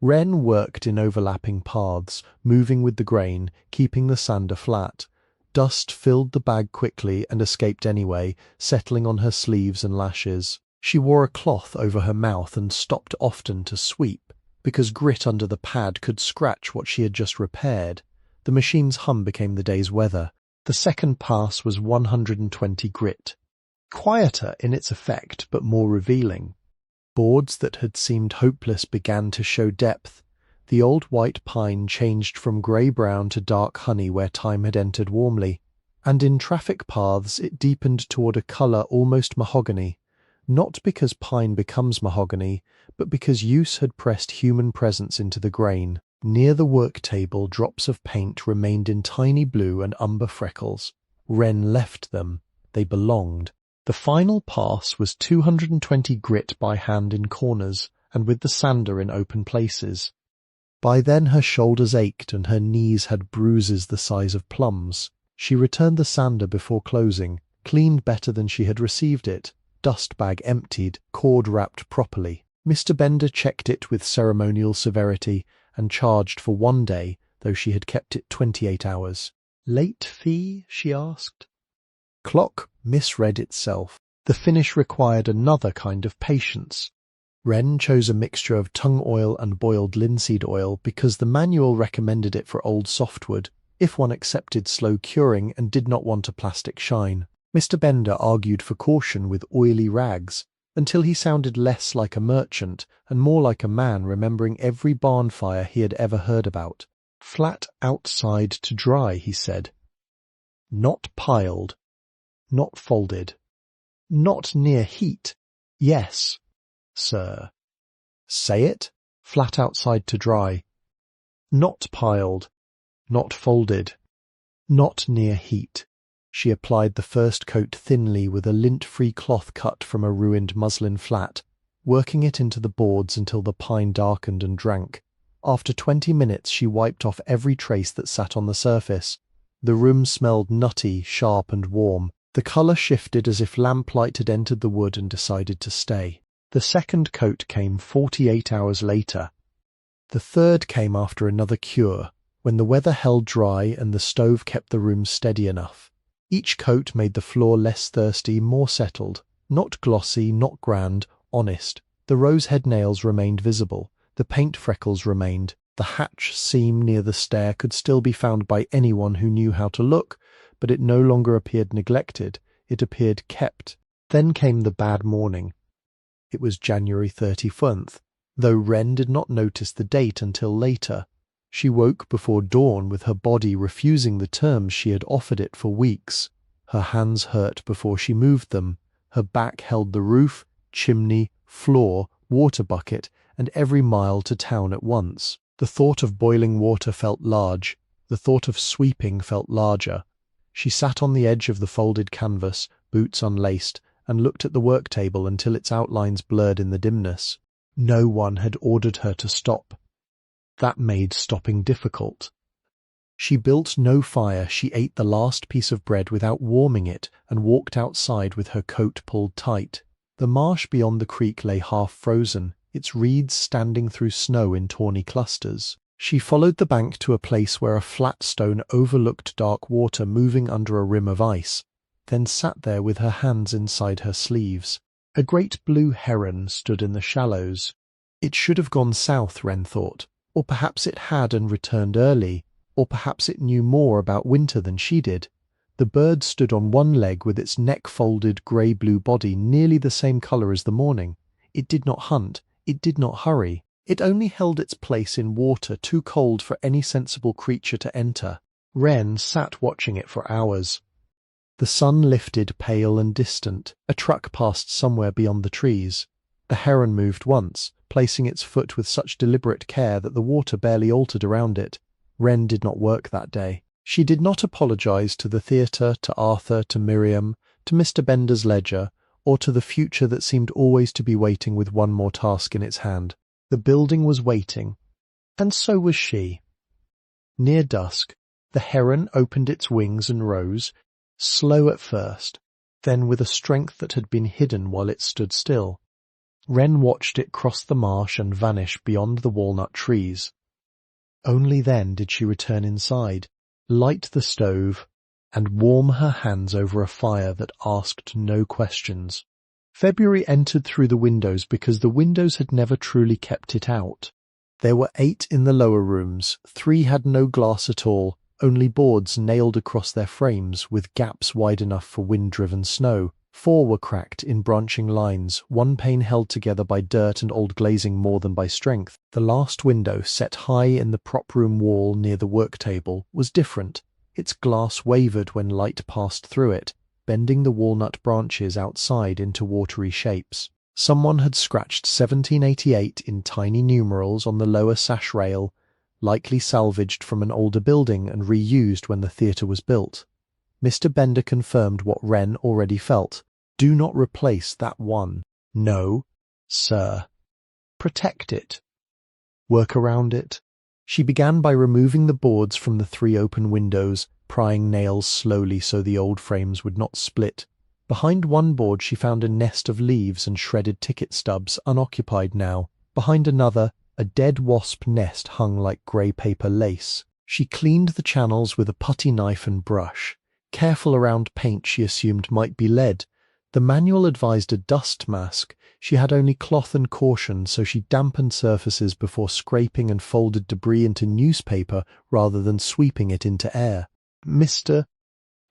Wren worked in overlapping paths, moving with the grain, keeping the sander flat. Dust filled the bag quickly and escaped anyway, settling on her sleeves and lashes. She wore a cloth over her mouth and stopped often to sweep, because grit under the pad could scratch what she had just repaired. The machine's hum became the day's weather. The second pass was 120 grit. Quieter in its effect, but more revealing. Boards that had seemed hopeless began to show depth. The old white pine changed from grey-brown to dark honey where time had entered warmly, and in traffic paths it deepened toward a colour almost mahogany, not because pine becomes mahogany, but because use had pressed human presence into the grain. Near the work table, drops of paint remained in tiny blue and umber freckles. Wren left them. They belonged. The final pass was 220 grit by hand in corners, and with the sander in open places. By then her shoulders ached and her knees had bruises the size of plums. She returned the sander before closing, cleaned better than she had received it, dust bag emptied, cord wrapped properly. Mr. Bender checked it with ceremonial severity and charged for 1 day, though she had kept it 28 hours. "Late fee?" she asked. Clock misread itself. The finish required another kind of patience. Wren chose a mixture of tung oil and boiled linseed oil because the manual recommended it for old softwood, if one accepted slow curing and did not want a plastic shine. Mr. Bender argued for caution with oily rags, until he sounded less like a merchant and more like a man remembering every barn fire he had ever heard about. "Flat outside to dry," he said. "Not piled. Not folded. Not near heat. Yes, sir." "Say it." "Flat outside to dry. Not piled. Not folded. Not near heat." She applied the first coat thinly with a lint-free cloth cut from a ruined muslin flat, working it into the boards until the pine darkened and drank. After 20 minutes she wiped off every trace that sat on the surface. The room smelled nutty, sharp and warm. The colour shifted as if lamplight had entered the wood and decided to stay. The second coat came 48 hours later. The third came after another cure, when the weather held dry and the stove kept the room steady enough. Each coat made the floor less thirsty, more settled. Not glossy, not grand, honest. The rose-head nails remained visible. The paint freckles remained. The hatch seam near the stair could still be found by anyone who knew how to look, but it no longer appeared neglected. It appeared kept. Then came the bad morning. It was January 31st, though Wren did not notice the date until later. She woke before dawn with her body refusing the terms she had offered it for weeks. Her hands hurt before she moved them. Her back held the roof, chimney, floor, water bucket, and every mile to town at once. The thought of boiling water felt large. The thought of sweeping felt larger. She sat on the edge of the folded canvas, boots unlaced, and looked at the work table until its outlines blurred in the dimness. No one had ordered her to stop. That made stopping difficult. She built no fire. She ate the last piece of bread without warming it and walked outside with her coat pulled tight. The marsh beyond the creek lay half frozen, its reeds standing through snow in tawny clusters. She followed the bank to a place where a flat stone overlooked dark water moving under a rim of ice, then sat there with her hands inside her sleeves. A great blue heron stood in the shallows. It should have gone south, Wren thought. Or perhaps it had and returned early, or perhaps it knew more about winter than she did. The bird stood on one leg with its neck-folded grey-blue body nearly the same colour as the morning. It did not hunt, it did not hurry. It only held its place in water too cold for any sensible creature to enter. Wren sat watching it for hours. The sun lifted pale and distant. A truck passed somewhere beyond the trees. The heron moved once, placing its foot with such deliberate care that the water barely altered around it. Wren did not work that day. She did not apologize to the theatre, to Arthur, to Miriam, to Mr. Bender's ledger, or to the future that seemed always to be waiting with one more task in its hand. The building was waiting, and so was she. Near dusk, the heron opened its wings and rose, slow at first, then with a strength that had been hidden while it stood still. Wren watched it cross the marsh and vanish beyond the walnut trees. Only then did she return inside, light the stove, and warm her hands over a fire that asked no questions. February entered through the windows because the windows had never truly kept it out. There were 8 in the lower rooms, 3 had no glass at all, only boards nailed across their frames with gaps wide enough for wind-driven snow. 4 were cracked in branching lines, 1 pane held together by dirt and old glazing more than by strength. The last window, set high in the prop room wall near the work table, was different. Its glass wavered when light passed through it, bending the walnut branches outside into watery shapes. Someone had scratched 1788 in tiny numerals on the lower sash rail, likely salvaged from an older building and reused when the theatre was built. Mr. Bender confirmed what Wren already felt. Do not replace that one. No, sir. Protect it. Work around it. She began by removing the boards from the 3 open windows, prying nails slowly so the old frames would not split. Behind one board she found a nest of leaves and shredded ticket stubs, unoccupied now. Behind another, a dead wasp nest hung like grey paper lace. She cleaned the channels with a putty knife and brush. Careful around paint she assumed might be lead. The manual advised a dust mask. She had only cloth and caution, so she dampened surfaces before scraping and folded debris into newspaper rather than sweeping it into air. Mr.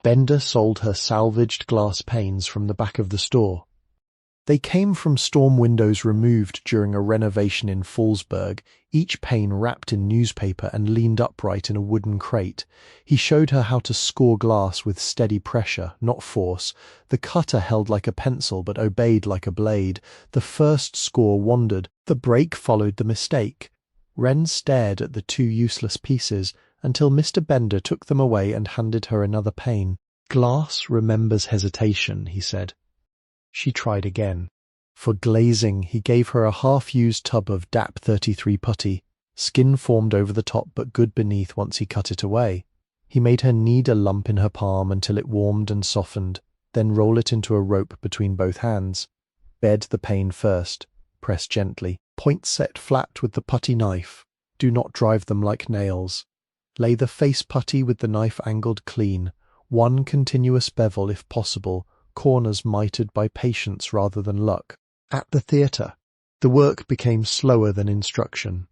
Bender sold her salvaged glass panes from the back of the store. They came from storm windows removed during a renovation in Fallsburg, each pane wrapped in newspaper and leaned upright in a wooden crate. He showed her how to score glass with steady pressure, not force. The cutter held like a pencil but obeyed like a blade. The first score wandered. The break followed the mistake. Wren stared at the 2 useless pieces until Mr. Bender took them away and handed her another pane. Glass remembers hesitation, he said. She tried again. For glazing, he gave her a half-used tub of DAP 33 putty. Skin formed over the top but good beneath once he cut it away. He made her knead a lump in her palm until it warmed and softened, then roll it into a rope between both hands. Bed the pane first. press gently. Points set flat with the putty knife. Do not drive them like nails. Lay the face putty with the knife angled clean. One continuous bevel if possible, corners mitered by patience rather than luck. At the theatre, the work became slower than instruction.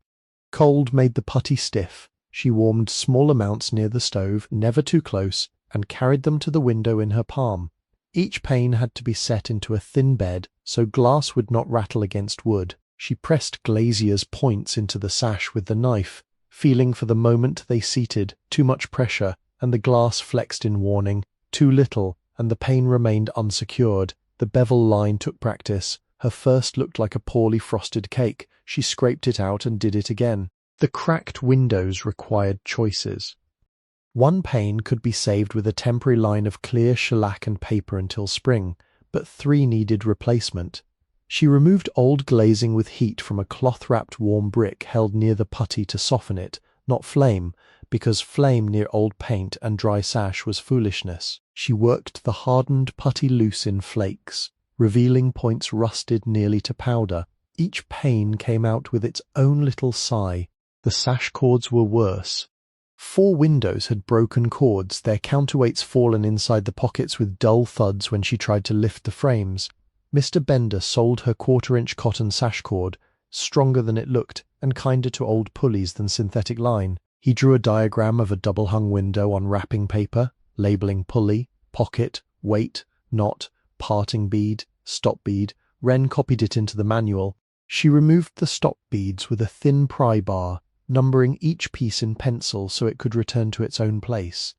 Cold made the putty stiff. She warmed small amounts near the stove, never too close, and carried them to the window in her palm. Each pane had to be set into a thin bed, so glass would not rattle against wood. She pressed glazier's points into the sash with the knife, feeling for the moment they seated, too much pressure, and the glass flexed in warning, too little, and the pane remained unsecured. The bevel line took practice. Her first looked like a poorly frosted cake. She scraped it out and did it again. The cracked windows required choices. One pane could be saved with a temporary line of clear shellac and paper until spring, but 3 needed replacement. She removed old glazing with heat from a cloth-wrapped warm brick held near the putty to soften it, not flame, because flame near old paint and dry sash was foolishness. She worked the hardened putty loose in flakes, revealing points rusted nearly to powder. Each pane came out with its own little sigh. The sash cords were worse. 4 windows had broken cords, their counterweights fallen inside the pockets with dull thuds when she tried to lift the frames. Mr. Bender sold her 1/4-inch cotton sash cord, stronger than it looked and kinder to old pulleys than synthetic line. He drew a diagram of a double-hung window on wrapping paper, labeling pulley, pocket, weight, knot, parting bead, stop bead. Wren copied it into the manual. She removed the stop beads with a thin pry bar, numbering each piece in pencil so it could return to its own place.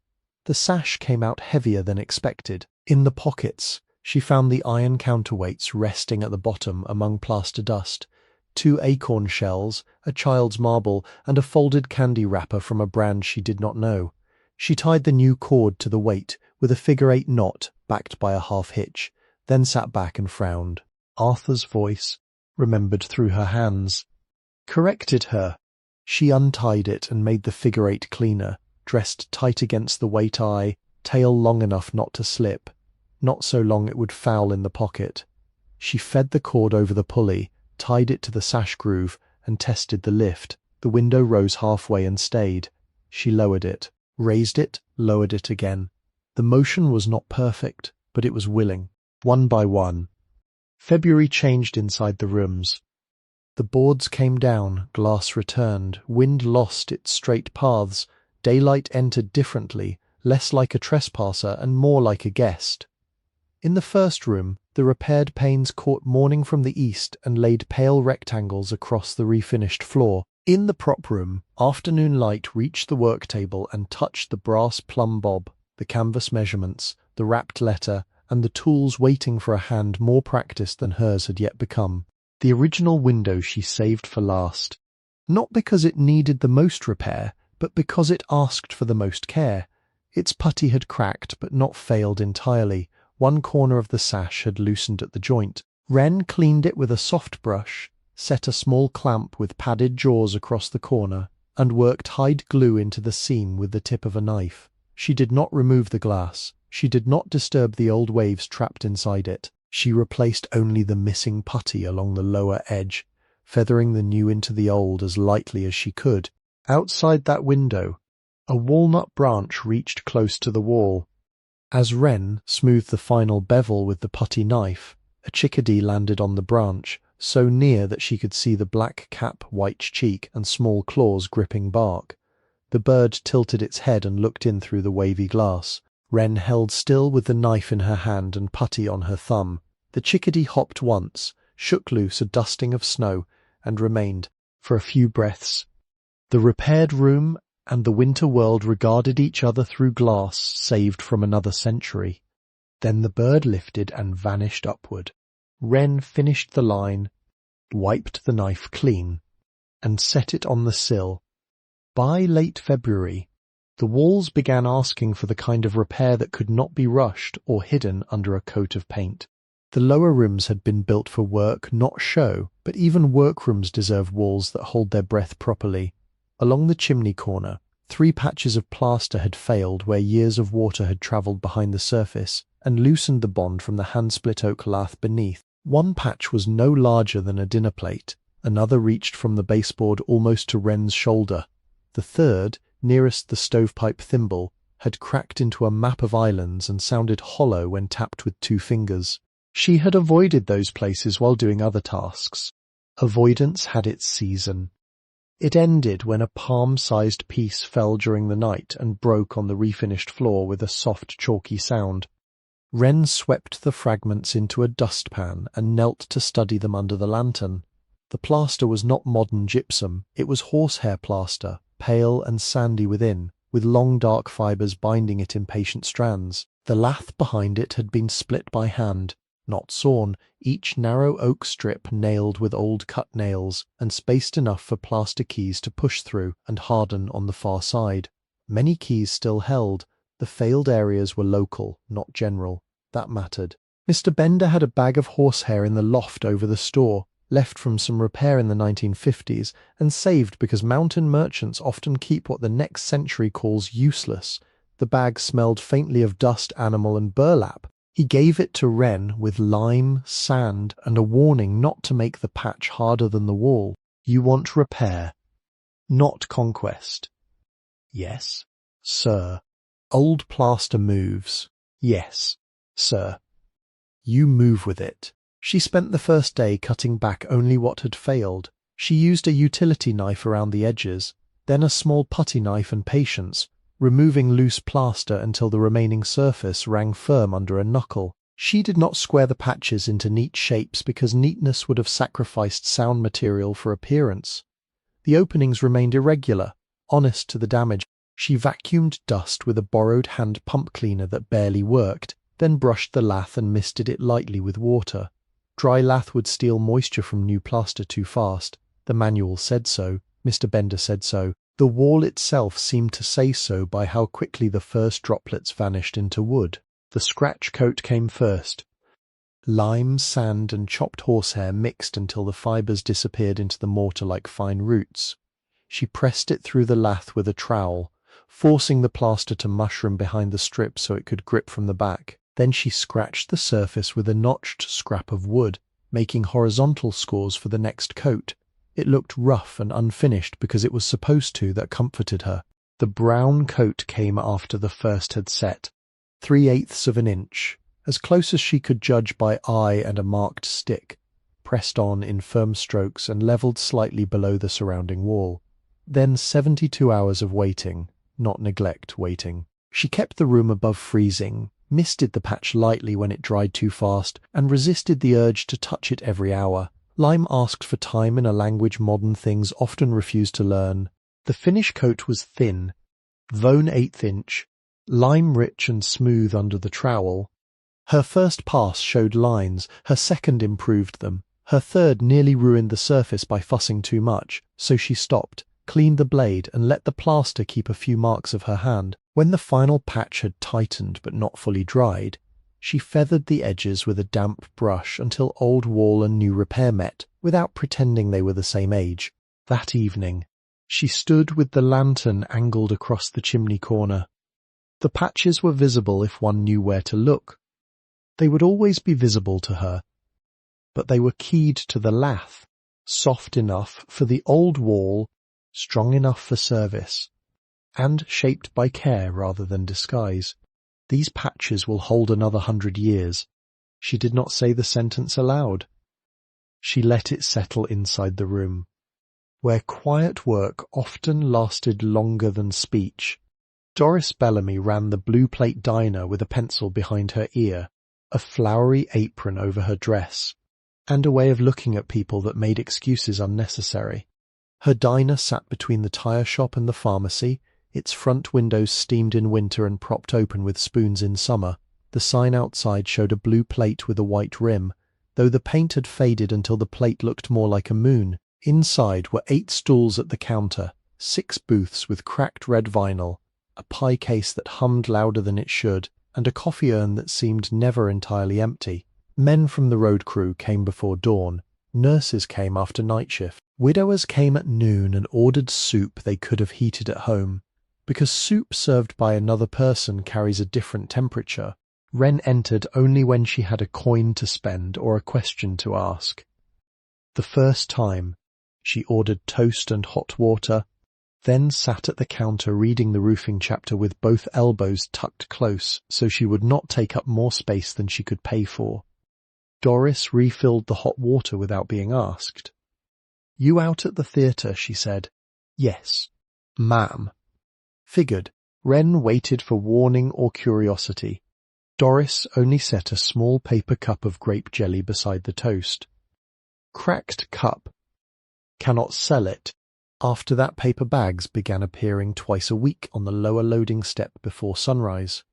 The sash came out heavier than expected. In the pockets, she found the iron counterweights resting at the bottom among plaster dust, 2 acorn shells, a child's marble, and a folded candy wrapper from a brand she did not know. She tied the new cord to the weight with a figure-8 knot backed by a half-hitch, then sat back and frowned. Arthur's voice, remembered through her hands, corrected her. She untied it and made the figure-8 cleaner, dressed tight against the weight eye, tail long enough not to slip, not so long it would foul in the pocket. She fed the cord over the pulley, tied it to the sash groove, and tested the lift. The window rose halfway and stayed. She lowered it, raised it, lowered it again. The motion was not perfect, but it was willing. One by one, February changed inside the rooms. The boards came down, glass returned, wind lost its straight paths, daylight entered differently, less like a trespasser and more like a guest. In the first room, the repaired panes caught morning from the east and laid pale rectangles across the refinished floor. In the prop room, afternoon light reached the work table and touched the brass plumb bob, the canvas measurements, the wrapped letter, and the tools waiting for a hand more practiced than hers had yet become. The original window she saved for last, not because it needed the most repair, but because it asked for the most care. Its putty had cracked, but not failed entirely. One corner of the sash had loosened at the joint. Wren cleaned it with a soft brush, set a small clamp with padded jaws across the corner, and worked hide glue into the seam with the tip of a knife. She did not remove the glass. She did not disturb the old waves trapped inside it. She replaced only the missing putty along the lower edge, feathering the new into the old as lightly as she could. Outside that window, a walnut branch reached close to the wall. As Wren smoothed the final bevel with the putty knife, a chickadee landed on the branch, so near that she could see the black cap, white cheek, and small claws gripping bark. The bird tilted its head and looked in through the wavy glass. Wren held still with the knife in her hand and putty on her thumb. The chickadee hopped once, shook loose a dusting of snow, and remained, for a few breaths. The repaired room and the winter world regarded each other through glass saved from another century. Then the bird lifted and vanished upward. Wren finished the line, wiped the knife clean, and set it on the sill. By late February, the walls began asking for the kind of repair that could not be rushed or hidden under a coat of paint. The lower rooms had been built for work, not show, but even workrooms deserve walls that hold their breath properly. Along the chimney corner, 3 patches of plaster had failed where years of water had travelled behind the surface and loosened the bond from the hand-split oak lath beneath. One patch was no larger than a dinner plate, another reached from the baseboard almost to Wren's shoulder. The third, nearest the stovepipe thimble, had cracked into a map of islands and sounded hollow when tapped with 2 fingers. She had avoided those places while doing other tasks. Avoidance had its season. It ended when a palm-sized piece fell during the night and broke on the refinished floor with a soft, chalky sound. Wren swept the fragments into a dustpan and knelt to study them under the lantern. The plaster was not modern gypsum, it was horsehair plaster, pale and sandy within, with long dark fibres binding it in patient strands. The lath behind it had been split by hand, not sawn, each narrow oak strip nailed with old cut nails, and spaced enough for plaster keys to push through and harden on the far side. Many keys still held. The failed areas were local, not general. That mattered. Mr. Bender had a bag of horsehair in the loft over the store, left from some repair in the 1950s, and saved because mountain merchants often keep what the next century calls useless. The bag smelled faintly of dust, animal, and burlap. He gave it to Wren with lime, sand, and a warning not to make the patch harder than the wall. You want repair, not conquest. Yes, sir. Old plaster moves. Yes, sir. You move with it. She spent the first day cutting back only what had failed. She used a utility knife around the edges, then a small putty knife and patience, removing loose plaster until the remaining surface rang firm under a knuckle. She did not square the patches into neat shapes because neatness would have sacrificed sound material for appearance. The openings remained irregular, honest to the damage. She vacuumed dust with a borrowed hand pump cleaner that barely worked, then brushed the lath and misted it lightly with water. Dry lath would steal moisture from new plaster too fast. The manual said so. Mr. Bender said so. The wall itself seemed to say so by how quickly the first droplets vanished into wood. The scratch coat came first. Lime, sand, and chopped horsehair mixed until the fibres disappeared into the mortar like fine roots. She pressed it through the lath with a trowel, forcing the plaster to mushroom behind the strip so it could grip from the back. Then she scratched the surface with a notched scrap of wood, making horizontal scores for the next coat. It looked rough and unfinished because it was supposed to. That comforted her. The brown coat came after the first had set, 3/8 of an inch, as close as she could judge by eye and a marked stick, pressed on in firm strokes and levelled slightly below the surrounding wall. Then 72 hours of waiting, not neglect waiting. She kept the room above freezing, misted the patch lightly when it dried too fast, and resisted the urge to touch it every hour. Lime asked for time in a language modern things often refuse to learn. The finish coat was thin, Vone 1/8 inch, lime rich and smooth under the trowel. Her first pass showed lines, her second improved them. Her third nearly ruined the surface by fussing too much, so she stopped, cleaned the blade, and let the plaster keep a few marks of her hand. When the final patch had tightened but not fully dried, she feathered the edges with a damp brush until old wall and new repair met, without pretending they were the same age. That evening, she stood with the lantern angled across the chimney corner. The patches were visible if one knew where to look. They would always be visible to her, but they were keyed to the lath, soft enough for the old wall, strong enough for service, and shaped by care rather than disguise. These patches will hold another 100 years. She did not say the sentence aloud. She let it settle inside the room, where quiet work often lasted longer than speech. Doris Bellamy ran the Blue Plate diner with a pencil behind her ear, a flowery apron over her dress, and a way of looking at people that made excuses unnecessary. Her diner sat between the tire shop and the pharmacy, its front windows steamed in winter and propped open with spoons in summer. The sign outside showed a blue plate with a white rim, though the paint had faded until the plate looked more like a moon. Inside were 8 stools at the counter, 6 booths with cracked red vinyl, a pie case that hummed louder than it should, and a coffee urn that seemed never entirely empty. Men from the road crew came before dawn. Nurses came after night shift. Widowers came at noon and ordered soup they could have heated at home, because soup served by another person carries a different temperature. Wren entered only when she had a coin to spend or a question to ask. The first time, she ordered toast and hot water, then sat at the counter reading the roofing chapter with both elbows tucked close so she would not take up more space than she could pay for. Doris refilled the hot water without being asked. "You out at the theatre?" she said. "Yes, ma'am." Figured. Wren waited for warning or curiosity. Doris only set a small paper cup of grape jelly beside the toast. Cracked cup. Cannot sell it. After that, paper bags began appearing twice a week on the lower loading step before sunrise.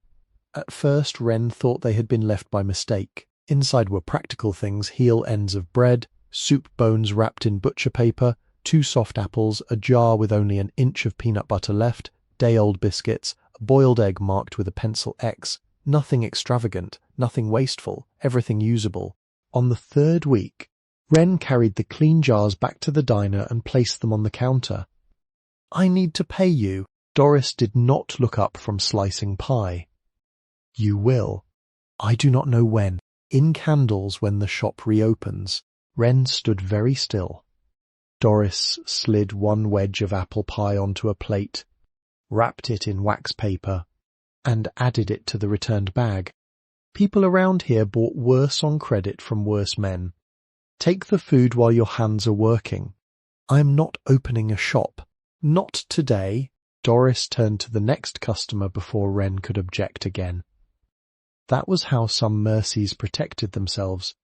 At first, Wren thought they had been left by mistake. Inside were practical things: heel ends of bread, soup bones wrapped in butcher paper, 2 soft apples, a jar with only an inch of peanut butter left, day-old biscuits, a boiled egg marked with a pencil X. Nothing extravagant, nothing wasteful, everything usable. On the 3rd week, Wren carried the clean jars back to the diner and placed them on the counter. "I need to pay you." Doris did not look up from slicing pie. "You will. I do not know when. In candles when the shop reopens." Wren stood very still. Doris slid 1 wedge of apple pie onto a plate, wrapped it in wax paper, and added it to the returned bag. "People around here bought worse on credit from worse men. Take the food while your hands are working. I am not opening a shop. Not today." Doris turned to the next customer before Wren could object again. That was how some Mercies protected themselves,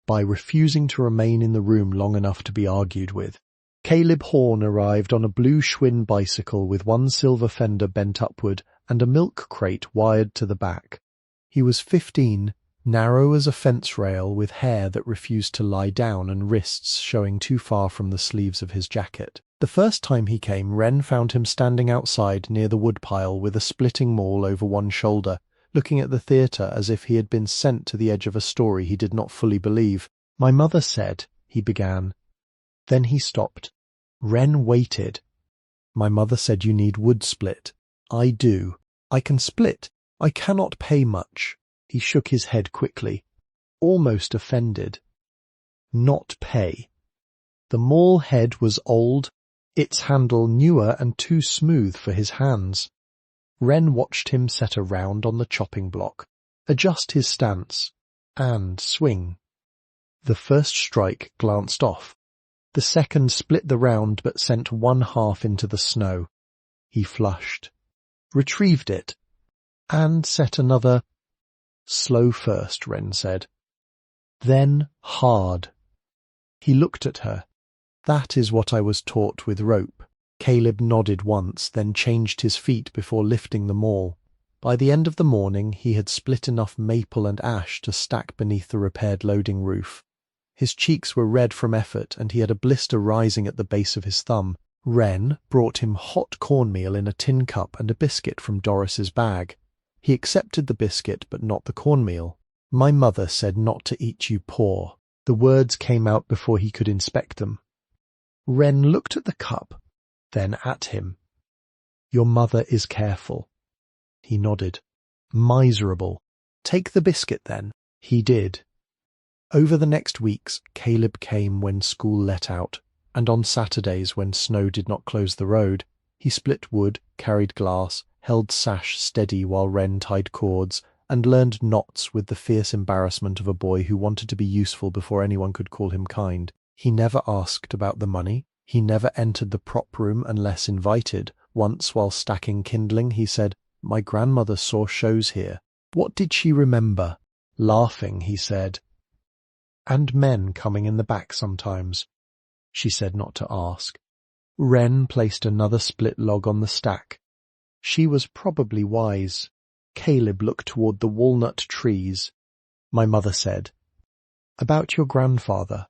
by refusing to remain in the room long enough to be argued with. Caleb Horn arrived on a blue Schwinn bicycle with 1 silver fender bent upward and a milk crate wired to the back. He was 15, narrow as a fence rail, with hair that refused to lie down and wrists showing too far from the sleeves of his jacket. The first time he came, Wren found him standing outside near the woodpile with a splitting maul over one shoulder, looking at the theatre as if he had been sent to the edge of a story he did not fully believe. "My mother said," he began. Then he stopped. Wren waited. "My mother said you need wood split. I do. I can split. I cannot pay much." He shook his head quickly, almost offended. Not pay. The maul head was old, its handle newer and too smooth for his hands. Wren watched him set a round on the chopping block, adjust his stance, and swing. The first strike glanced off. The second split the round but sent 1/2 into the snow. He flushed, retrieved it, and set another. "Slow first," Wren said. "Then hard." He looked at her. "That is what I was taught with rope." Caleb nodded once, then changed his feet before lifting the maul. By the end of the morning he had split enough maple and ash to stack beneath the repaired loading roof. His cheeks were red from effort, and he had a blister rising at the base of his thumb. Wren brought him hot cornmeal in a tin cup and a biscuit from Doris's bag. He accepted the biscuit, but not the cornmeal. "My mother said not to eat you poor." The words came out before he could inspect them. Wren looked at the cup, then at him. "Your mother is careful." He nodded. "Miserable. Take the biscuit, then." He did. Over the next weeks, Caleb came when school let out, and on Saturdays when snow did not close the road. He split wood, carried glass, held sash steady while Wren tied cords, and learned knots with the fierce embarrassment of a boy who wanted to be useful before anyone could call him kind. He never asked about the money. He never entered the prop room unless invited. Once, while stacking kindling, he said, "My grandmother saw shows here." What did she remember? Laughing, he said. And men coming in the back sometimes. She said not to ask. Wren placed another split log on the stack. She was probably wise. Caleb looked toward the walnut trees. My mother said, "About your grandfather."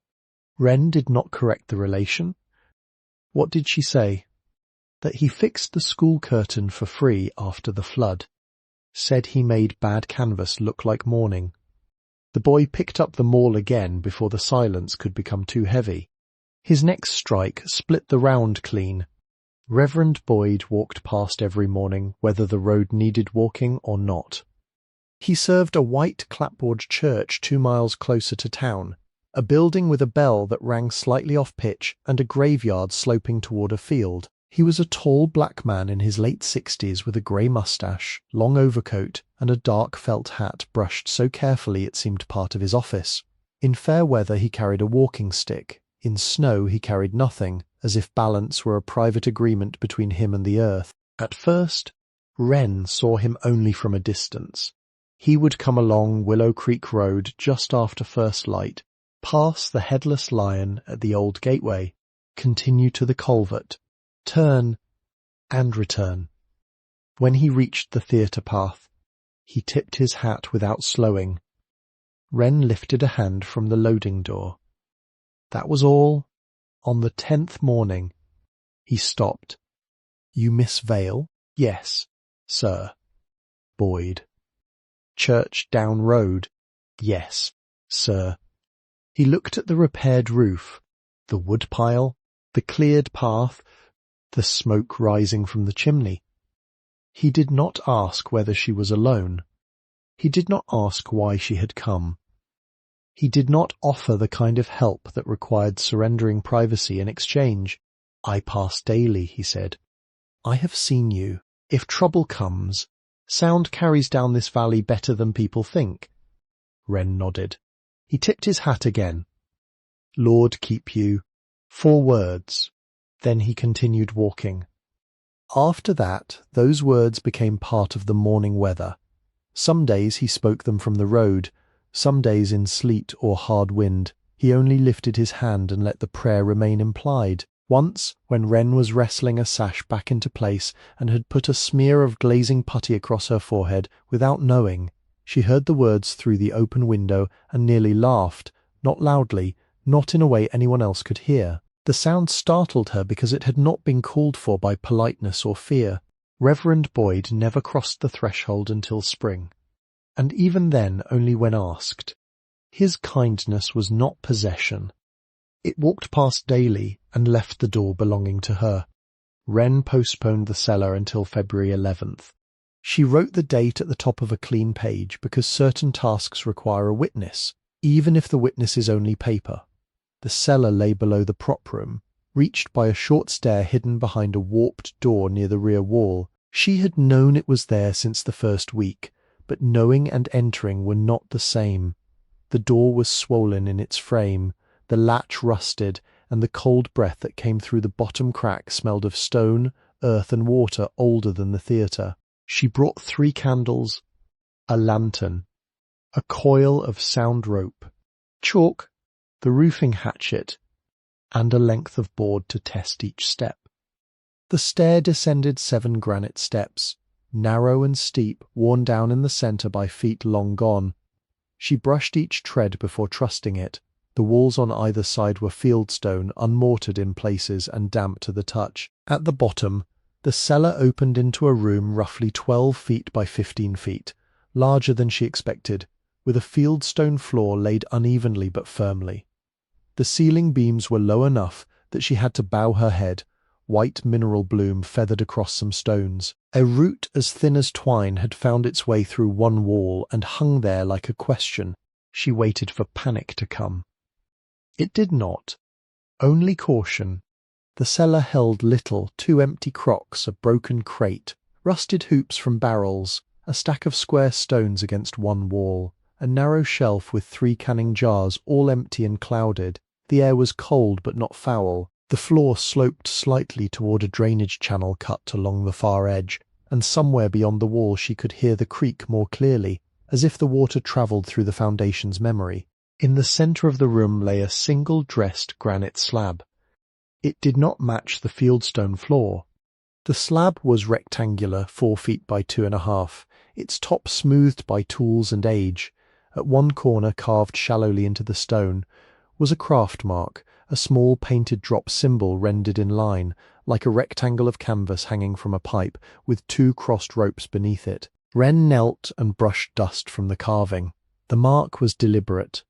Wren did not correct the relation. What did she say? That he fixed the school curtain for free after the flood. Said he made bad canvas look like mourning. The boy picked up the maul again before the silence could become too heavy. His next strike split the round clean. Reverend Boyd walked past every morning, whether the road needed walking or not. He served a white clapboard church 2 miles closer to town, a building with a bell that rang slightly off pitch and a graveyard sloping toward a field. He was a tall black man in his late 60s with a grey moustache, long overcoat, and a dark felt hat brushed so carefully it seemed part of his office. In fair weather he carried a walking stick. In snow he carried nothing, as if balance were a private agreement between him and the earth. At first, Wren saw him only from a distance. He would come along Willow Creek Road just after first light, pass the Headless Lion at the old gateway, continue to the culvert, turn, and return. When he reached the theatre path, he tipped his hat without slowing. Wren lifted a hand from the loading door. That was all. On the 10th morning, he stopped. "You Miss Vale?" "Yes, sir." "Boyd." "Church down road?" "Yes, sir." He looked at the repaired roof, the woodpile, the cleared path, the smoke rising from the chimney. He did not ask whether she was alone. He did not ask why she had come. He did not offer the kind of help that required surrendering privacy in exchange. "I pass daily," he said. "I have seen you. If trouble comes, sound carries down this valley better than people think." Wren nodded. He tipped his hat again. "Lord keep you." 4 words. Then he continued walking. After that, those words became part of the morning weather. Some days he spoke them from the road. Some days in sleet or hard wind, he only lifted his hand and let the prayer remain implied. Once, when Wren was wrestling a sash back into place and had put a smear of glazing putty across her forehead, without knowing, she heard the words through the open window and nearly laughed, not loudly, not in a way anyone else could hear. The sound startled her because it had not been called for by politeness or fear. Reverend Boyd never crossed the threshold until spring, and even then only when asked. His kindness was not possession. It walked past daily and left the door belonging to her. Wren postponed the cellar until February 11th. She wrote the date at the top of a clean page because certain tasks require a witness, even if the witness is only paper. The cellar lay below the prop room, reached by a short stair hidden behind a warped door near the rear wall. She had known it was there since the first week, but knowing and entering were not the same. The door was swollen in its frame, the latch rusted, and the cold breath that came through the bottom crack smelled of stone, earth, and water older than the theatre. She brought 3 candles, a lantern, a coil of sound rope, chalk, the roofing hatchet, and a length of board to test each step. The stair descended 7 granite steps, narrow and steep, worn down in the centre by feet long gone. She brushed each tread before trusting it. The walls on either side were fieldstone, unmortared in places and damp to the touch. At the bottom, the cellar opened into a room roughly 12 feet by 15 feet, larger than she expected, with a fieldstone floor laid unevenly but firmly. The ceiling beams were low enough that she had to bow her head. White mineral bloom feathered across some stones. A root as thin as twine had found its way through one wall and hung there like a question. She waited for panic to come. It did not. Only caution. The cellar held little, 2 empty crocks, a broken crate, rusted hoops from barrels, a stack of square stones against one wall, a narrow shelf with 3 canning jars, all empty and clouded. The air was cold but not foul. The floor sloped slightly toward a drainage channel cut along the far edge, and somewhere beyond the wall she could hear the creak more clearly, as if the water travelled through the foundation's memory. In the centre of the room lay a single dressed granite slab. It did not match the fieldstone floor. The slab was rectangular, 4 feet by 2.5, its top smoothed by tools and age. At one corner, carved shallowly into the stone, was a craft mark, a small painted drop symbol rendered in line, like a rectangle of canvas hanging from a pipe, with 2 crossed ropes beneath it. Wren knelt and brushed dust from the carving. The mark was deliberate,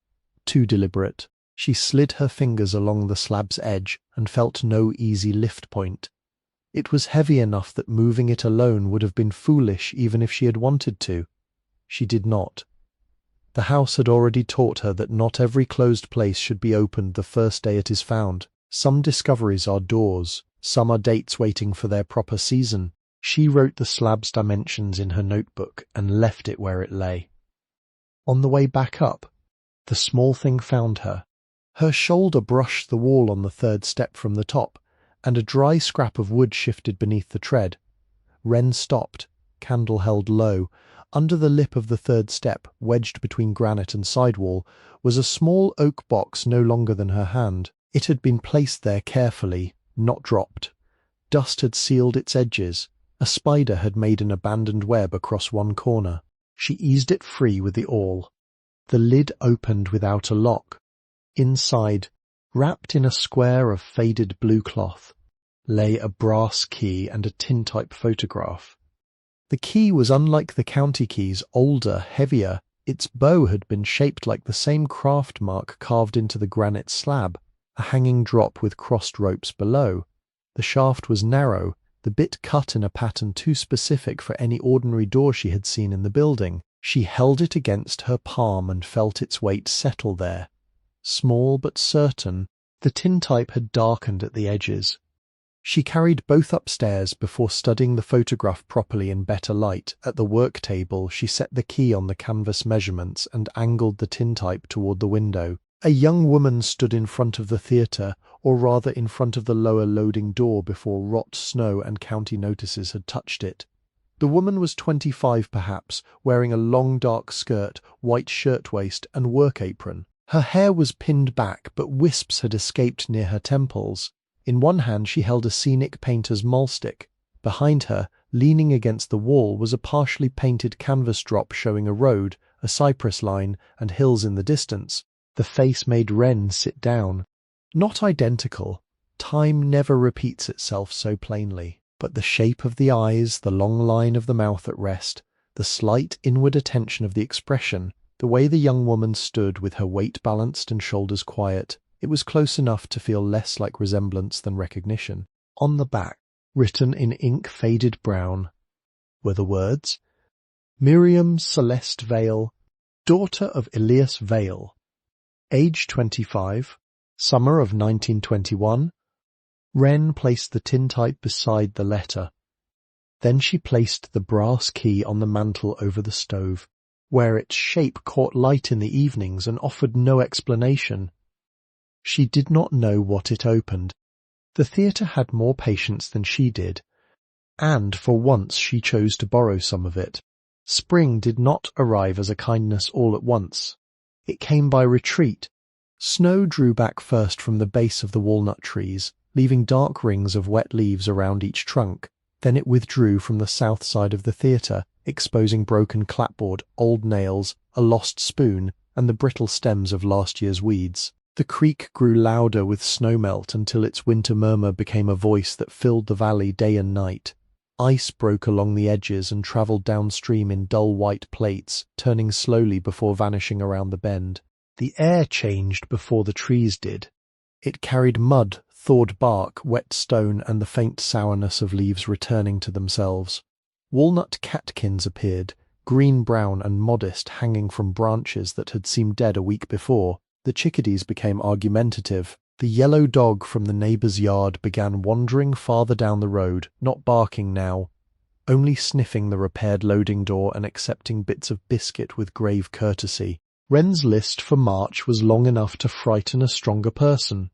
too deliberate. She slid her fingers along the slab's edge and felt no easy lift point. It was heavy enough that moving it alone would have been foolish even if she had wanted to. She did not. The house had already taught her that not every closed place should be opened the first day it is found. Some discoveries are doors, some are dates waiting for their proper season. She wrote the slab's dimensions in her notebook and left it where it lay. On the way back up, the small thing found her. Her shoulder brushed the wall on the third step from the top, and a dry scrap of wood shifted beneath the tread. Wren stopped, candle held low. Under the lip of the third step, wedged between granite and sidewall, was a small oak box no longer than her hand. It had been placed there carefully, not dropped. Dust had sealed its edges. A spider had made an abandoned web across one corner. She eased it free with the awl. The lid opened without a lock. Inside, wrapped in a square of faded blue cloth, lay a brass key and a tintype photograph. The key was unlike the county keys, older, heavier. Its bow had been shaped like the same craft mark carved into the granite slab, a hanging drop with crossed ropes below. The shaft was narrow, the bit cut in a pattern too specific for any ordinary door she had seen in the building. She held it against her palm and felt its weight settle there. Small but certain, the tintype had darkened at the edges. She carried both upstairs before studying the photograph properly in better light. At the work table, she set the key on the canvas measurements and angled the tintype toward the window. A young woman stood in front of the theatre, or rather in front of the lower loading door before rot, snow and county notices had touched it. The woman was 25 perhaps, wearing a long dark skirt, white shirtwaist and work apron. Her hair was pinned back, but wisps had escaped near her temples. In one hand she held a scenic painter's maulstick. Behind her, leaning against the wall, was a partially painted canvas drop showing a road, a cypress line, and hills in the distance. The face made Wren sit down. Not identical. Time never repeats itself so plainly. But the shape of the eyes, the long line of the mouth at rest, the slight inward attention of the expression, the way the young woman stood with her weight balanced and shoulders quiet, it was close enough to feel less like resemblance than recognition. On the back, written in ink faded brown, were the words, Miriam Celeste Vale, daughter of Elias Vale, age 25, summer of 1921. Wren placed the tintype beside the letter. Then she placed the brass key on the mantel over the stove, where its shape caught light in the evenings and offered no explanation. She did not know what it opened. The theatre had more patience than she did, and for once she chose to borrow some of it. Spring did not arrive as a kindness all at once. It came by retreat. Snow drew back first from the base of the walnut trees, leaving dark rings of wet leaves around each trunk. Then it withdrew from the south side of the theatre, exposing broken clapboard, old nails, a lost spoon, and the brittle stems of last year's weeds. The creek grew louder with snowmelt until its winter murmur became a voice that filled the valley day and night. Ice broke along the edges and travelled downstream in dull white plates, turning slowly before vanishing around the bend. The air changed before the trees did. It carried mud, thawed bark, wet stone, and the faint sourness of leaves returning to themselves. Walnut catkins appeared, green-brown and modest, hanging from branches that had seemed dead a week before. The chickadees became argumentative. The yellow dog from the neighbour's yard began wandering farther down the road, not barking now, only sniffing the repaired loading door and accepting bits of biscuit with grave courtesy. Wren's list for March was long enough to frighten a stronger person.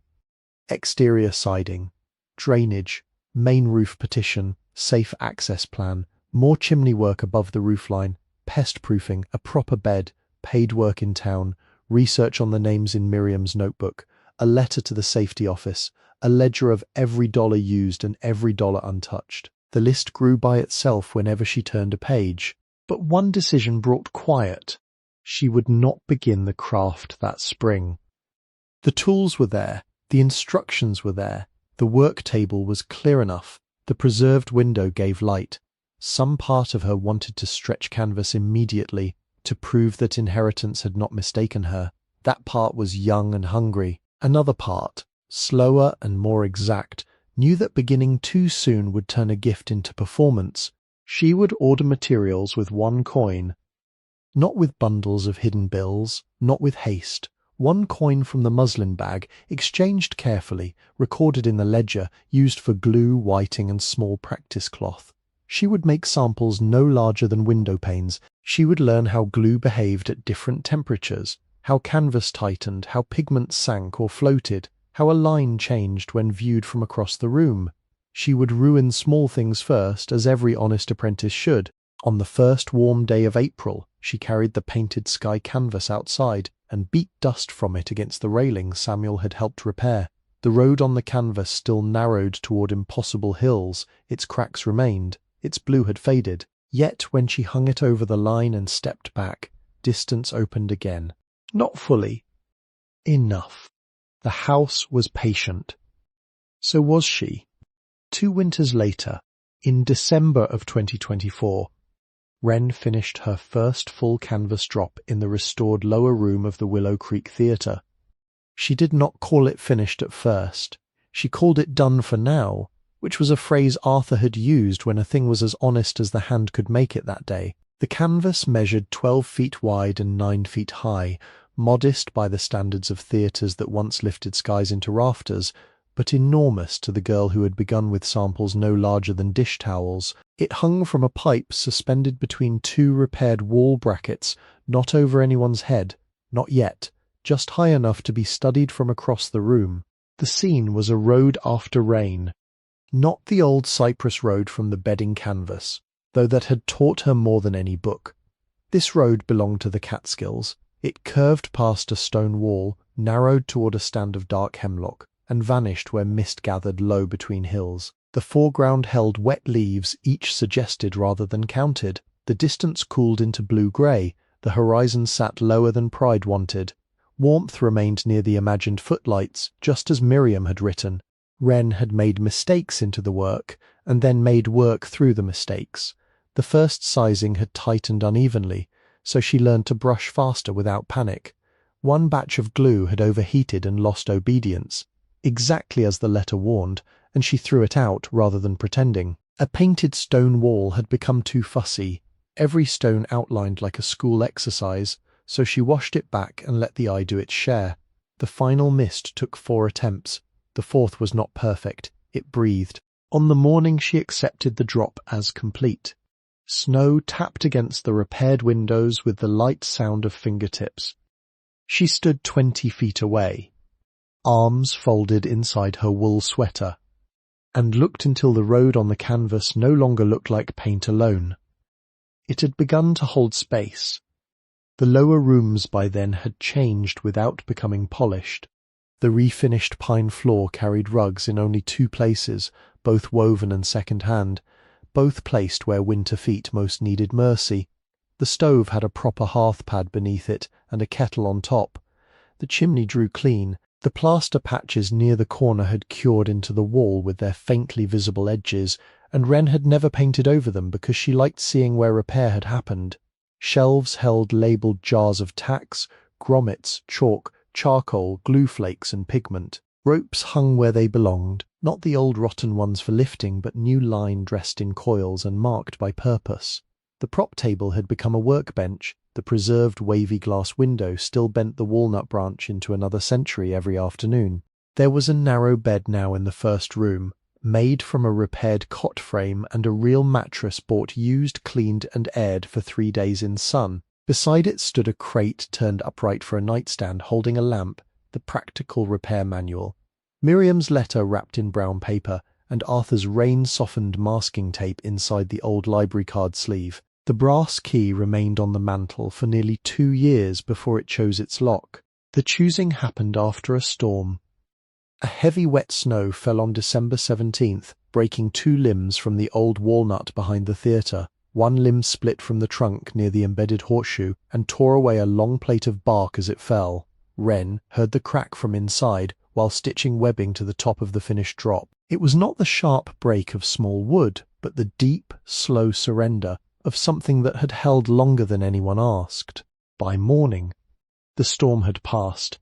Exterior siding, drainage, main roof petition, safe access plan, more chimney work above the roofline, pest proofing, a proper bed, paid work in town, research on the names in Miriam's notebook, a letter to the safety office, a ledger of every dollar used and every dollar untouched. The list grew by itself whenever she turned a page. But one decision brought quiet. She would not begin the craft that spring. The tools were there, the instructions were there, the work table was clear enough, the preserved window gave light. Some part of her wanted to stretch canvas immediately, to prove that inheritance had not mistaken her. That part was young and hungry. Another part, slower and more exact, knew that beginning too soon would turn a gift into performance. She would order materials with one coin, Not with bundles of hidden bills, not with haste. One coin from the muslin bag, exchanged carefully, recorded in the ledger, used for glue, whiting, and small practice cloth. She would make samples no larger than window panes. She would learn how glue behaved at different temperatures, how canvas tightened, how pigment sank or floated, how a line changed when viewed from across the room. She would ruin small things first, as every honest apprentice should. On the first warm day of April, she carried the painted sky canvas outside and beat dust from it against the railing Samuel had helped repair. The road on the canvas still narrowed toward impossible hills, its cracks remained, its blue had faded. Yet when she hung it over the line and stepped back, distance opened again. Not fully. Enough. The house was patient. So was she. 2 winters later, in December of 2024, Wren finished her first full canvas drop in the restored lower room of the Willow Creek Theatre. She did not call it finished at first. She called it done for now, which was a phrase Arthur had used when a thing was as honest as the hand could make it that day. The canvas measured 12 feet wide and 9 feet high, modest by the standards of theatres that once lifted skies into rafters, but enormous to the girl who had begun with samples no larger than dish towels. It hung from a pipe suspended between 2 repaired wall brackets, not over anyone's head, not yet, just high enough to be studied from across the room. The scene was a road after rain, not the old cypress road from the bedding canvas, though that had taught her more than any book. This road belonged to the Catskills. It curved past a stone wall, narrowed toward a stand of dark hemlock, and vanished where mist gathered low between hills. The foreground held wet leaves, each suggested rather than counted. The distance cooled into blue-grey. The horizon sat lower than pride wanted. Warmth remained near the imagined footlights, just as Miriam had written. Wren had made mistakes into the work, and then made work through the mistakes. The first sizing had tightened unevenly, so she learned to brush faster without panic. One batch of glue had overheated and lost obedience, exactly as the letter warned, and she threw it out rather than pretending. A painted stone wall had become too fussy, every stone outlined like a school exercise, so she washed it back and let the eye do its share. The final mist took 4 attempts. The 4th was not perfect. It breathed. On the morning she accepted the drop as complete. Snow tapped against the repaired windows with the light sound of fingertips. She stood 20 feet away, arms folded inside her wool sweater, and looked until the road on the canvas no longer looked like paint alone. It had begun to hold space. The lower rooms by then had changed without becoming polished. The refinished pine floor carried rugs in only 2 places, both woven and second-hand, both placed where winter feet most needed mercy. The stove had a proper hearth pad beneath it and a kettle on top. The chimney drew clean. The plaster patches near the corner had cured into the wall with their faintly visible edges, and Wren had never painted over them because she liked seeing where repair had happened. Shelves held labelled jars of tacks, grommets, chalk, charcoal, glue flakes, and pigment. Ropes hung where they belonged, not the old rotten ones for lifting, but new line dressed in coils and marked by purpose. The prop table had become a workbench. The preserved wavy glass window still bent the walnut branch into another century every afternoon. There was a narrow bed now in the first room, made from a repaired cot frame and a real mattress bought used, cleaned and aired for 3 days in sun. Beside it stood a crate turned upright for a nightstand holding a lamp, the practical repair manual. Miriam's letter wrapped in brown paper, and Arthur's rain-softened masking tape inside the old library card sleeve. The brass key remained on the mantel for nearly 2 years before it chose its lock. The choosing happened after a storm. A heavy wet snow fell on December 17th, breaking 2 limbs from the old walnut behind the theatre. One limb split from the trunk near the embedded horseshoe and tore away a long plate of bark as it fell. Wren heard the crack from inside while stitching webbing to the top of the finished drop. It was not the sharp break of small wood, but the deep, slow surrender of something that had held longer than anyone asked. By morning, the storm had passed.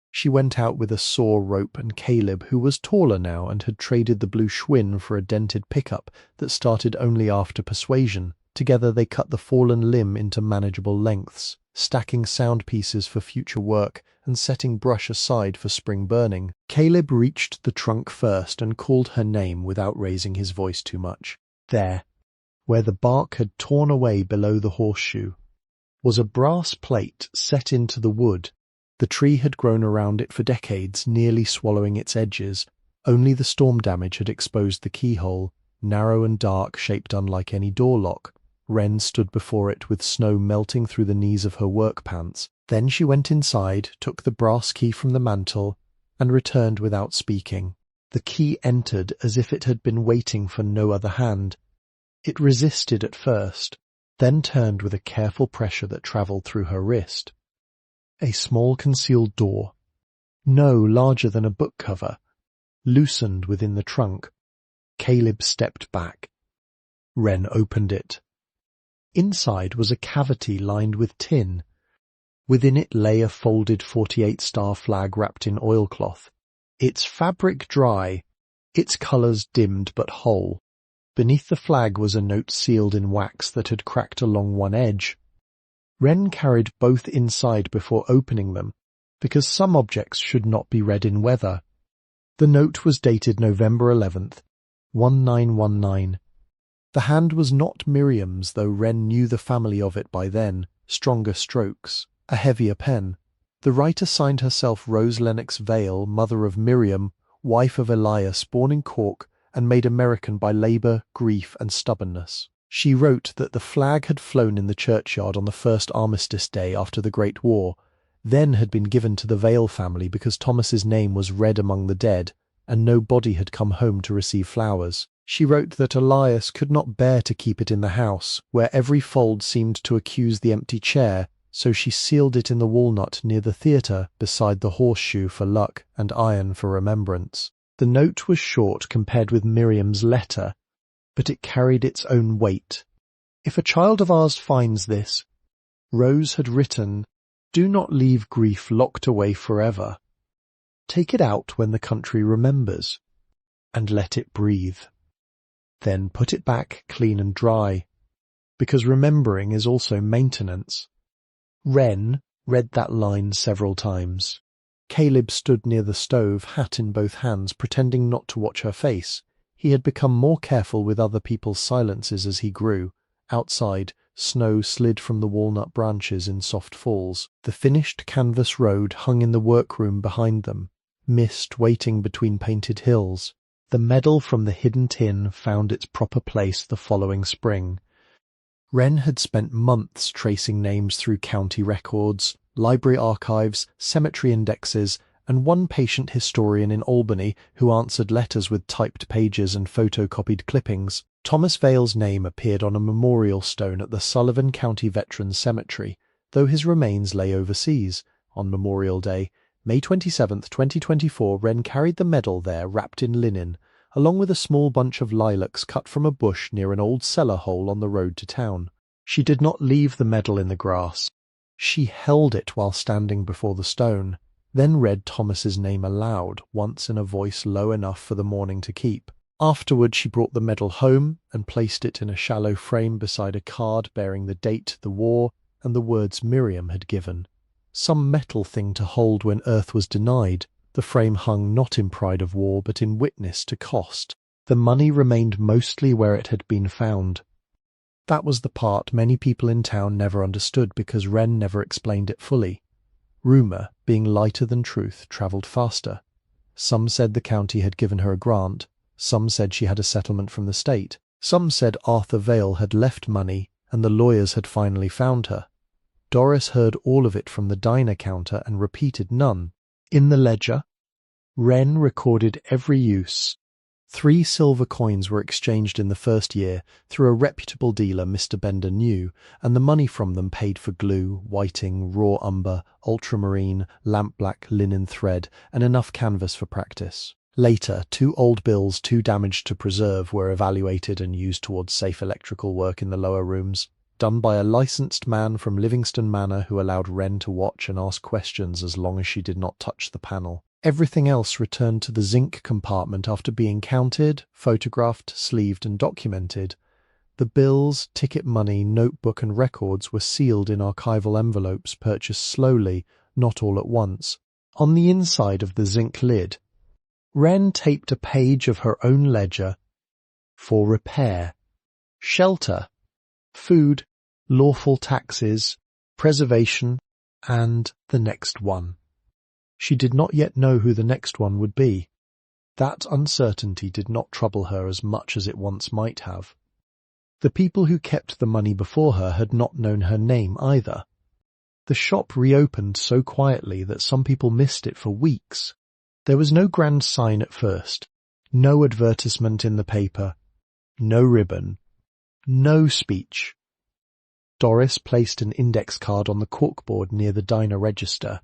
She went out with a saw, rope, and Caleb, who was taller now and had traded the blue Schwinn for a dented pickup that started only after persuasion. Together they cut the fallen limb into manageable lengths, stacking sound pieces for future work and setting brush aside for spring burning. Caleb reached the trunk first and called her name without raising his voice too much. There, where the bark had torn away below the horseshoe, was a brass plate set into the wood. The tree had grown around it for decades, nearly swallowing its edges. Only the storm damage had exposed the keyhole, narrow and dark, shaped unlike any door lock. Wren stood before it with snow melting through the knees of her work pants. Then she went inside, took the brass key from the mantel, and returned without speaking. The key entered as if it had been waiting for no other hand. It resisted at first, then turned with a careful pressure that travelled through her wrist. A small concealed door, no larger than a book cover, loosened within the trunk. Caleb stepped back. Wren opened it. Inside was a cavity lined with tin. Within it lay a folded 48-star flag wrapped in oilcloth, its fabric dry, its colours dimmed but whole. Beneath the flag was a note sealed in wax that had cracked along one edge. Wren carried both inside before opening them, because some objects should not be read in weather. The note was dated November 11th, 1919. The hand was not Miriam's, though Wren knew the family of it by then. Stronger strokes, a heavier pen. The writer signed herself Rose Lennox Vale, mother of Miriam, wife of Elias, born in Cork and made American by labour, grief and stubbornness. She wrote that the flag had flown in the churchyard on the first Armistice Day after the Great War, then had been given to the Vale family because Thomas's name was read among the dead, and no body had come home to receive flowers. She wrote that Elias could not bear to keep it in the house, where every fold seemed to accuse the empty chair, so she sealed it in the walnut near the theatre beside the horseshoe for luck and iron for remembrance. The note was short compared with Miriam's letter, but it carried its own weight. If a child of ours finds this, Rose had written, "Do not leave grief locked away forever. Take it out when the country remembers, and let it breathe. Then put it back clean and dry, because remembering is also maintenance." Wren read that line several times. Caleb stood near the stove, hat in both hands, pretending not to watch her face. He had become more careful with other people's silences as he grew. Outside, snow slid from the walnut branches in soft falls. The finished canvas road hung in the workroom behind them, mist waiting between painted hills. The medal from the hidden tin found its proper place the following spring. Wren had spent months tracing names through county records, library archives, cemetery indexes, and one patient historian in Albany who answered letters with typed pages and photocopied clippings. Thomas Vale's name appeared on a memorial stone at the Sullivan County Veterans Cemetery, though his remains lay overseas. On Memorial Day, May 27, 2024, Wren carried the medal there wrapped in linen, along with a small bunch of lilacs cut from a bush near an old cellar hole on the road to town. She did not leave the medal in the grass. She held it while standing before the stone, then read Thomas's name aloud, once in a voice low enough for the morning to keep. Afterward she brought the medal home and placed it in a shallow frame beside a card bearing the date, the war, and the words Miriam had given. Some metal thing to hold when earth was denied. The frame hung not in pride of war, but in witness to cost. The money remained mostly where it had been found. That was the part many people in town never understood because Wren never explained it fully. Rumour, being lighter than truth, travelled faster. Some said the county had given her a grant. Some said she had a settlement from the state. Some said Arthur Vale had left money and the lawyers had finally found her. Doris heard all of it from the diner counter and repeated none. In the ledger, Wren recorded every use. 3 silver coins were exchanged in the first year through a reputable dealer Mr. Bender knew, and the money from them paid for glue, whiting, raw umber, ultramarine, lampblack linen thread, and enough canvas for practice. Later, 2 old bills too damaged to preserve were evaluated and used towards safe electrical work in the lower rooms, done by a licensed man from Livingston Manor who allowed Wren to watch and ask questions as long as she did not touch the panel. Everything else returned to the zinc compartment after being counted, photographed, sleeved and documented. The bills, ticket money, notebook and records were sealed in archival envelopes purchased slowly, not all at once. On the inside of the zinc lid, Wren taped a page of her own ledger for repair, shelter, food, lawful taxes, preservation, and the next one. She did not yet know who the next one would be. That uncertainty did not trouble her as much as it once might have. The people who kept the money before her had not known her name either. The shop reopened so quietly that some people missed it for weeks. There was no grand sign at first, no advertisement in the paper, no ribbon, no speech. Doris placed an index card on the corkboard near the diner register,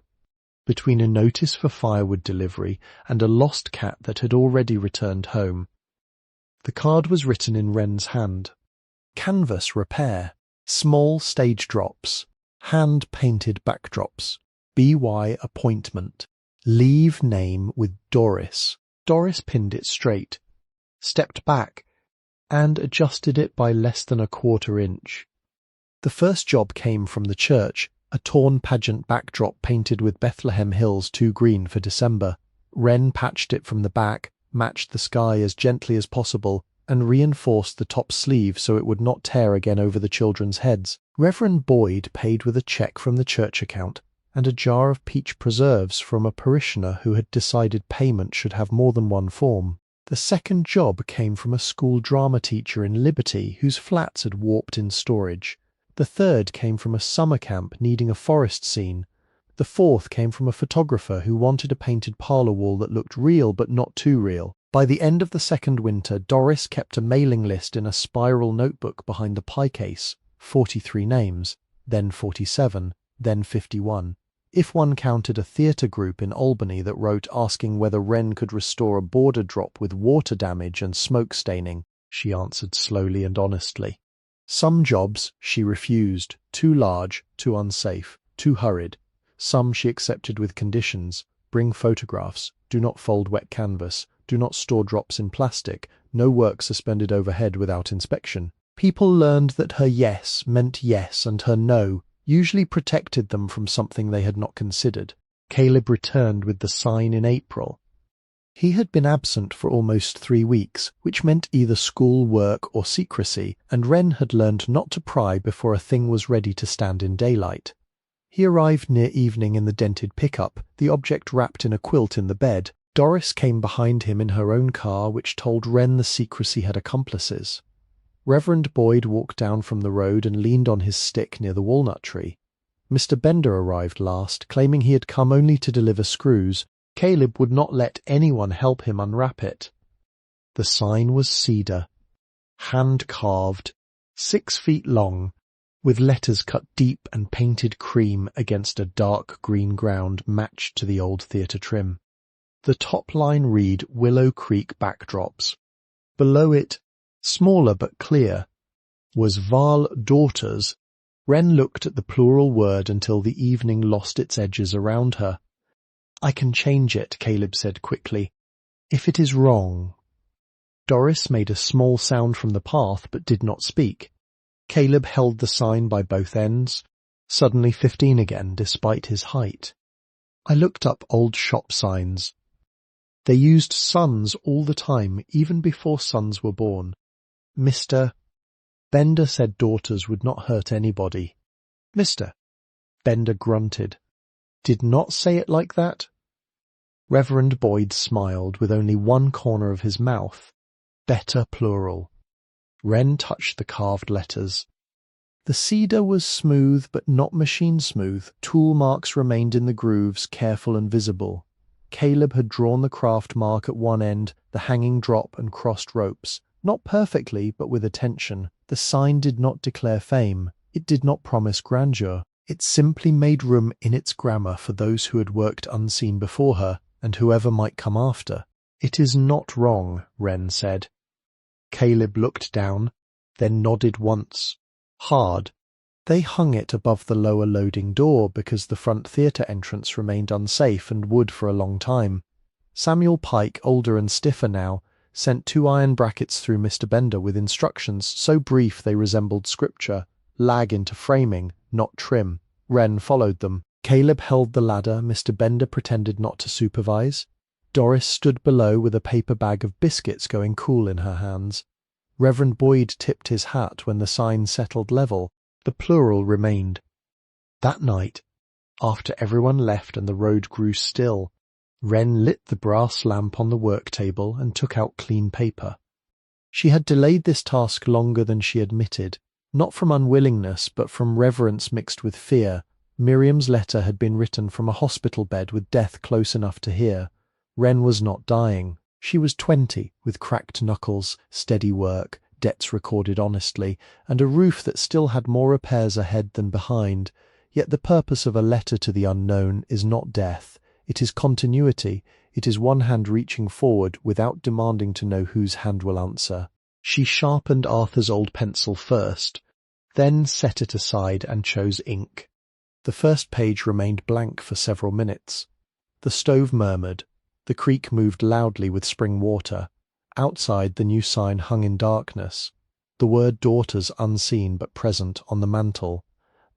between a notice for firewood delivery and a lost cat that had already returned home. The card was written in Wren's hand. Canvas repair, small stage drops, hand-painted backdrops, BY appointment, leave name with Doris. Doris pinned it straight, stepped back, and adjusted it by less than a quarter inch. The first job came from the church, a torn pageant backdrop painted with Bethlehem Hills too green for December. Wren patched it from the back, matched the sky as gently as possible, and reinforced the top sleeve so it would not tear again over the children's heads. Reverend Boyd paid with a cheque from the church account and a jar of peach preserves from a parishioner who had decided payment should have more than one form. The second job came from a school drama teacher in Liberty whose flats had warped in storage. The third came from a summer camp needing a forest scene. The fourth came from a photographer who wanted a painted parlour wall that looked real but not too real. By the end of the second winter, Doris kept a mailing list in a spiral notebook behind the pie case, 43 names, then 47, then 51. If one counted a theatre group in Albany that wrote asking whether Wren could restore a border drop with water damage and smoke staining, she answered slowly and honestly. Some jobs she refused, too large, too unsafe, too hurried. Some she accepted with conditions: bring photographs, do not fold wet canvas, do not store drops in plastic, no work suspended overhead without inspection. People learned that her yes meant yes and her no usually protected them from something they had not considered. Caleb returned with the sign in April. He had been absent for almost 3 weeks, which meant either school, work, or secrecy, and Wren had learned not to pry before a thing was ready to stand in daylight. He arrived near evening in the dented pickup, the object wrapped in a quilt in the bed. Doris came behind him in her own car, which told Wren the secrecy had accomplices. Reverend Boyd walked down from the road and leaned on his stick near the walnut tree. Mr. Bender arrived last, claiming he had come only to deliver screws. Caleb would not let anyone help him unwrap it. The sign was cedar, hand-carved, 6 feet long, with letters cut deep and painted cream against a dark green ground matched to the old theatre trim. The top line read Willow Creek Backdrops. Below it, smaller but clear, was Vale Daughters. Wren looked at the plural word until the evening lost its edges around her. I can change it, Caleb said quickly. If it is wrong. Doris made a small sound from the path but did not speak. Caleb held the sign by both ends, suddenly 15 again despite his height. I looked up old shop signs. They used sons all the time, even before sons were born. Mr. Bender said daughters would not hurt anybody. Mr. Bender grunted. Did not say it like that? Reverend Boyd smiled with only one corner of his mouth. Better plural. Wren touched the carved letters. The cedar was smooth but not machine smooth. Tool marks remained in the grooves, careful and visible. Caleb had drawn the craft mark at one end, the hanging drop and crossed ropes. Not perfectly, but with attention. The sign did not declare fame. It did not promise grandeur. It simply made room in its grammar for those who had worked unseen before her, and whoever might come after. It is not wrong, Wren said. Caleb looked down, then nodded once. Hard. They hung it above the lower loading door because the front theatre entrance remained unsafe and would for a long time. Samuel Pike, older and stiffer now, sent 2 iron brackets through Mr. Bender with instructions so brief they resembled scripture: lag into framing, not trim. Wren followed them. Caleb held the ladder. Mr. Bender pretended not to supervise. Doris stood below with a paper bag of biscuits going cool in her hands. Reverend Boyd tipped his hat when the sign settled level. The plural remained. That night, after everyone left and the road grew still, Wren lit the brass lamp on the work table and took out clean paper. She had delayed this task longer than she admitted, not from unwillingness but from reverence mixed with fear. Miriam's letter had been written from a hospital bed with death close enough to hear. Wren was not dying. She was 20, with cracked knuckles, steady work, debts recorded honestly, and a roof that still had more repairs ahead than behind. Yet the purpose of a letter to the unknown is not death. It is continuity. It is one hand reaching forward without demanding to know whose hand will answer. She sharpened Arthur's old pencil first, then set it aside and chose ink. The first page remained blank for several minutes. The stove murmured. The creek moved loudly with spring water. Outside, the new sign hung in darkness. The word daughters unseen but present on the mantel.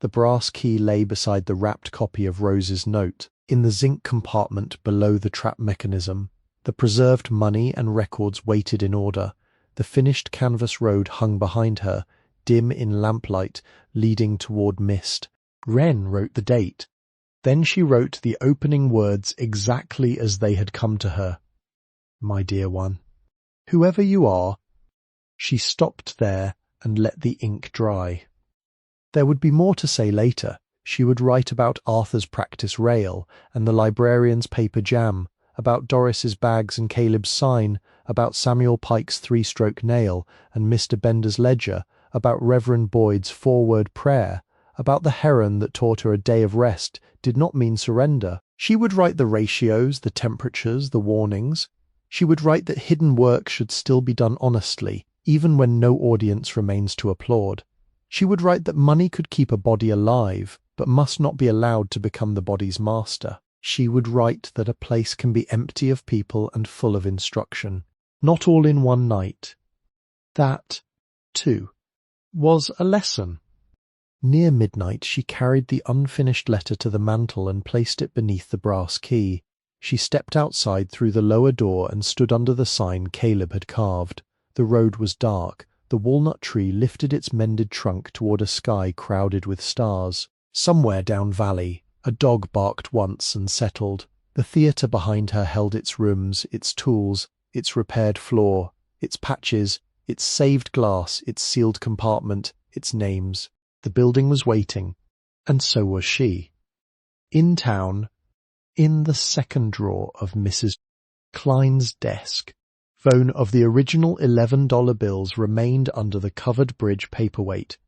The brass key lay beside the wrapped copy of Rose's note. In the zinc compartment below the trap mechanism, the preserved money and records waited in order. The finished canvas road hung behind her, dim in lamplight, leading toward mist. Wren wrote the date. Then she wrote the opening words exactly as they had come to her. My dear one, whoever you are. She stopped there and let the ink dry. There would be more to say later. She would write about Arthur's practice rail and the librarian's paper jam, about Doris's bags and Caleb's sign, about Samuel Pike's 3-stroke nail and Mr. Bender's ledger, about Reverend Boyd's 4-word prayer, about the heron that taught her a day of rest did not mean surrender. She would write the ratios, the temperatures, the warnings. She would write that hidden work should still be done honestly, even when no audience remains to applaud. She would write that money could keep a body alive, but must not be allowed to become the body's master. She would write that a place can be empty of people and full of instruction. Not all in one night. That, too, was a lesson. Near midnight she carried the unfinished letter to the mantel and placed it beneath the brass key. She stepped outside through the lower door and stood under the sign Caleb had carved. The road was dark. The walnut tree lifted its mended trunk toward a sky crowded with stars. Somewhere down valley, a dog barked once and settled. The theatre behind her held its rooms, its tools, its repaired floor, its patches, its saved glass, its sealed compartment, its names. The building was waiting, and so was she. In town, in the second drawer of Mrs. Klein's desk, phone of the original $11 bills remained under the covered bridge paperweight.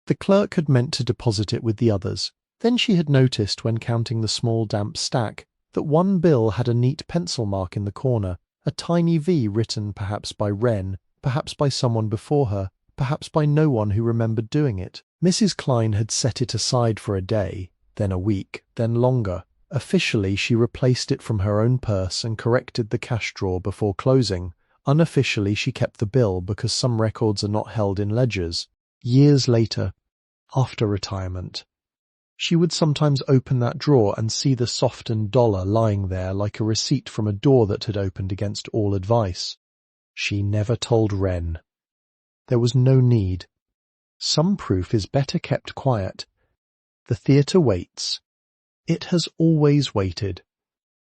The clerk had meant to deposit it with the others. Then she had noticed, when counting the small damp stack, that one bill had a neat pencil mark in the corner, a tiny V written perhaps by Wren, perhaps by someone before her, perhaps by no one who remembered doing it. Mrs. Klein had set it aside for a day, then a week, then longer. Officially she replaced it from her own purse and corrected the cash drawer before closing. Unofficially she kept the bill because some records are not held in ledgers. Years later, after retirement, she would sometimes open that drawer and see the softened dollar lying there like a receipt from a door that had opened against all advice. She never told Wren. There was no need. Some proof is better kept quiet. The theatre waits. It has always waited.